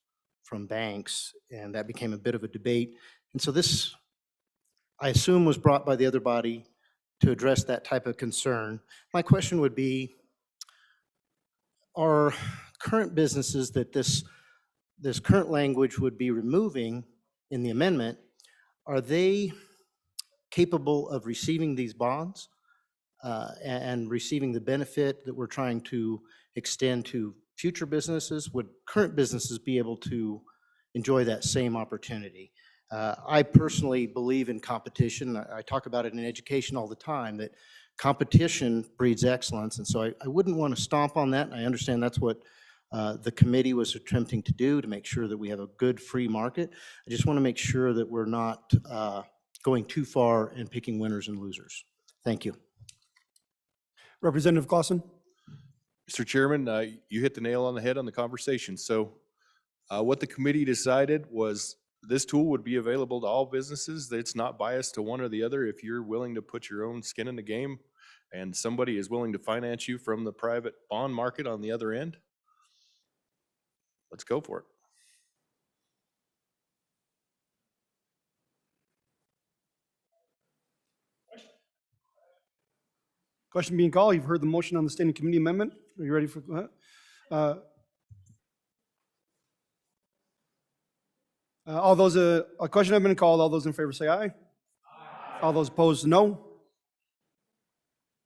L: from banks, and that became a bit of a debate. And so this, I assume, was brought by the other body to address that type of concern. My question would be, are current businesses that this current language would be removing in the amendment, are they capable of receiving these bonds and receiving the benefit that we're trying to extend to future businesses? Would current businesses be able to enjoy that same opportunity? I personally believe in competition. I talk about it in education all the time, that competition breeds excellence. And so I wouldn't want to stomp on that. And I understand that's what the committee was attempting to do to make sure that we have a good free market. I just want to make sure that we're not going too far and picking winners and losers. Thank you.
R: Representative Clausen.
U: Mr. Chairman, you hit the nail on the head on the conversation. So what the committee decided was this tool would be available to all businesses. It's not biased to one or the other. If you're willing to put your own skin in the game and somebody is willing to finance you from the private bond market on the other end, let's go for it.
R: Question being called. You've heard the motion on the standing committee amendment. Are you ready for all those, a question has been called. All those in favor say aye. Aye. All those opposed, no.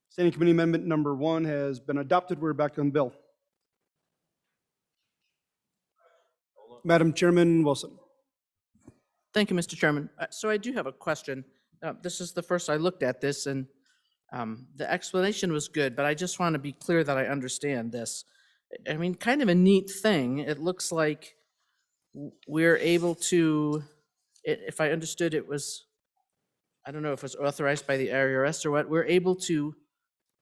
R: Standing committee amendment number 1 has been adopted. We're back on the bill. Madam Chairman Wilson.
E: Thank you, Mr. Chairman. So I do have a question. This is the first I looked at this, and the explanation was good, but I just want to be clear that I understand this. I mean, kind of a neat thing. It looks like we're able to, if I understood it was, I don't know if it was authorized by the IRS or what, we're able to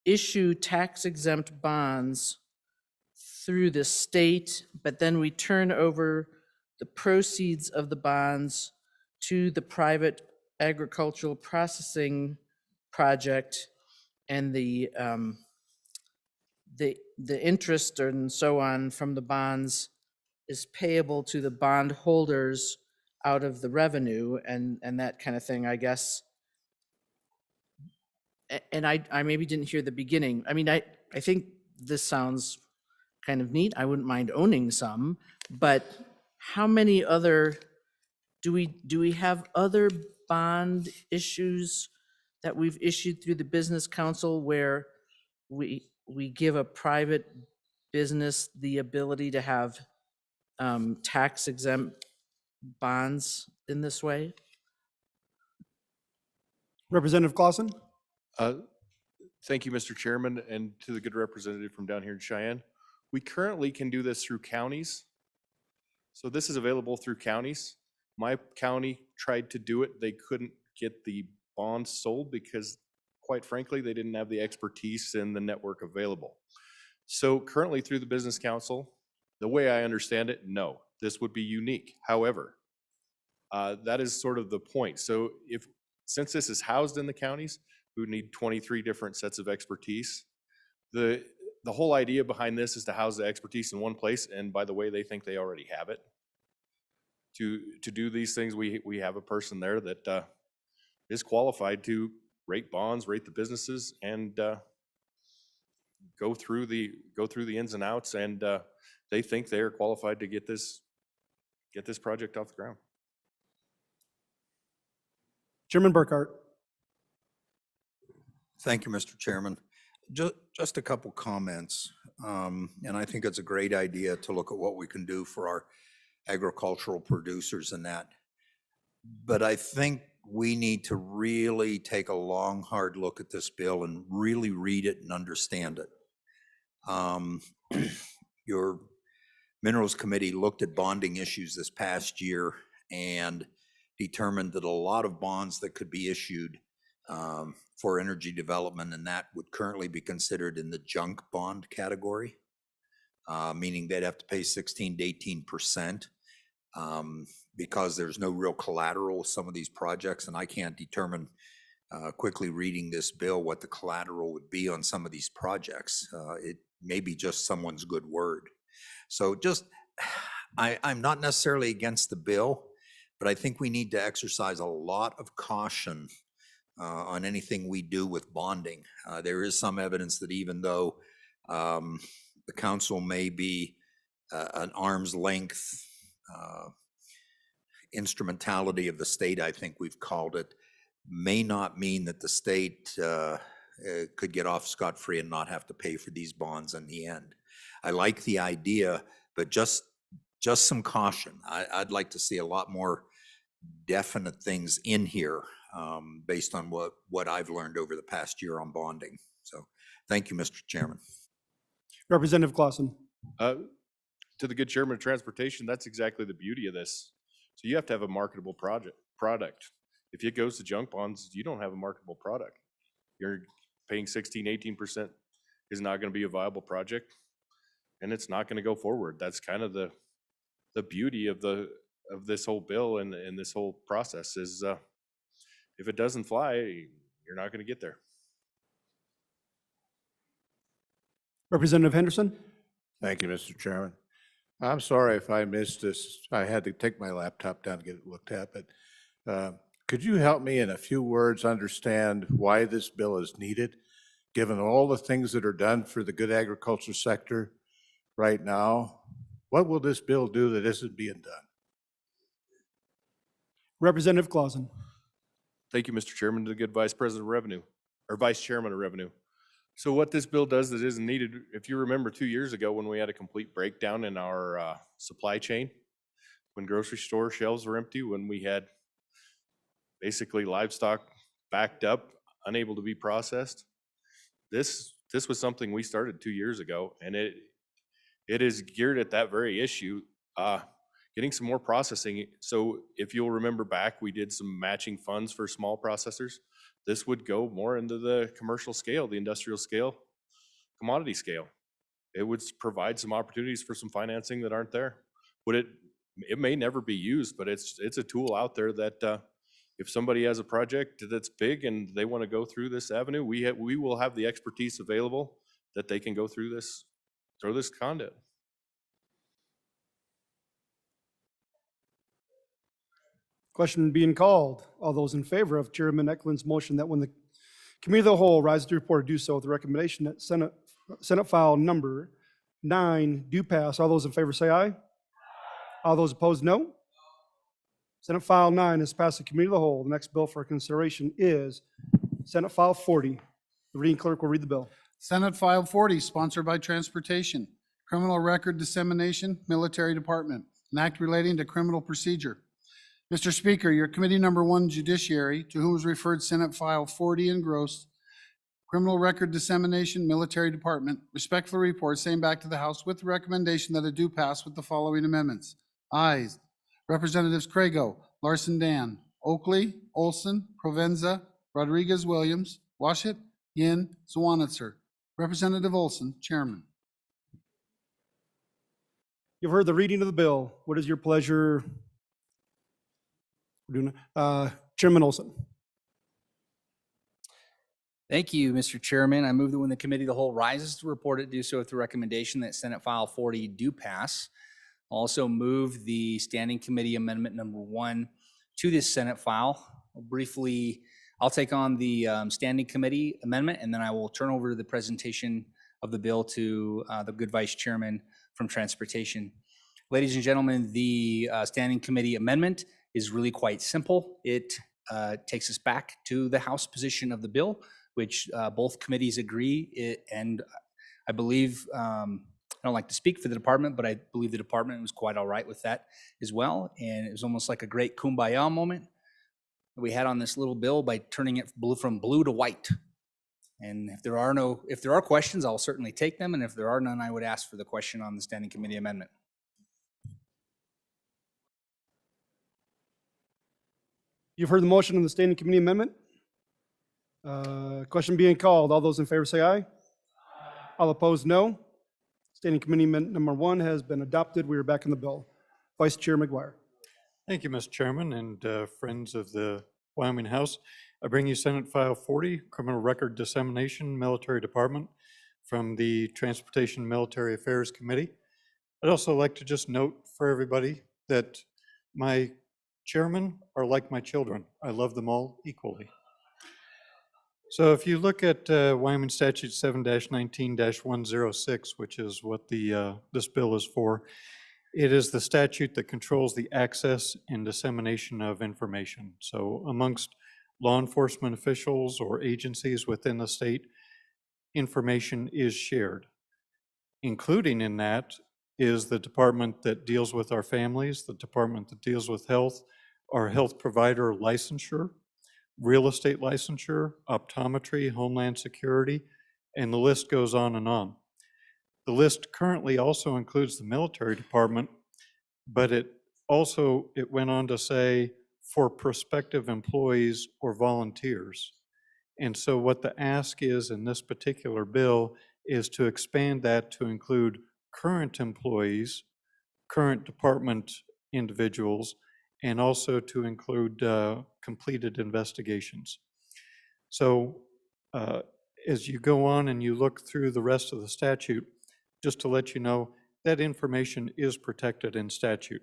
E: issue tax-exempt bonds through the state, but then we turn over the proceeds of the bonds to the private agricultural processing project, and the interest and so on from the bonds is payable to the bond holders out of the revenue and that kind of thing, I guess. And I maybe didn't hear the beginning. I mean, I think this sounds kind of neat. I wouldn't mind owning some, but how many other, do we have other bond issues that we've issued through the Business Council where we give a private business the ability to have tax exempt bonds in this way?
R: Representative Clausen.
U: Thank you, Mr. Chairman, and to the good representative from down here in Cheyenne. We currently can do this through counties. So this is available through counties. My county tried to do it. They couldn't get the bonds sold because, quite frankly, they didn't have the expertise and the network available. So currently through the Business Council, the way I understand it, no, this would be unique. However, that is sort of the point. So since this is housed in the counties, we would need 23 different sets of expertise. The whole idea behind this is to house the expertise in one place, and by the way, they think they already have it. To do these things, we have a person there that is qualified to rate bonds, rate the businesses, and go through the ins and outs, and they think they are qualified to get this project off the ground.
R: Chairman Burkhart.
G: Thank you, Mr. Chairman. Just a couple comments. And I think it's a great idea to look at what we can do for our agricultural producers and that. But I think we need to really take a long, hard look at this bill and really read it and understand it. Your Minerals Committee looked at bonding issues this past year and determined that a lot of bonds that could be issued for energy development and that would currently be considered in the junk bond category, meaning they'd have to pay 16 to 18% because there's no real collateral with some of these projects, and I can't determine quickly reading this bill what the collateral would be on some of these projects. It may be just someone's good word. So I'm not necessarily against the bill, but I think we need to exercise a lot of caution on anything we do with bonding. There is some evidence that even though the council may be an arm's length instrumentality of the state, I think we've called it, may not mean that the state could get off scot-free and not have to pay for these bonds in the end. I like the idea, but just some caution. I'd like to see a lot more definite things in here based on what I've learned over the past year on bonding. So thank you, Mr. Chairman.
R: Representative Clausen.
U: to the good chairman of transportation, that's exactly the beauty of this. So you have to have a marketable product. If it goes to junk bonds, you don't have a marketable product. You're paying 16, 18% is not going to be a viable project, and it's not going to go forward. That's kind of the beauty of this whole bill and this whole process is if it doesn't fly, you're not going to get there.
R: Representative Henderson?
N: Thank you, Mr. Chairman. I'm sorry if I missed this. I had to take my laptop down to get it looked at, but could you help me in a few words understand why this bill is needed, given all the things that are done for the good agriculture sector right now? What will this bill do that isn't being done?
R: Representative Clausen?
U: Thank you, Mr. Chairman, to the good Vice President of Revenue, or Vice Chairman of Revenue. So what this bill does that isn't needed, if you remember 2 years ago when we had a complete breakdown in our supply chain, when grocery store shelves were empty, when we had basically livestock backed up, unable to be processed, this was something we started 2 years ago, and it is geared at that very issue, getting some more processing. So if you'll remember back, we did some matching funds for small processors. This would go more into the commercial scale, the industrial scale, commodity scale. It would provide some opportunities for some financing that aren't there. It may never be used, but it's a tool out there that if somebody has a project that's big and they want to go through this avenue, we will have the expertise available that they can go through this conduit.
R: Question being called. All those in favor of Chairman Eklund's motion that when the Committee of the Whole rises to report, do so with the recommendation that Senate File Number 9 do pass. All those in favor say aye. All those opposed, no. Senate File 9 is passed the Committee of the Whole. The next bill for consideration is Senate File 40. The reading clerk will read the bill.
C: Senate File 40, sponsored by Transportation, Criminal Record Dissemination, Military Department, an act relating to criminal procedure. Mr. Speaker, your Committee Number 1 Judiciary, to whom is referred Senate File 40 engrossed, Criminal Record Dissemination, Military Department, respectfully report same back to the House with the recommendation that it do pass with the following amendments. Ayes. Representatives Crago, Larson Dan, Oakley, Olson, Provenza, Rodriguez Williams, Washit, Yin, Zwanitzer. Representative Olson, Chairman.
R: You've heard the reading of the bill. What is your pleasure? Chairman Olson.
O: Thank you, Mr. Chairman. I move that when the Committee of the Whole rises to report it, do so with the recommendation that Senate File 40 do pass. Also move the Standing Committee Amendment Number 1 to this Senate file. I'll take on the Standing Committee Amendment, and then I will turn over the presentation of the bill to the good Vice Chairman from Transportation. Ladies and gentlemen, the Standing Committee Amendment is really quite simple. It takes us back to the House position of the bill, which both committees agree. And I believe, I don't like to speak for the department, but I believe the department was quite all right with that as well. And it was almost like a great kumbaya moment that we had on this little bill by turning it from blue to white. And if there are questions, I'll certainly take them. And if there are none, I would ask for the question on the Standing Committee Amendment.
R: You've heard the motion on the Standing Committee Amendment. Question being called. All those in favor say aye. All opposed, no. Standing Committee Amendment Number 1 has been adopted. We are back in the bill. Vice Chair McGuire.
V: Thank you, Mr. Chairman and friends of the Wyoming House. I bring you Senate File 40, Criminal Record Dissemination, Military Department, from the Transportation Military Affairs Committee. I'd also like to just note for everybody that my chairmen are like my children. I love them all equally. So if you look at Wyoming Statute 7-19-106, which is what this bill is for, it is the statute that controls the access and dissemination of information. So amongst law enforcement officials or agencies within the state, information is shared. Including in that is the department that deals with our families, the department that deals with health, our health provider licensure, real estate licensure, optometry, homeland security, and the list goes on and on. The list currently also includes the military department, but it went on to say for prospective employees or volunteers. And so what the ask is in this particular bill is to expand that to include current employees, current department individuals, and also to include completed investigations. So as you go on and you look through the rest of the statute, just to let you know, that information is protected in statute.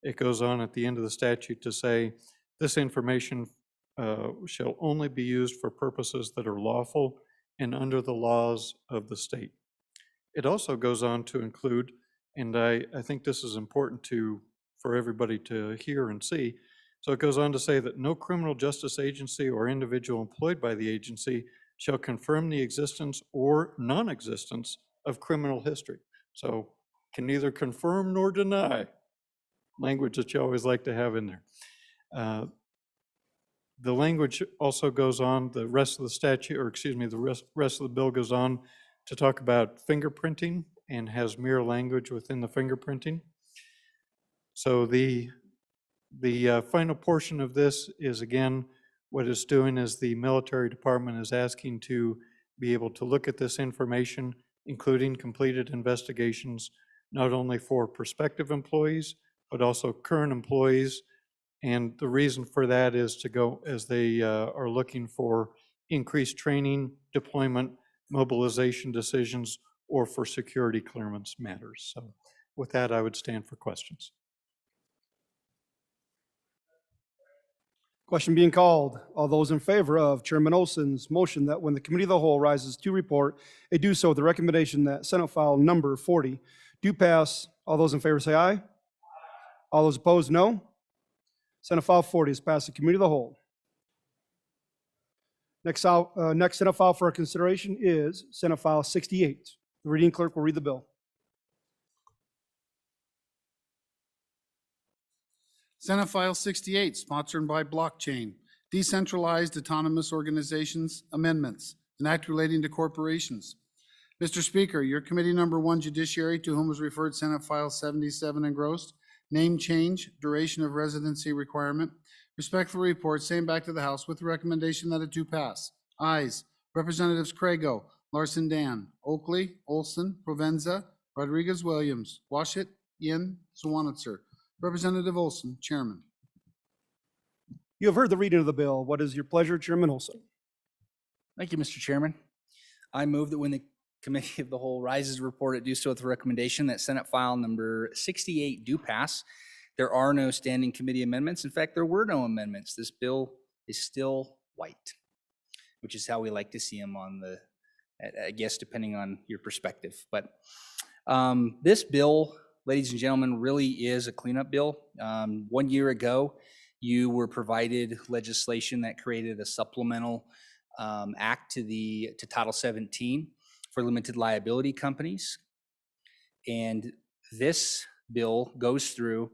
V: It goes on at the end of the statute to say, this information shall only be used for purposes that are lawful and under the laws of the state. It also goes on to include, and I think this is important for everybody to hear and see, so it goes on to say that no criminal justice agency or individual employed by the agency shall confirm the existence or non-existence of criminal history. So can neither confirm nor deny, language that you always like to have in there. The language also goes on, the rest of the statute, or excuse me, the rest of the bill goes on to talk about fingerprinting and has mirror language within the fingerprinting. So the final portion of this is, again, what it's doing is the military department is asking to be able to look at this information, including completed investigations, not only for prospective employees, but also current employees. And the reason for that is to go, as they are looking for increased training, deployment, mobilization decisions, or for security clearance matters. So with that, I would stand for questions.
R: Question being called. All those in favor of Chairman Olson's motion that when the committee of the whole rises to report, they do so with the recommendation that Senate file number 40 do pass. All those in favor say aye. All those opposed, no. Senate file 40 is passed the committee of the whole. Next Senate file for our consideration is Senate file 68. The reading clerk will read the bill.
C: Senate File 68, sponsored by Blockchain, Decentralized Autonomous Organizations Amendments, an act relating to corporations. Mr. Speaker, your committee number 1 Judiciary, to whom was referred Senate File 77 engrossed, name change, duration of residency requirement, respectfully report, same back to the House with the recommendation that it do pass. Ayes, Representatives Crago, Larson Dan, Oakley, Olson, Provenza, Rodriguez Williams, Washit, Yin, Swanitzer. Representative Olson, Chairman.
R: You have heard the reading of the bill. What is your pleasure, Chairman Olson?
O: Thank you, Mr. Chairman. I move that when the committee of the whole rises to report, it do so with the recommendation that Senate file number 68 do pass. There are no standing committee amendments. In fact, there were no amendments. This bill is still white, which is how we like to see them on the, I guess, depending on your perspective. But this bill, ladies and gentlemen, really is a cleanup bill. 1 year ago, you were provided legislation that created a supplemental act to Title 17 for limited liability companies. And this bill goes through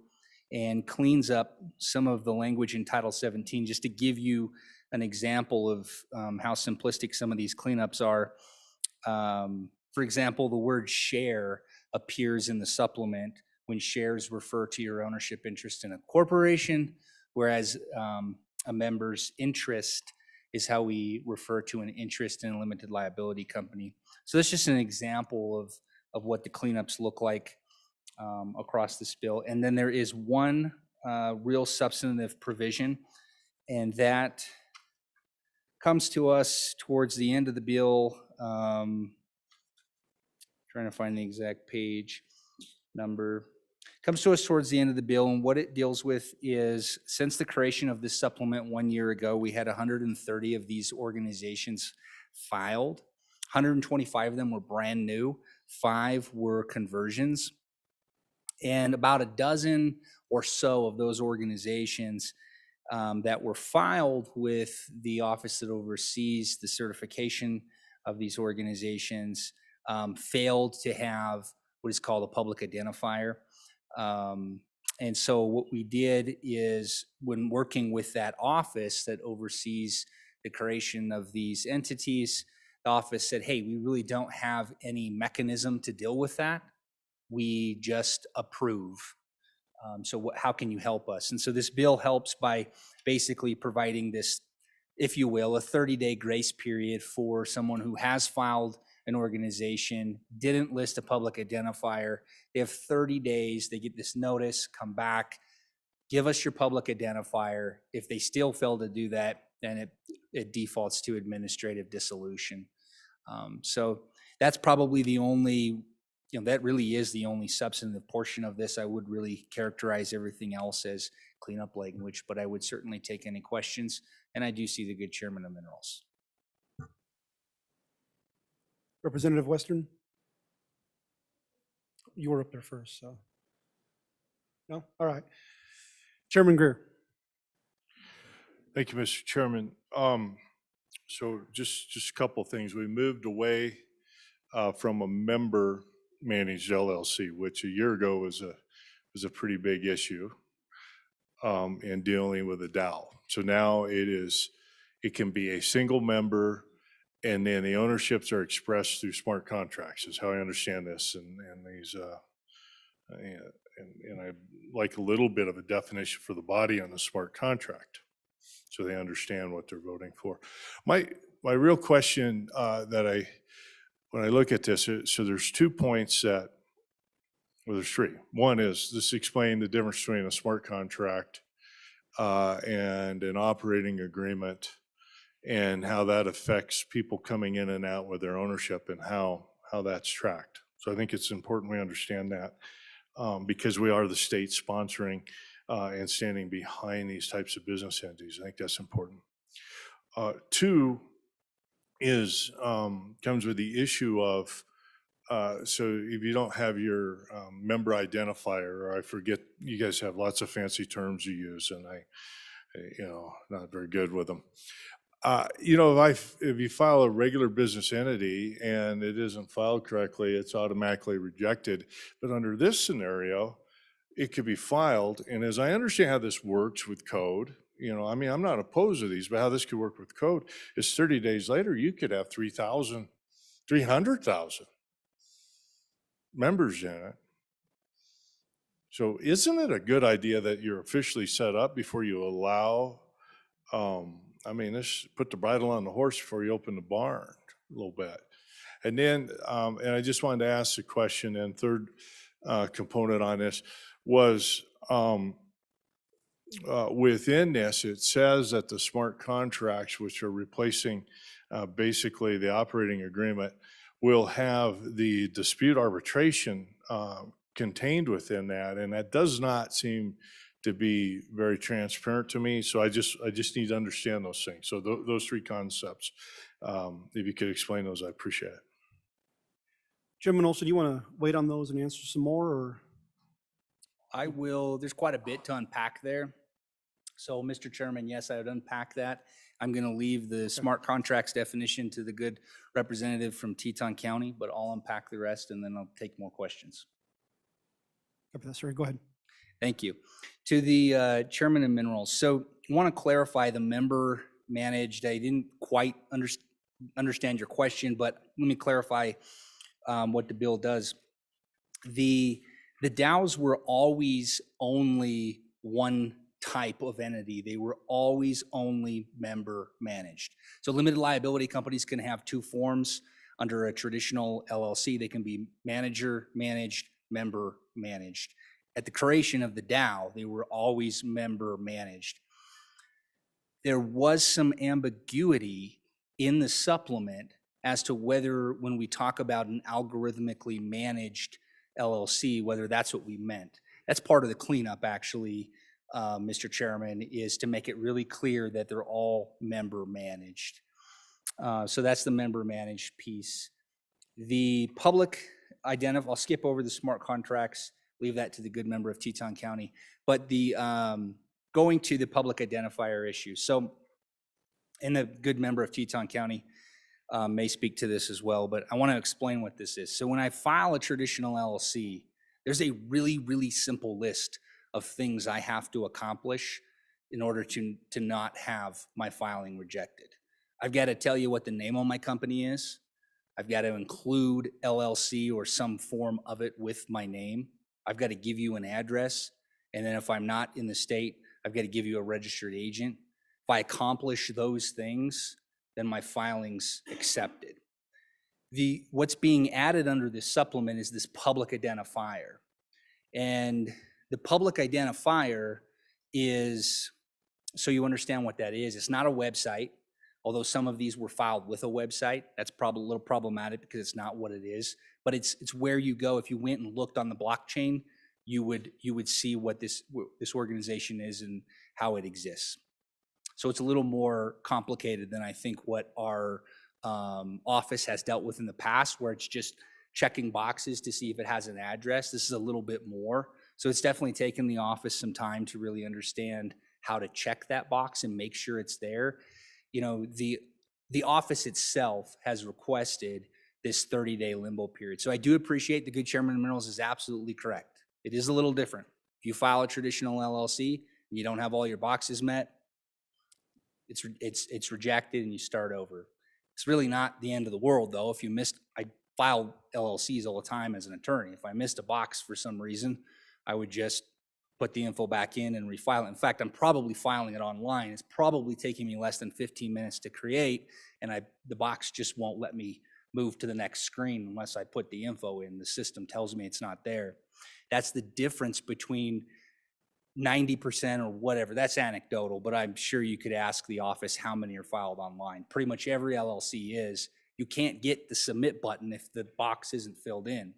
O: and cleans up some of the language in Title 17, just to give you an example of how simplistic some of these cleanups are. For example, the word share appears in the supplement when shares refer to your ownership interest in a corporation, whereas a member's interest is how we refer to an interest in a limited liability company. So that's just an example of what the cleanups look like across this bill. And then there is one real substantive provision, and that comes to us towards the end of the bill. Trying to find the exact page number. Comes to us towards the end of the bill, and what it deals with is, since the creation of this supplement 1 year ago, we had 130 of these organizations filed. 125 of them were brand new, 5 were conversions, and about a dozen or so of those organizations that were filed with the office that oversees the certification of these organizations failed to have what is called a public identifier. And so what we did is, when working with that office that oversees the creation of these entities, the office said, hey, we really don't have any mechanism to deal with that. We just approve. So how can you help us? And so this bill helps by basically providing this, if you will, a 30-day grace period for someone who has filed an organization, didn't list a public identifier. They have 30 days, they get this notice, come back, give us your public identifier. If they still fail to do that, then it defaults to administrative dissolution. So that's probably the only, that really is the only substantive portion of this. I would really characterize everything else as cleanup language, but I would certainly take any questions. And I do see the good chairman of minerals.
R: Representative Western? You were up there first, so. No? All right. Chairman Greer.
U: Thank you, Mr. Chairman. So just a couple of things. We moved away from a member managed LLC, which a year ago was a pretty big issue in dealing with a DAO. So now it can be a single member, and then the ownerships are expressed through smart contracts, is how I understand this. And these, and I like a little bit of a definition for the body on the smart contract, so they understand what they're voting for. My real question when I look at this, so there's 2 points well, there's 3. One is this explain the difference between a smart contract and an operating agreement, and how that affects people coming in and out with their ownership, and how that's tracked. So I think it's important we understand that because we are the state sponsoring and standing behind these types of business entities. I think that's important. 2 is comes with the issue of so if you don't have your member identifier, or I forget, you guys have lots of fancy terms you use, and I not very good with them. If you file a regular business entity and it isn't filed correctly, it's automatically rejected. But under this scenario, it could be filed. And as I understand how this works with code, I'm not opposed to these, but how this could work with code is 30 days later, you could have 300,000 members in it. So isn't it a good idea that you're officially set up before you allow, let's put the bridle on the horse before you open the barn a little bit. And then, and I just wanted to ask the question, and third component on this was, within this, it says that the smart contracts, which are replacing basically the operating agreement, will have the dispute arbitration contained within that, and that does not seem to be very transparent to me. So I just need to understand those things. So those 3 concepts, if you could explain those, I appreciate it.
R: Chairman Olson, do you want to wait on those and answer some more, or?
O: I will. There's quite a bit to unpack there. So, Mr. Chairman, yes, I would unpack that. I'm going to leave the smart contracts definition to the good representative from Teton County, but I'll unpack the rest and then I'll take more questions.
R: Okay, that's right. Go ahead.
O: Thank you. To the chairman of minerals. So I want to clarify the member managed. I didn't quite understand your question, but let me clarify what the bill does. The DAOs were always only one type of entity. They were always only member managed. So limited liability companies can have 2 forms under a traditional LLC. They can be manager managed, member managed. At the creation of the DAO, they were always member managed. There was some ambiguity in the supplement as to whether, when we talk about an algorithmically managed LLC, whether that's what we meant. That's part of the cleanup, actually, Mr. Chairman, is to make it really clear that they're all member managed. So that's the member managed piece. The public I'll skip over the smart contracts, leave that to the good member of Teton County. But the going to the public identifier issue. So, and the good member of Teton County may speak to this as well, but I want to explain what this is. So when I file a traditional LLC, there's a really, really simple list of things I have to accomplish in order to not have my filing rejected. I've got to tell you what the name of my company is. I've got to include LLC or some form of it with my name. I've got to give you an address. And then if I'm not in the state, I've got to give you a registered agent. If I accomplish those things, then my filing's accepted. What's being added under this supplement is this public identifier. And the public identifier is, so you understand what that is, it's not a website, although some of these were filed with a website. That's probably a little problematic because it's not what it is, but it's where you go. If you went and looked on the blockchain, you would see what this organization is and how it exists. So it's a little more complicated than I think what our office has dealt with in the past, where it's just checking boxes to see if it has an address. This is a little bit more. So it's definitely taken the office some time to really understand how to check that box and make sure it's there. You know, the office itself has requested this 30-day limbo period. So I do appreciate the good chairman of minerals is absolutely correct. It is a little different. If you file a traditional LLC and you don't have all your boxes met, it's rejected and you start over. It's really not the end of the world, though. If you missed, I file LLCs all the time as an attorney. If I missed a box for some reason, I would just put the info back in and refile it. In fact, I'm probably filing it online. It's probably taking me less than 15 minutes to create, and the box just won't let me move to the next screen unless I put the info in. The system tells me it's not there. That's the difference between 90% or whatever. That's anecdotal, but I'm sure you could ask the office how many are filed online. Pretty much every LLC is. You can't get the submit button if the box isn't filled in.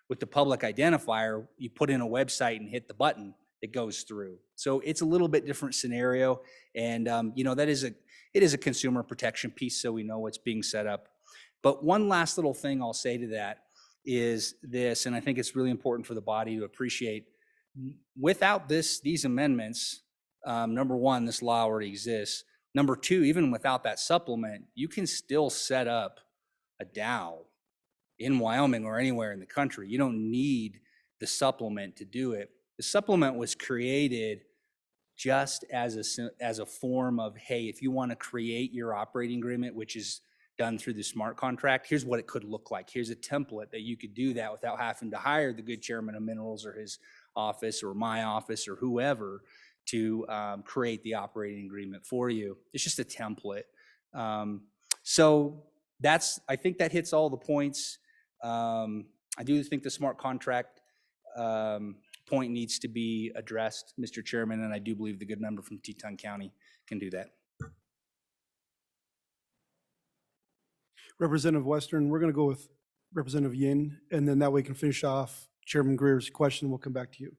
O: With the public identifier, you put in a website and hit the button, it goes through. So it's a little bit different scenario. And you know, it is a consumer protection piece, so we know what's being set up. But one last little thing I'll say to that is this, and I think it's really important for the body to appreciate. Without these amendments, number one, this law already exists. Number two, even without that supplement, you can still set up a DAO in Wyoming or anywhere in the country. You don't need the supplement to do it. The supplement was created just as a form of, hey, if you want to create your operating agreement, which is done through the smart contract, here's what it could look like. Here's a template that you could do that without having to hire the good chairman of minerals or his office or my office or whoever to create the operating agreement for you. It's just a template. So I think that hits all the points. I do think the smart contract point needs to be addressed, Mr. Chairman, and I do believe the good member from Teton County can do that.
R: Representative Western, we're going to go with Representative Yin, and then that way we can finish off Chairman Greer's question. We'll come back to you.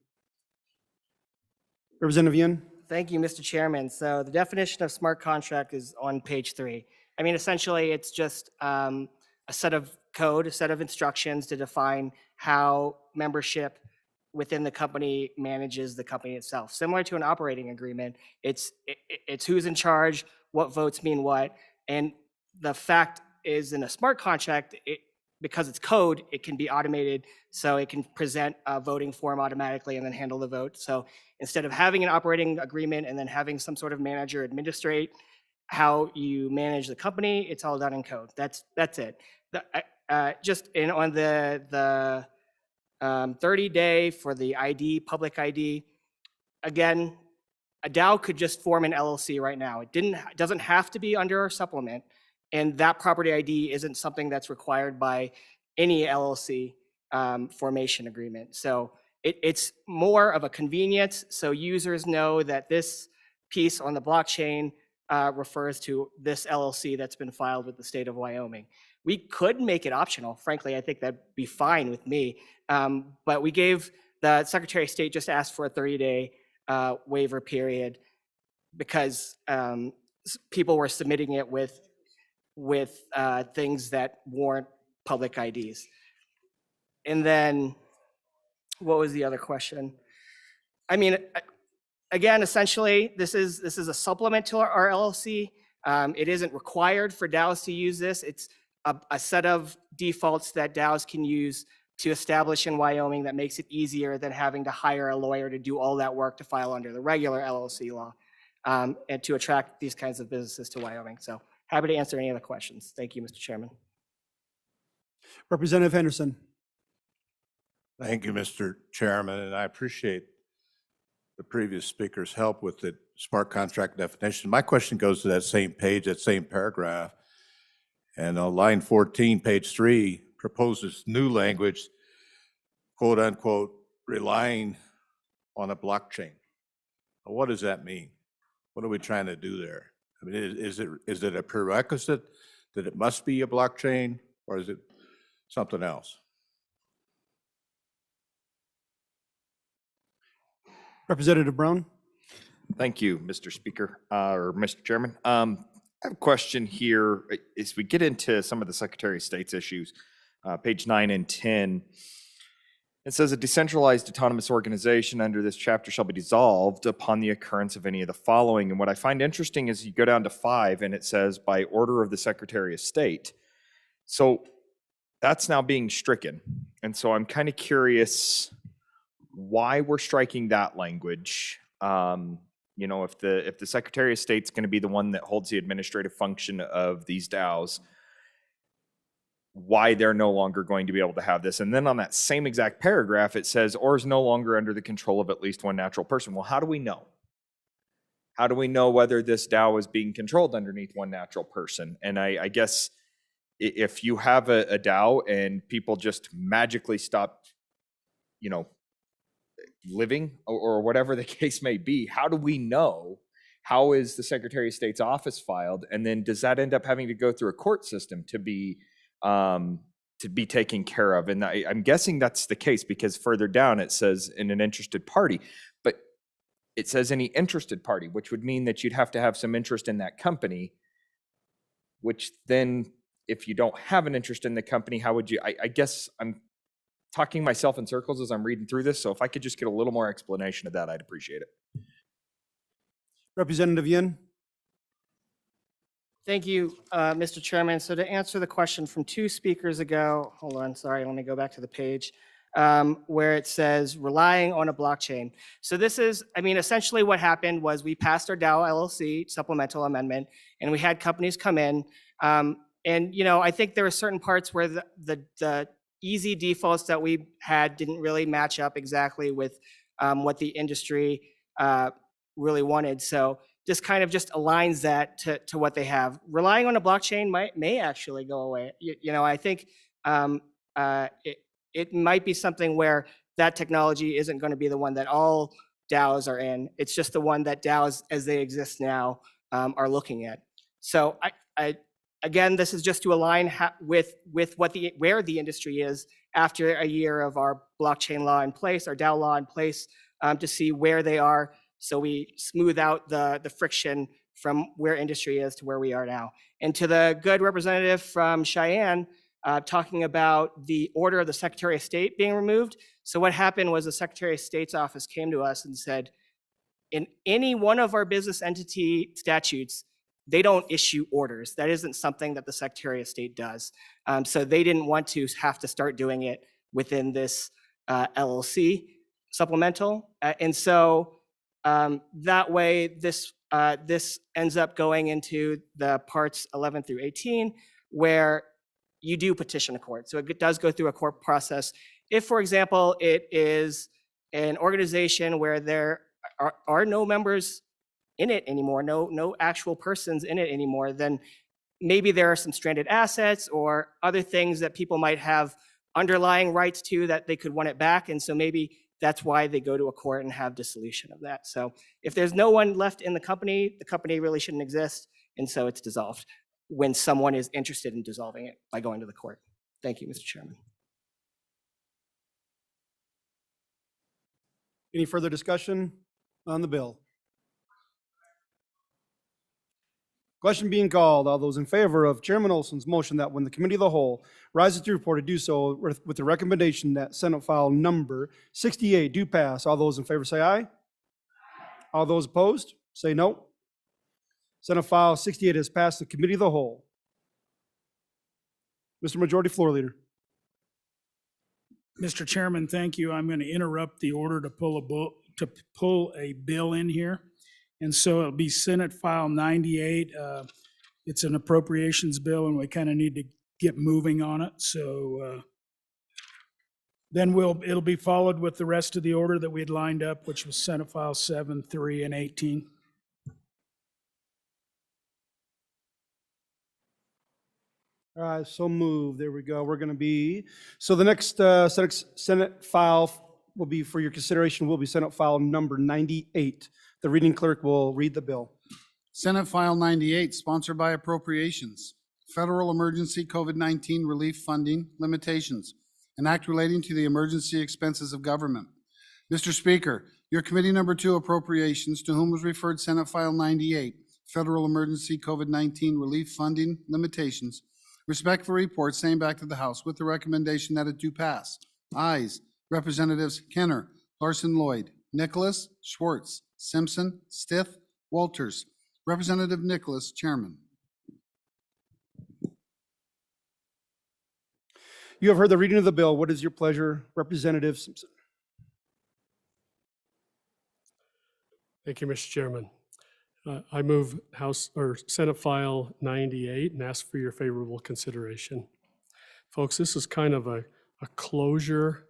R: Representative Yin.
F: Thank you, Mr. Chairman. So the definition of smart contract is on page 3. I mean, essentially, it's just a set of code, a set of instructions to define how membership within the company manages the company itself. Similar to an operating agreement, it's who's in charge, what votes mean what, and the fact is in a smart contract, because it's code, it can be automated, so it can present a voting form automatically and then handle the vote. So instead of having an operating agreement and then having some sort of manager administrate how you manage the company, it's all done in code. That's it. On the 30-day for the ID, public ID, again, a DAO could just form an LLC right now. It doesn't have to be under our supplement, and that property ID isn't something that's required by any LLC formation agreement. So it's more of a convenience, so users know that this piece on the blockchain refers to this LLC that's been filed with the state of Wyoming. We could make it optional. Frankly, I think that'd be fine with me. But we gave the Secretary of State just asked for a 30-day waiver period because people were submitting it with things that warrant public IDs. And then, what was the other question? I mean, again, essentially, this is a supplement to our LLC. It isn't required for DAOs to use this. It's a set of defaults that DAOs can use to establish in Wyoming that makes it easier than having to hire a lawyer to do all that work to file under the regular LLC law and to attract these kinds of businesses to Wyoming. So happy to answer any other questions. Thank you, Mr. Chairman.
R: Representative Henderson.
N: Thank you, Mr. Chairman, and I appreciate the previous speaker's help with the smart contract definition. My question goes to that same page, that same paragraph. And on line 14, page 3, proposes new language, quote unquote, relying on a blockchain. Now, what does that mean? What are we trying to do there? I mean, is it a prerequisite that it must be a blockchain, or is it something else?
R: Representative Brown.
B: Thank you, Mr. Speaker, or Mr. Chairman. I have a question here. As we get into some of the Secretary of State's issues, page 9 and 10, it says a decentralized autonomous organization under this chapter shall be dissolved upon the occurrence of any of the following. And what I find interesting is you go down to 5 and it says by order of the Secretary of State. So that's now being stricken. And so I'm kind of curious why we're striking that language. You know, if the Secretary of State's going to be the one that holds the administrative function of these DAOs, why they're no longer going to be able to have this. And then on that same exact paragraph, it says, or is no longer under the control of at least one natural person. Well, how do we know? How do we know whether this DAO is being controlled underneath one natural person? And I guess if you have a DAO and people just magically stop, you know, living or whatever the case may be, how do we know? How is the Secretary of State's office filed? And then does that end up having to go through a court system to be taken care of? And I'm guessing that's the case because further down it says in an interested party, but it says any interested party, which would mean that you'd have to have some interest in that company, which then if you don't have an interest in the company, how would you, I guess I'm talking myself in circles as I'm reading through this. So if I could just get a little more explanation of that, I'd appreciate it.
R: Representative Yin.
F: Thank you, Mr. Chairman. So to answer the question from 2 speakers ago, hold on, sorry, let me go back to the page, where it says relying on a blockchain. So this is, I mean, essentially what happened was we passed our DAO LLC supplemental amendment, and we had companies come in. And, you know, I think there were certain parts where the easy defaults that we had didn't really match up exactly with what the industry really wanted. So this kind of just aligns that to what they have. Relying on a blockchain may actually go away. You know, I think it might be something where that technology isn't going to be the one that all DAOs are in. It's just the one that DAOs as they exist now are looking at. So again, this is just to align with where the industry is after a year of our blockchain law in place, our DAO law in place, to see where they are. So we smooth out the friction from where industry is to where we are now. And to the good representative from Cheyenne, talking about the order of the Secretary of State being removed. So what happened was the Secretary of State's office came to us and said, in any one of our business entity statutes, they don't issue orders. That isn't something that the Secretary of State does. So they didn't want to have to start doing it within this LLC supplemental. And so that way, this ends up going into the parts 11 through 18, where you do petition a court. So it does go through a court process. If, for example, it is an organization where there are no members in it anymore, no actual persons in it anymore, then maybe there are some stranded assets or other things that people might have underlying rights to that they could want it back. And so maybe that's why they go to a court and have dissolution of that. So if there's no one left in the company really shouldn't exist. And so it's dissolved when someone is interested in dissolving it by going to the court. Thank you, Mr. Chairman.
R: Any further discussion on the bill? Question being called. All those in favor of Chairman Olson's motion that when the committee of the whole rises to report to do so with the recommendation that Senate file number 68 do pass. All those in favor say aye. All those opposed say no. Senate file 68 has passed the committee of the whole. Mr. Majority Floor Leader.
M: Mr. Chairman, thank you. I'm going to interrupt the order to pull a bill in here. And so it'll be Senate File 98, it's an appropriations bill and we kind of need to get moving on it. So then it'll be followed with the rest of the order that we had lined up, which was Senate File 7, 3, and 18.
R: All right, so moved. There we go. We're going to be, so the next Senate file will be for your consideration will be Senate File number 98. The reading clerk will read the bill.
C: Senate File 98, sponsored by Appropriations. Federal Emergency COVID-19 Relief Funding Limitations. An act relating to the emergency expenses of government. Mr. Speaker, your Committee Number 2 Appropriations, to whom was referred Senate File 98, Federal Emergency COVID-19 Relief Funding Limitations, respectfully report same back to the House with the recommendation that it do pass. Ayes, Representatives Kenner, Larson-Lloyd, Nicholas, Schwartz, Simpson, Stith, Walters. Representative Nicholas, Chairman.
R: You have heard the reading of the bill. What is your pleasure, Representative Simpson?
J: Thank you, Mr. Chairman. I move House or Senate File 98 and ask for your favorable consideration. Folks, this is kind of a closure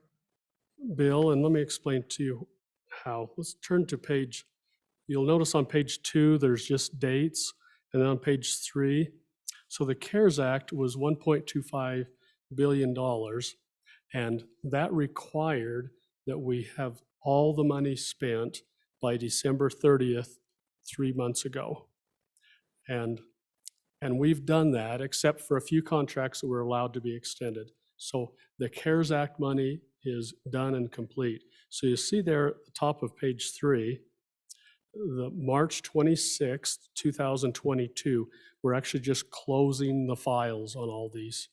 J: bill, and let me explain to you how. Let's turn to page, you'll notice on page 2, there's just dates, and then on page 3. So the CARES Act was $1.25 billion, and that required that we have all the money spent by December 30th, 3 months ago. And we've done that, except for a few contracts that were allowed to be extended. So the CARES Act money is done and complete. So you see there at the top of page 3, the March 26th, 2022, we're actually just closing the files on all these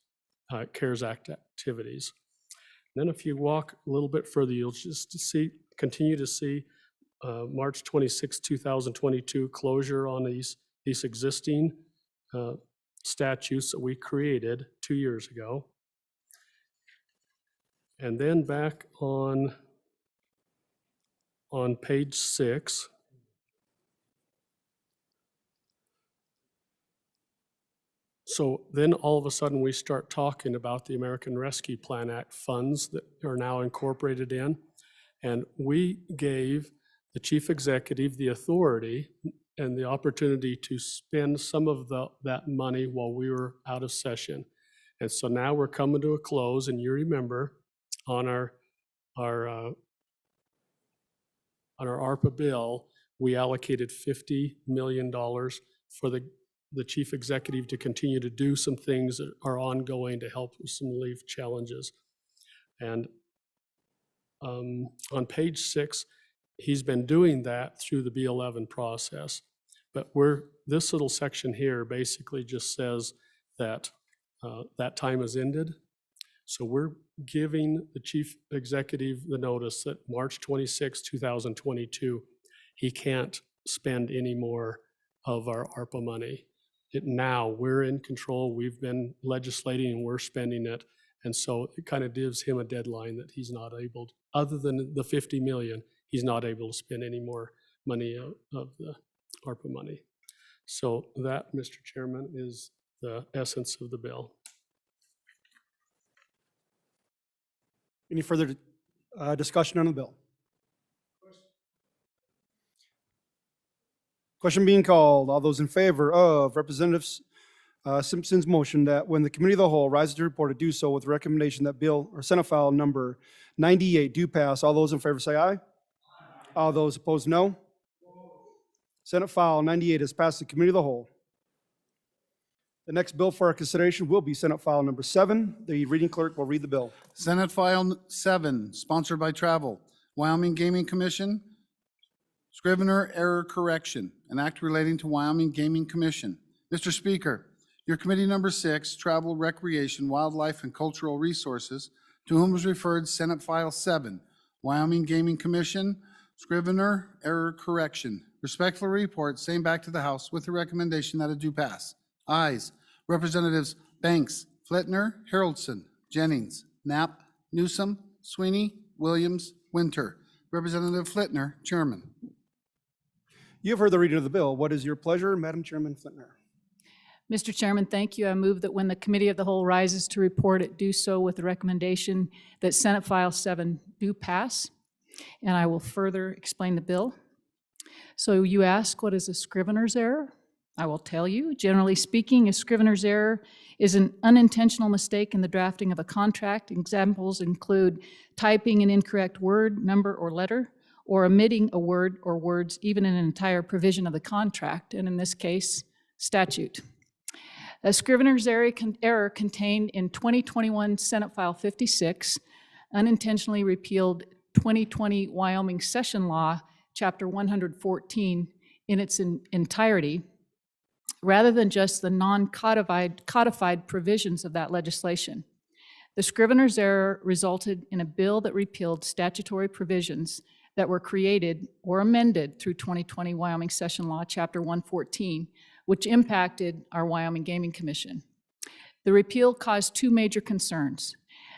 J: CARES Act activities. And then if you walk a little bit further, you'll just continue to see March 26, 2022 closure on these existing statutes that we created 2 years ago. And then back on page 6, so then all of a sudden we start talking about the American Rescue Plan Act funds that are now incorporated in. And we gave the chief executive the authority and the opportunity to spend some of that money while we were out of session. And so now we're coming to a close, and you remember on our ARPA bill, we allocated $50 million for the chief executive to continue to do some things that are ongoing to help with some relief challenges. And on page 6, he's been doing that through the B11 process. But this little section here basically just says that that time has ended. So we're giving the chief executive the notice that March 26, 2022, he can't spend any more of our ARPA money. Now we're in control, we've been legislating and we're spending it. And so it kind of gives him a deadline that he's not able to, other than the 50 million, he's not able to spend any more money of the ARPA money. So that, Mr. Chairman, is the essence of the bill.
R: Any further discussion on the bill? Question being called. All those in favor of Representative Simpson's motion that when the Committee of the Whole rises to report to do so with the recommendation that bill or Senate file number 98 do pass. All those in favor say aye. All those opposed, no. Senate file 98 has passed the Committee of the Whole. The next bill for our consideration will be Senate file number 7. The reading clerk will read the bill.
C: Senate File 7, sponsored by Travel, Wyoming Gaming Commission, Scrivener Error Correction, an act relating to Wyoming Gaming Commission. Mr. Speaker, your Committee Number 6, Travel, Recreation, Wildlife, and Cultural Resources, to whom was referred Senate File 7, Wyoming Gaming Commission, Scrivener Error Correction. Respectfully report, same back to the House with the recommendation that it do pass. Ayes, Representatives Banks, Flitner, Haroldson, Jennings, Knapp, Newsom, Sweeney, Williams, Winter. Representative Flitner, Chairman.
R: You have heard the reading of the bill. What is your pleasure, Madam Chairman Flitner?
K: Mr. Chairman, thank you. I move that when the Committee of the Whole rises to report, it do so with the recommendation that Senate File 7 do pass. And I will further explain the bill. So you ask, what is a scrivener's error? I will tell you. Generally speaking, a scrivener's error is an unintentional mistake in the drafting of a contract. Examples include typing an incorrect word, number, or letter, or omitting a word or words, even in an entire provision of the contract, and in this case, statute. A scrivener's error contained in 2021 Senate File 56 unintentionally repealed 2020 Wyoming Session Law, Chapter 114, in its entirety, rather than just the codified provisions of that legislation. The scrivener's error resulted in a bill that repealed statutory provisions that were created or amended through 2020 Wyoming Session Law, Chapter 114, which impacted our Wyoming Gaming Commission. The repeal caused two major concerns.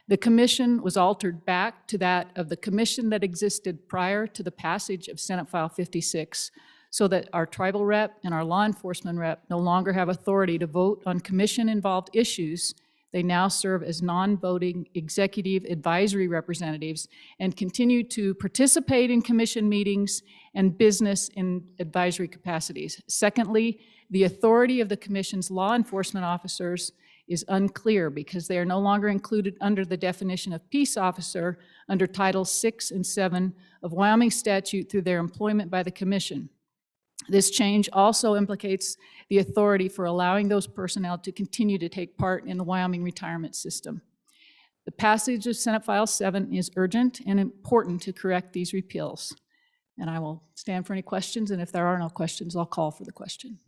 K: The commission was altered back to that of the commission that existed prior to the passage of Senate File 56, so that our tribal rep and our law enforcement rep no longer have authority to vote on commission-involved issues. They now serve as non-voting executive advisory representatives and continue to participate in commission meetings and business in advisory capacities. Secondly, the authority of the commission's law enforcement officers is unclear because they are no longer included under the definition of peace officer under Title 6 and 7 of Wyoming statute through their employment by the commission. This change also implicates the authority for allowing those personnel to continue to take part in the Wyoming retirement system. The passage of Senate File 7 is urgent and important to correct these repeals. And I will stand for any questions, and if there are no questions, I'll call for the question.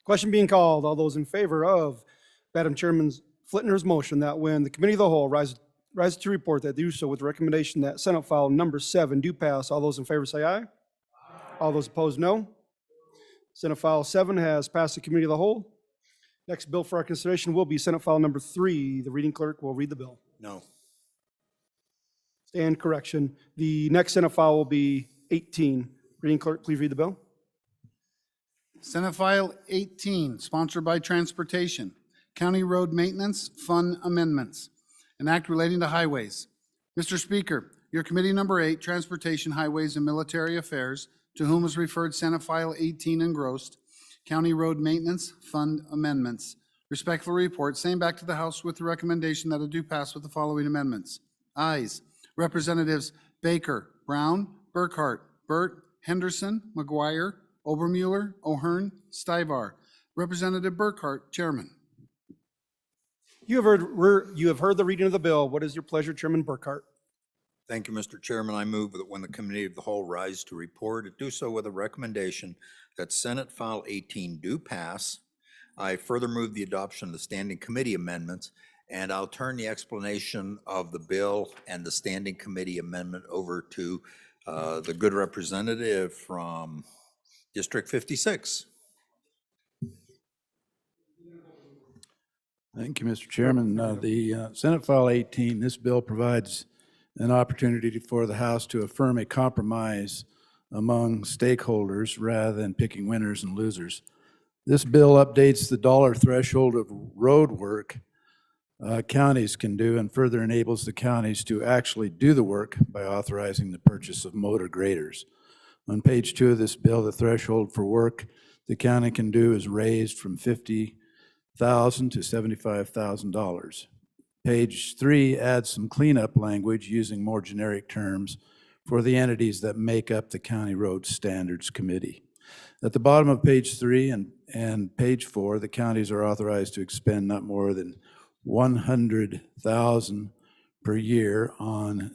R: Question being called. All those in favor of Madam Chairman Flitner's motion that when the Committee of the Whole rises to report, that do so with the recommendation that Senate File number 7 do pass. All those in favor say aye. Aye. All those opposed, no. Senate File 7 has passed the Committee of the Whole. Next bill for our consideration will be Senate File number 3. The reading clerk will read the bill.
G: No.
R: Stand correction. The next Senate File will be 18. Reading clerk, please read the bill.
C: Senate File 18, sponsored by Transportation, County Road Maintenance Fund Amendments, an act relating to highways. Mr. Speaker, your Committee number 8, Transportation, Highways, and Military Affairs, to whom is referred Senate File 18 engrossed, County Road Maintenance Fund Amendments. Respectfully report, same back to the House with the recommendation that it do pass with the following amendments. Ayes, Representatives Baker, Brown, Burkhart, Burt, Henderson, McGuire, Obermueller, O'Hearn, Stivar. Representative Burkhart, Chairman.
R: You have heard the reading of the bill. What is your pleasure, Chairman Burkhart?
G: Thank you, Mr. Chairman. I move that when the Committee of the Whole rise to report, it do so with a recommendation that Senate File 18 do pass. I further move the adoption of the Standing Committee amendments, and I'll turn the explanation of the bill and the Standing Committee amendment over to the good representative from District 56.
Q: Thank you, Mr. Chairman. The Senate File 18, this bill provides an opportunity for the House to affirm a compromise among stakeholders rather than picking winners and losers. This bill updates the dollar threshold of road work counties can do and further enables the counties to actually do the work by authorizing the purchase of motor graders. On page 2 of this bill, the threshold for work the county can do is raised from $50,000 to $75,000. Page 3 adds some cleanup language using more generic terms for the entities that make up the County Road Standards Committee. At the bottom of page 3 and page 4, the counties are authorized to expend not more than $100,000 per year on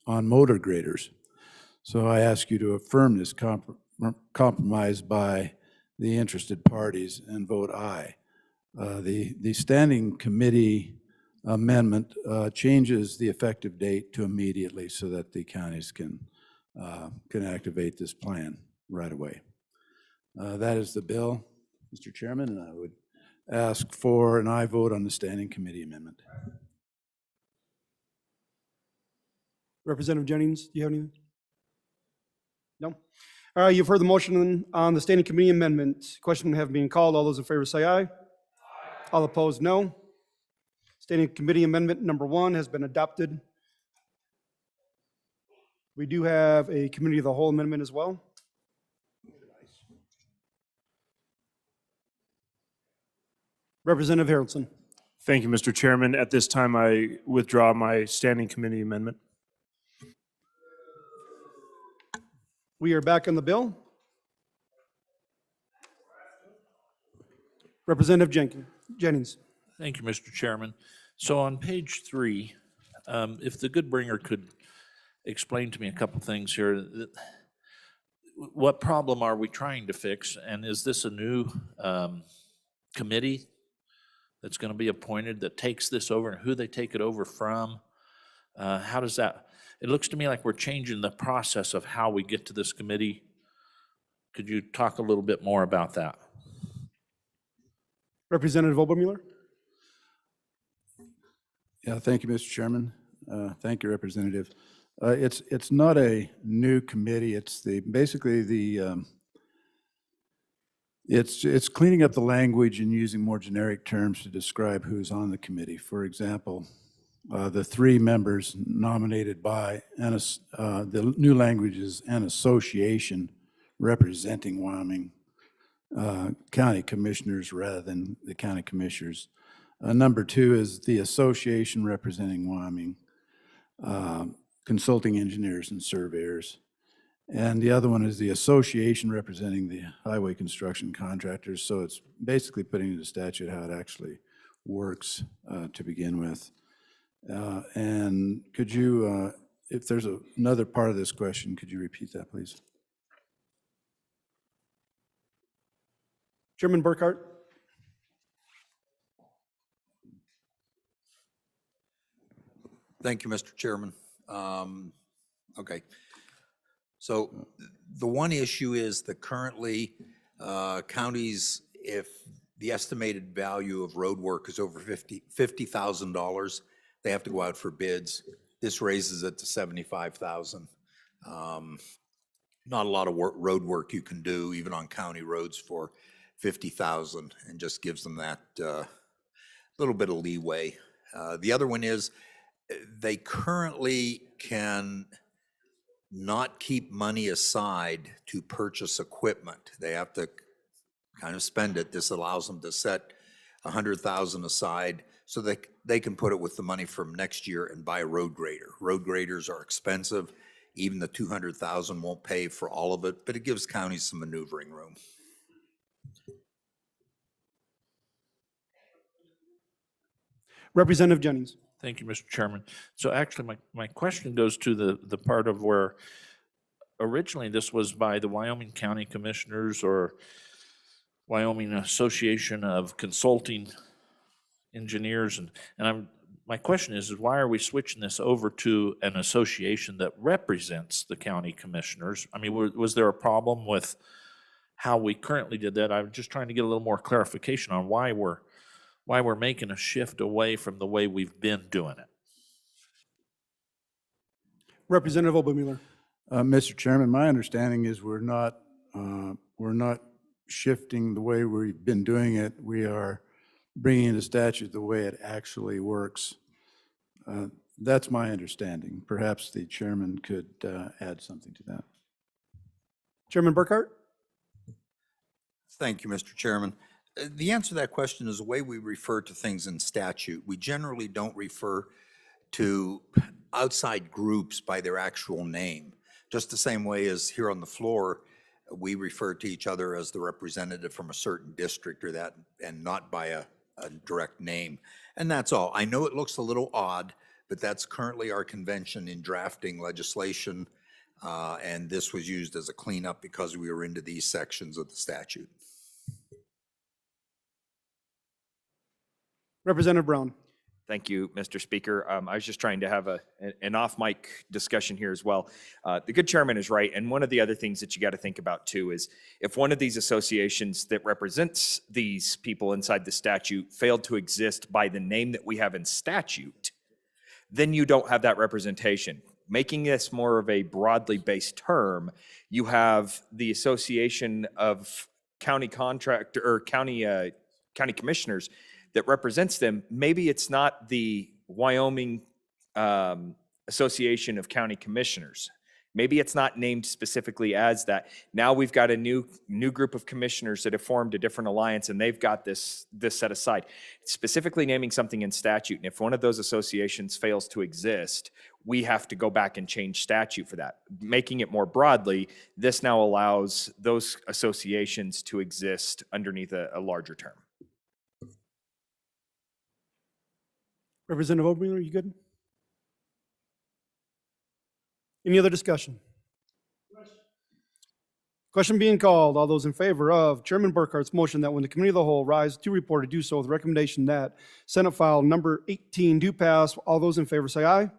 Q: motor graders. So I ask you to affirm this compromise by the interested parties and vote aye. The Standing Committee amendment changes the effective date to immediately so that the counties can activate this plan right away. That is the bill, Mr. Chairman, and I would ask for an aye vote on the Standing Committee amendment.
R: Representative Jennings, do you have anything? No? All right, you've heard the motion on the standing committee amendment. Question have been called. All those in favor say aye. All opposed, no. Standing committee amendment number 1 has been adopted. We do have a committee of the whole amendment as well. Representative Harrelson.
P: Thank you, Mr. Chairman. At this time, I withdraw my standing committee amendment.
R: We are back on the bill. Representative Jennings.
T: Thank you, Mr. Chairman. So on page 3, if the good bringer could explain to me a couple things here. What problem are we trying to fix? And is this a new committee that's going to be appointed that takes this over, and who they take it over from? How does that, it looks to me like we're changing the process of how we get to this committee. Could you talk a little bit more about that?
R: Representative Obermuller.
Q: Yeah, thank you, Mr. Chairman. Thank you, Representative. It's not a new committee. It's basically it's cleaning up the language and using more generic terms to describe who's on the committee. For example, the 3 members nominated by the new language is an association representing Wyoming county commissioners rather than the county commissioners. Number 2 is the association representing Wyoming consulting engineers and surveyors. And the other one is the association representing the highway construction contractors. So it's basically putting into statute how it actually works to begin with. And could you, if there's another part of this question, could you repeat that, please?
R: Chairman Burkhart.
G: Thank you, Mr. Chairman. Okay. So the one issue is that currently counties, if the estimated value of road work is over $50,000, they have to go out for bids. This raises it to $75,000. Not a lot of road work you can do, even on county roads, for $50,000, and just gives them that little bit of leeway. The other one is they currently can not keep money aside to purchase equipment. They have to kind of spend it. This allows them to set $100,000 aside so that they can put it with the money from next year and buy a road grader. Road graders are expensive. Even the $200,000 won't pay for all of it, but it gives counties some maneuvering room.
R: Representative Jennings.
T: Thank you, Mr. Chairman. So actually, my question goes to the part of where originally this was by the Wyoming County Commissioners or Wyoming Association of Consulting Engineers. And my question is why are we switching this over to an association that represents the county commissioners? I mean, was there a problem with how we currently did that? I'm just trying to get a little more clarification on why we're making a shift away from the way we've been doing it.
R: Representative Obermuller.
Q: Mr. Chairman, my understanding is we're not shifting the way we've been doing it. We are bringing the statute the way it actually works. That's my understanding. Perhaps the chairman could add something to that.
R: Chairman Burkhart.
G: Thank you, Mr. Chairman. The answer to that question is the way we refer to things in statute. We generally don't refer to outside groups by their actual name. Just the same way as here on the floor, we refer to each other as the representative from a certain district or that, and not by a direct name. And that's all. I know it looks a little odd, but that's currently our convention in drafting legislation. And this was used as a cleanup because we were into these sections of the statute.
R: Representative Brown.
B: Thank you, Mr. Speaker. I was just trying to have an off-mic discussion here as well. The good chairman is right, and one of the other things that you got to think about too is if one of these associations that represents these people inside the statute failed to exist by the name that we have in statute, then you don't have that representation. making this more of a broadly based term, you have the Association of County Contractor or County Commissioners that represents them. Maybe it's not the Wyoming Association of County Commissioners. Maybe it's not named specifically as that. Now we've got a new group of commissioners that have formed a different alliance, and they've got this set aside. Specifically naming something in statute, and if one of those associations fails to exist, we have to go back and change statute for that. Making it more broadly, this now allows those associations to exist underneath a larger term.
R: Representative Obermuller, you good? Any other discussion? Question being called. All those in favor of Chairman Burkhart's motion that when the committee of the whole rise to report to do so with the recommendation that Senate file number 18 do pass, all those in favor say aye.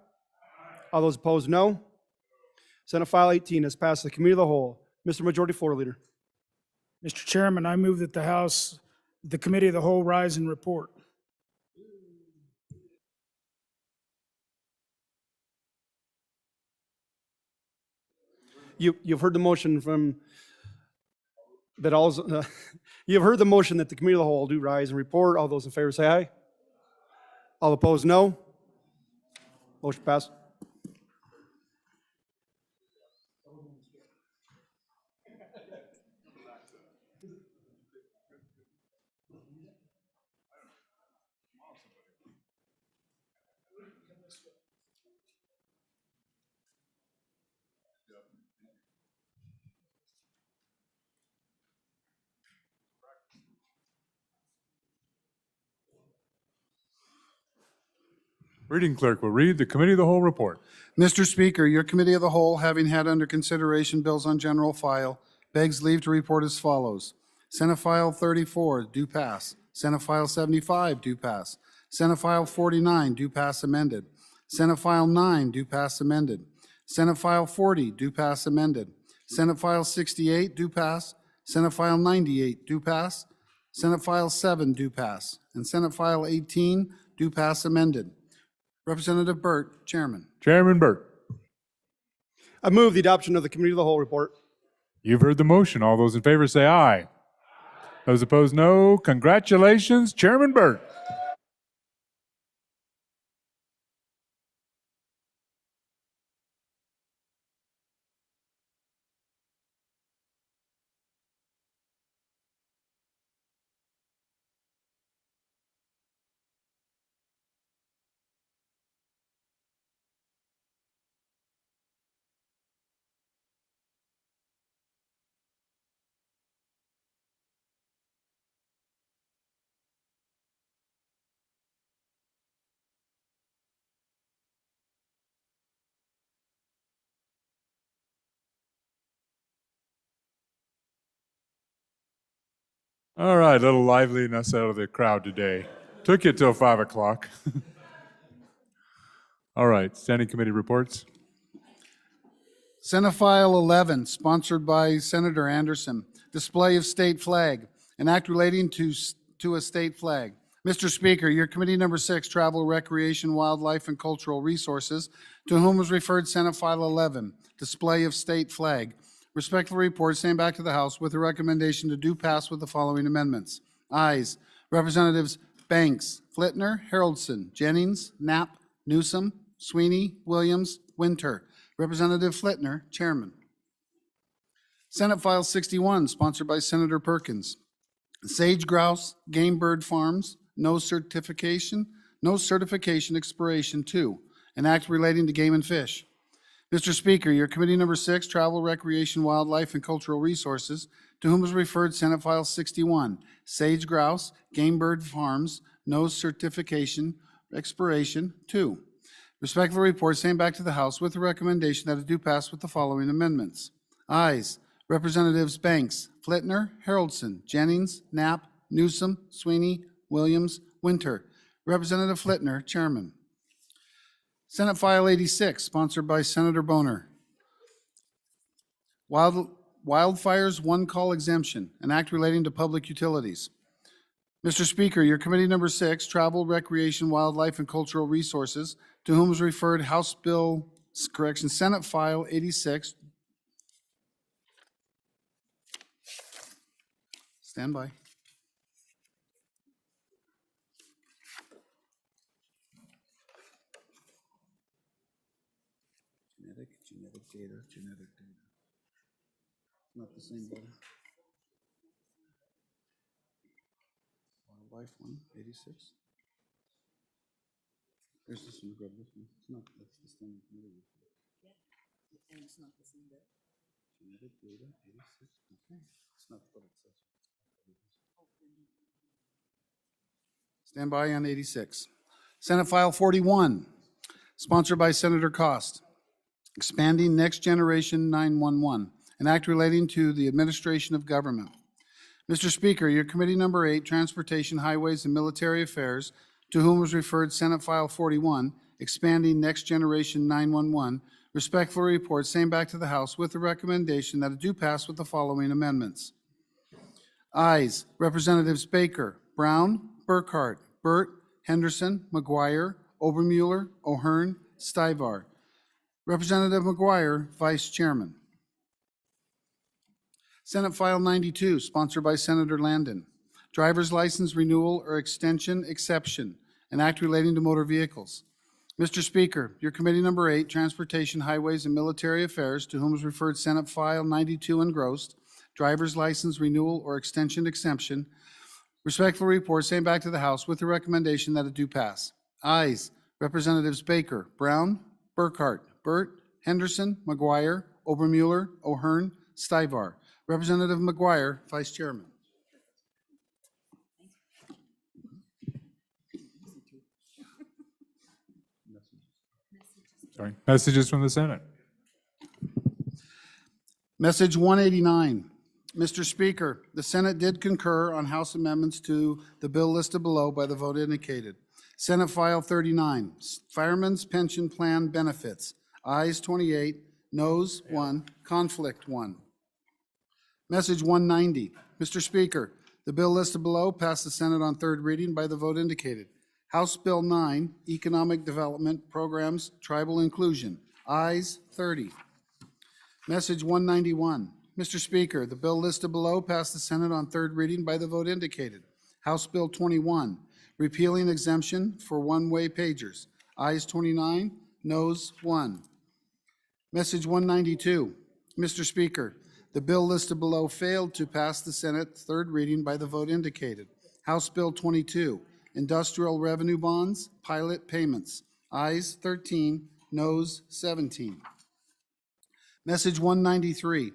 R: All those opposed, no. Senate file 18 has passed the committee of the whole. Mr. Majority Floor Leader.
M: Mr. Chairman, I move that the committee of the whole rise and report.
R: You've heard the motion from that all. You've heard the motion that the committee of the whole do rise and report. All those in favor say aye. All opposed, no. Motion passed.
A: Reading clerk will read the committee of the whole report.
C: Mr. Speaker, your committee of the whole, having had under consideration bills on general file, begs leave to report as follows. Senate File 34, do pass. Senate File 75, do pass. Senate File 49, do pass amended. Senate File 9, do pass amended. Senate File 40, do pass amended. Senate File 68, do pass. Senate File 98, do pass. Senate File 7, do pass. And Senate File 18, do pass amended. Representative Burt, Chairman.
A: Chairman Burt.
R: I move the adoption of the committee of the whole report.
A: You've heard the motion. All those in favor say aye. Those opposed, no. Congratulations, Chairman Burt. All right, a little liveliness out of the crowd today. Took you till 5 o'clock. All right, standing committee reports.
C: Senate File 11, sponsored by Senator Anderson, display of state flag, an act relating to a state flag. Mr. Speaker, your committee number 6, Travel, Recreation, Wildlife, and Cultural Resources, to whom was referred Senate File 11, display of state flag. Respectful report, sent back to the House with a recommendation to do pass with the following amendments. Ayes, Representatives Banks, Flitner, Haroldson, Jennings, Knapp, Newsom, Sweeney, Williams, Winter. Representative Flitner, Chairman. Senate File 61, sponsored by Senator Perkins. Sage grouse, game bird farms, no certification expiration 2, an act relating to game and fish. Mr. Speaker, your committee number 6, Travel, Recreation, Wildlife, and Cultural Resources, to whom was referred Senate File 61, sage grouse, game bird farms, no certification expiration 2. Respectful report, sent back to the House with the recommendation that it do pass with the following amendments. Ayes, Representatives Banks, Flitner, Haroldson, Jennings, Knapp, Newsom, Sweeney, Williams, Winter. Representative Flitner, Chairman. Senate File 86, sponsored by Senator Boner. Wildfires One Call Exemption, an act relating to public utilities. Mr. Speaker, your committee number 6, Travel, Recreation, Wildlife, and Cultural Resources, to whom was referred House Bill correction, Senate File 86. Stand by. Genetic data. Not the same data. Wildlife one, 86. There's this one, grab this one. It's not, that's the standing committee report. And it's not the same data? Genetic data, 86, okay. It's not what it says. Stand by on 86. Senate File 41, sponsored by Senator Cost. Expanding Next Generation 911, an act relating to the administration of government. Mr. Speaker, your committee number 8, Transportation, Highways, and Military Affairs, to whom was referred Senate File 41, expanding Next Generation 911, respectfully report same back to the House with the recommendation that it do pass with the following amendments. Ayes, Representatives Baker, Brown, Burkhart, Burt, Henderson, McGuire, Obermueller, O'Hearn, Stivar. Representative McGuire, Vice Chairman. Senate File 92, sponsored by Senator Landon. Driver's license renewal or extension exception, an act relating to motor vehicles. Mr. Speaker, your committee number 8, Transportation, Highways, and Military Affairs, to whom is referred Senate File 92 engrossed, driver's license renewal or extension exemption, respectfully report same back to the House with the recommendation that it do pass. Ayes, Representatives Baker, Brown, Burkhart, Burt, Henderson, McGuire, Obermueller, O'Hearn, Stivar. Representative McGuire, Vice Chairman.
A: Sorry. Messages from the Senate.
C: Message 189. Mr. Speaker, the Senate did concur on House amendments to the bill listed below by the vote indicated. Senate File 39, Fireman's Pension Plan Benefits. Ayes 28, noes 1, conflict 1. Message 190. Mr. Speaker, the bill listed below passed the Senate on third reading by the vote indicated. House Bill 9, Economic Development Programs, Tribal Inclusion. Ayes 30. Message 191. Mr. Speaker, the bill listed below passed the Senate on third reading by the vote indicated. House Bill 21, Repealing Exemption for One-Way Pagers. Ayes 29, noes 1. Message 192. Mr. Speaker, the bill listed below failed to pass the Senate third reading by the vote indicated. House Bill 22, Industrial Revenue Bonds, Pilot Payments. Ayes 13, noes 17. Message 193.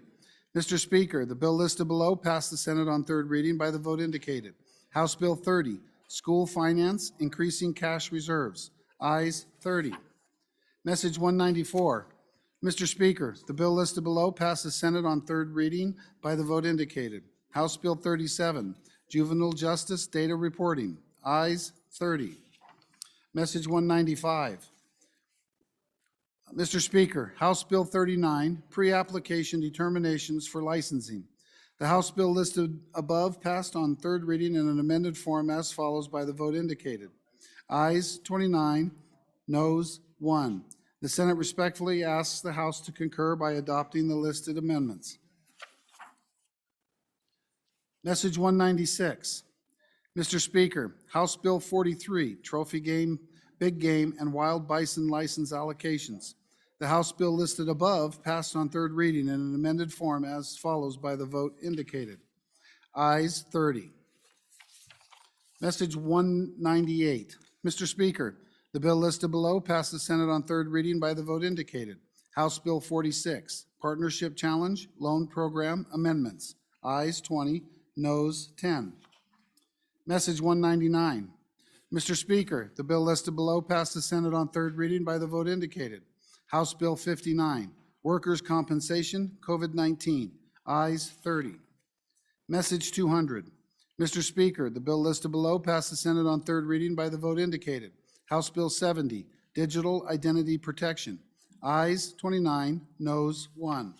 C: Mr. Speaker, the bill listed below passed the Senate on third reading by the vote indicated. House Bill 30, School Finance, Increasing Cash Reserves. Ayes 30. Message 194. Mr. Speaker, the bill listed below passed the Senate on third reading by the vote indicated. House Bill 37, Juvenile Justice Data Reporting. Ayes 30. Message 195. Mr. Speaker, House Bill 39, Pre-Application Determinations for Licensing. The House bill listed above passed on third reading in an amended form as follows by the vote indicated. Ayes 29, noes 1. The Senate respectfully asks the House to concur by adopting the listed amendments. Message 196. Mr. Speaker, House Bill 43, Trophy Game, Big Game, and Wild Bison License Allocations. The House bill listed above passed on third reading in an amended form as follows by the vote indicated. Ayes 30. Message 198. Mr. Speaker, the bill listed below passed the Senate on third reading by the vote indicated. House Bill 46, Partnership Challenge Loan Program Amendments. Ayes 20, noes 10. Message 199. Mr. Speaker, the bill listed below passed the Senate on third reading by the vote indicated. House Bill 59, Workers' Compensation, COVID-19. Ayes 30. Message 200. Mr. Speaker, the bill listed below passed the Senate on third reading by the vote indicated. House Bill 70, Digital Identity Protection. Ayes 29, noes 1.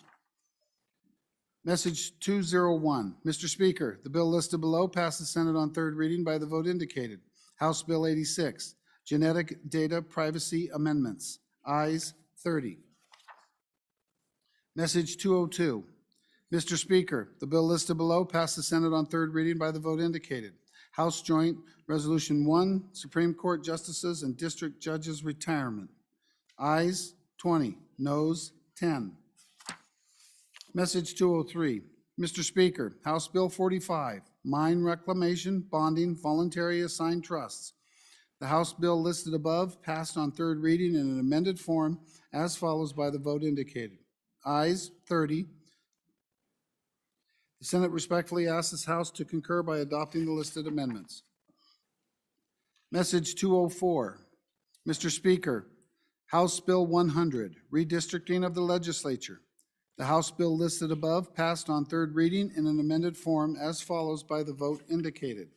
C: Message 201. Mr. Speaker, the bill listed below passed the Senate on third reading by the vote indicated. House Bill 86, Genetic Data Privacy Amendments. Ayes 30. Message 202. Mr. Speaker, the bill listed below passed the Senate on third reading by the vote indicated. House Joint Resolution 1, Supreme Court Justices and District Judges Retirement. Ayes 20, noes 10. Message 203. Mr. Speaker, House Bill 45, Mine Reclamation Bonding Voluntary Assigned Trusts. The House bill listed above passed on third reading in an amended form as follows by the vote indicated. Ayes 30. The Senate respectfully asks this House to concur by adopting the listed amendments. Message 204. Mr. Speaker, House Bill 100, Redistricting of the Legislature. The House bill listed above passed on third reading in an amended form as follows by the vote indicated.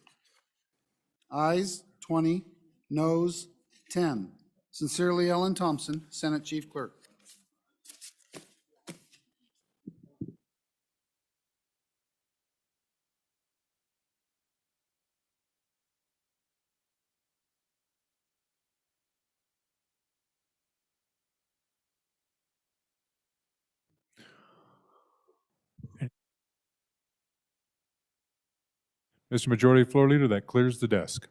C: Ayes 20, noes 10. Sincerely, Ellen Thompson, Senate Chief Clerk.
A: Mr. Majority Floor Leader, that clears the desk.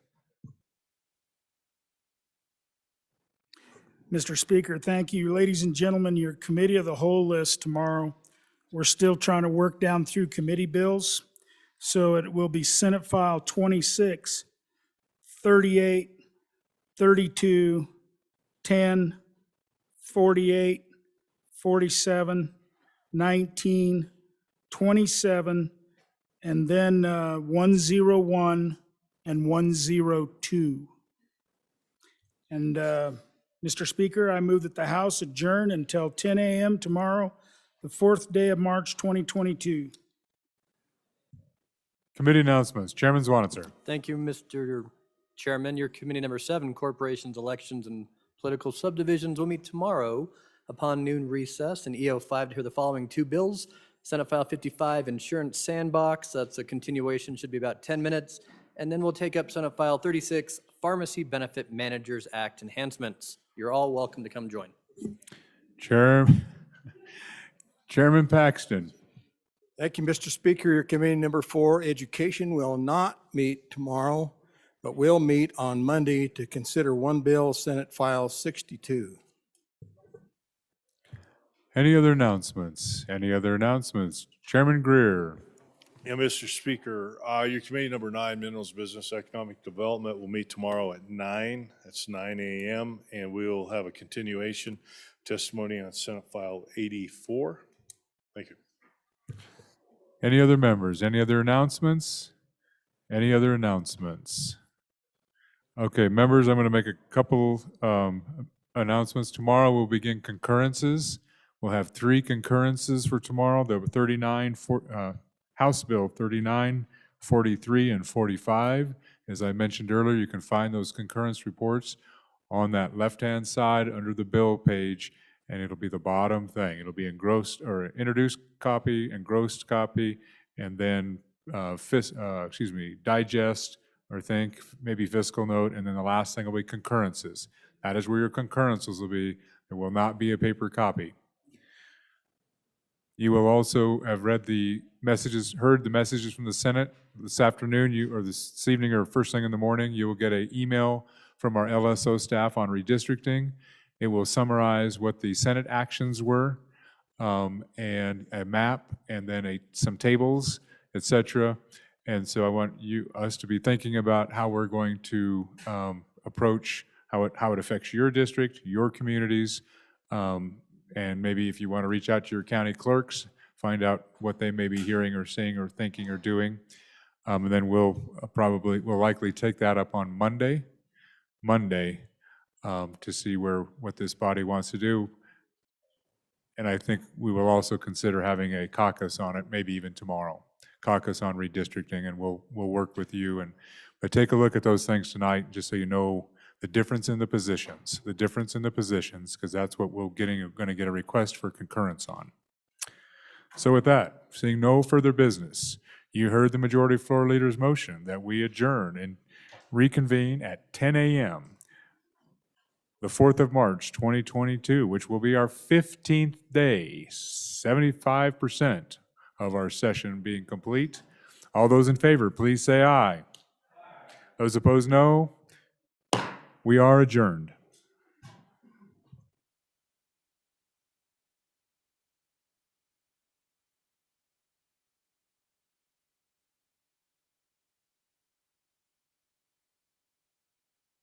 M: Mr. Speaker, thank you. Ladies and gentlemen, your committee of the whole list tomorrow. We're still trying to work down through committee bills. So it will be Senate File 26, 38, 32, 10, 48, 47, 19, 27, and then 101 and 102. And Mr. Speaker, I move that the House adjourn until 10 a.m. tomorrow, the 4th day of March, 2022.
A: Committee announcements. Chairman Zwanitzer.
D: Thank you, Mr. Chairman. Your committee number 7, Corporations, Elections, and Political Subdivisions, will meet tomorrow upon noon recess, and EO5 to hear the following 2 bills. Senate File 55, Insurance Sandbox. That's a continuation, should be about 10 minutes. And then we'll take up Senate File 36, Pharmacy Benefit Managers Act enhancements. You're all welcome to come join.
A: Chairman Paxton.
S: Thank you, Mr. Speaker. Your committee number 4, Education, will not meet tomorrow, but will meet on Monday to consider one bill, Senate File 62.
A: Any other announcements? Any other announcements? Chairman Greer.
H: Yeah, Mr. Speaker, your committee number 9, Minerals Business Economic Development, will meet tomorrow at 9. That's 9 a.m. And we'll have a continuation testimony on Senate File 84. Thank you.
A: Any other members? Any other announcements? Any other announcements? Okay, members, I'm going to make a couple announcements. Tomorrow we'll begin concurrences. We'll have 3 concurrences for tomorrow. There were 39, House Bill 39, 43, and 45. As I mentioned earlier, you can find those concurrence reports on that left-hand side under the bill page, and it'll be the bottom thing. It'll be engrossed or introduced copy, engrossed copy, and then digest or think, maybe fiscal note, and then the last thing will be concurrences. That is where your concurrences will be. There will not be a paper copy. You will also have read the messages, heard the messages from the Senate this afternoon, or this evening, or first thing in the morning. You will get an email from our LSO staff on redistricting. It will summarize what the Senate actions were, and a map, and then some tables, etc. And so I want us to be thinking about how we're going to approach how it affects your district, your communities, and maybe if you want to reach out to your county clerks, find out what they may be hearing or seeing or thinking or doing. And then we'll likely take that up on Monday, to see what this body wants to do. And I think we will also consider having a caucus on it, maybe even tomorrow, caucus on redistricting, and we'll work with you. But take a look at those things tonight, just so you know the difference in the positions, because that's what we're going to get a request for concurrence on. So with that, seeing no further business, you heard the Majority Floor Leader's motion that we adjourn and reconvene at 10 a.m. the 4th of March, 2022, which will be our 15th day, 75% of our session being complete. All those in favor, please say aye. Those opposed, no. We are adjourned.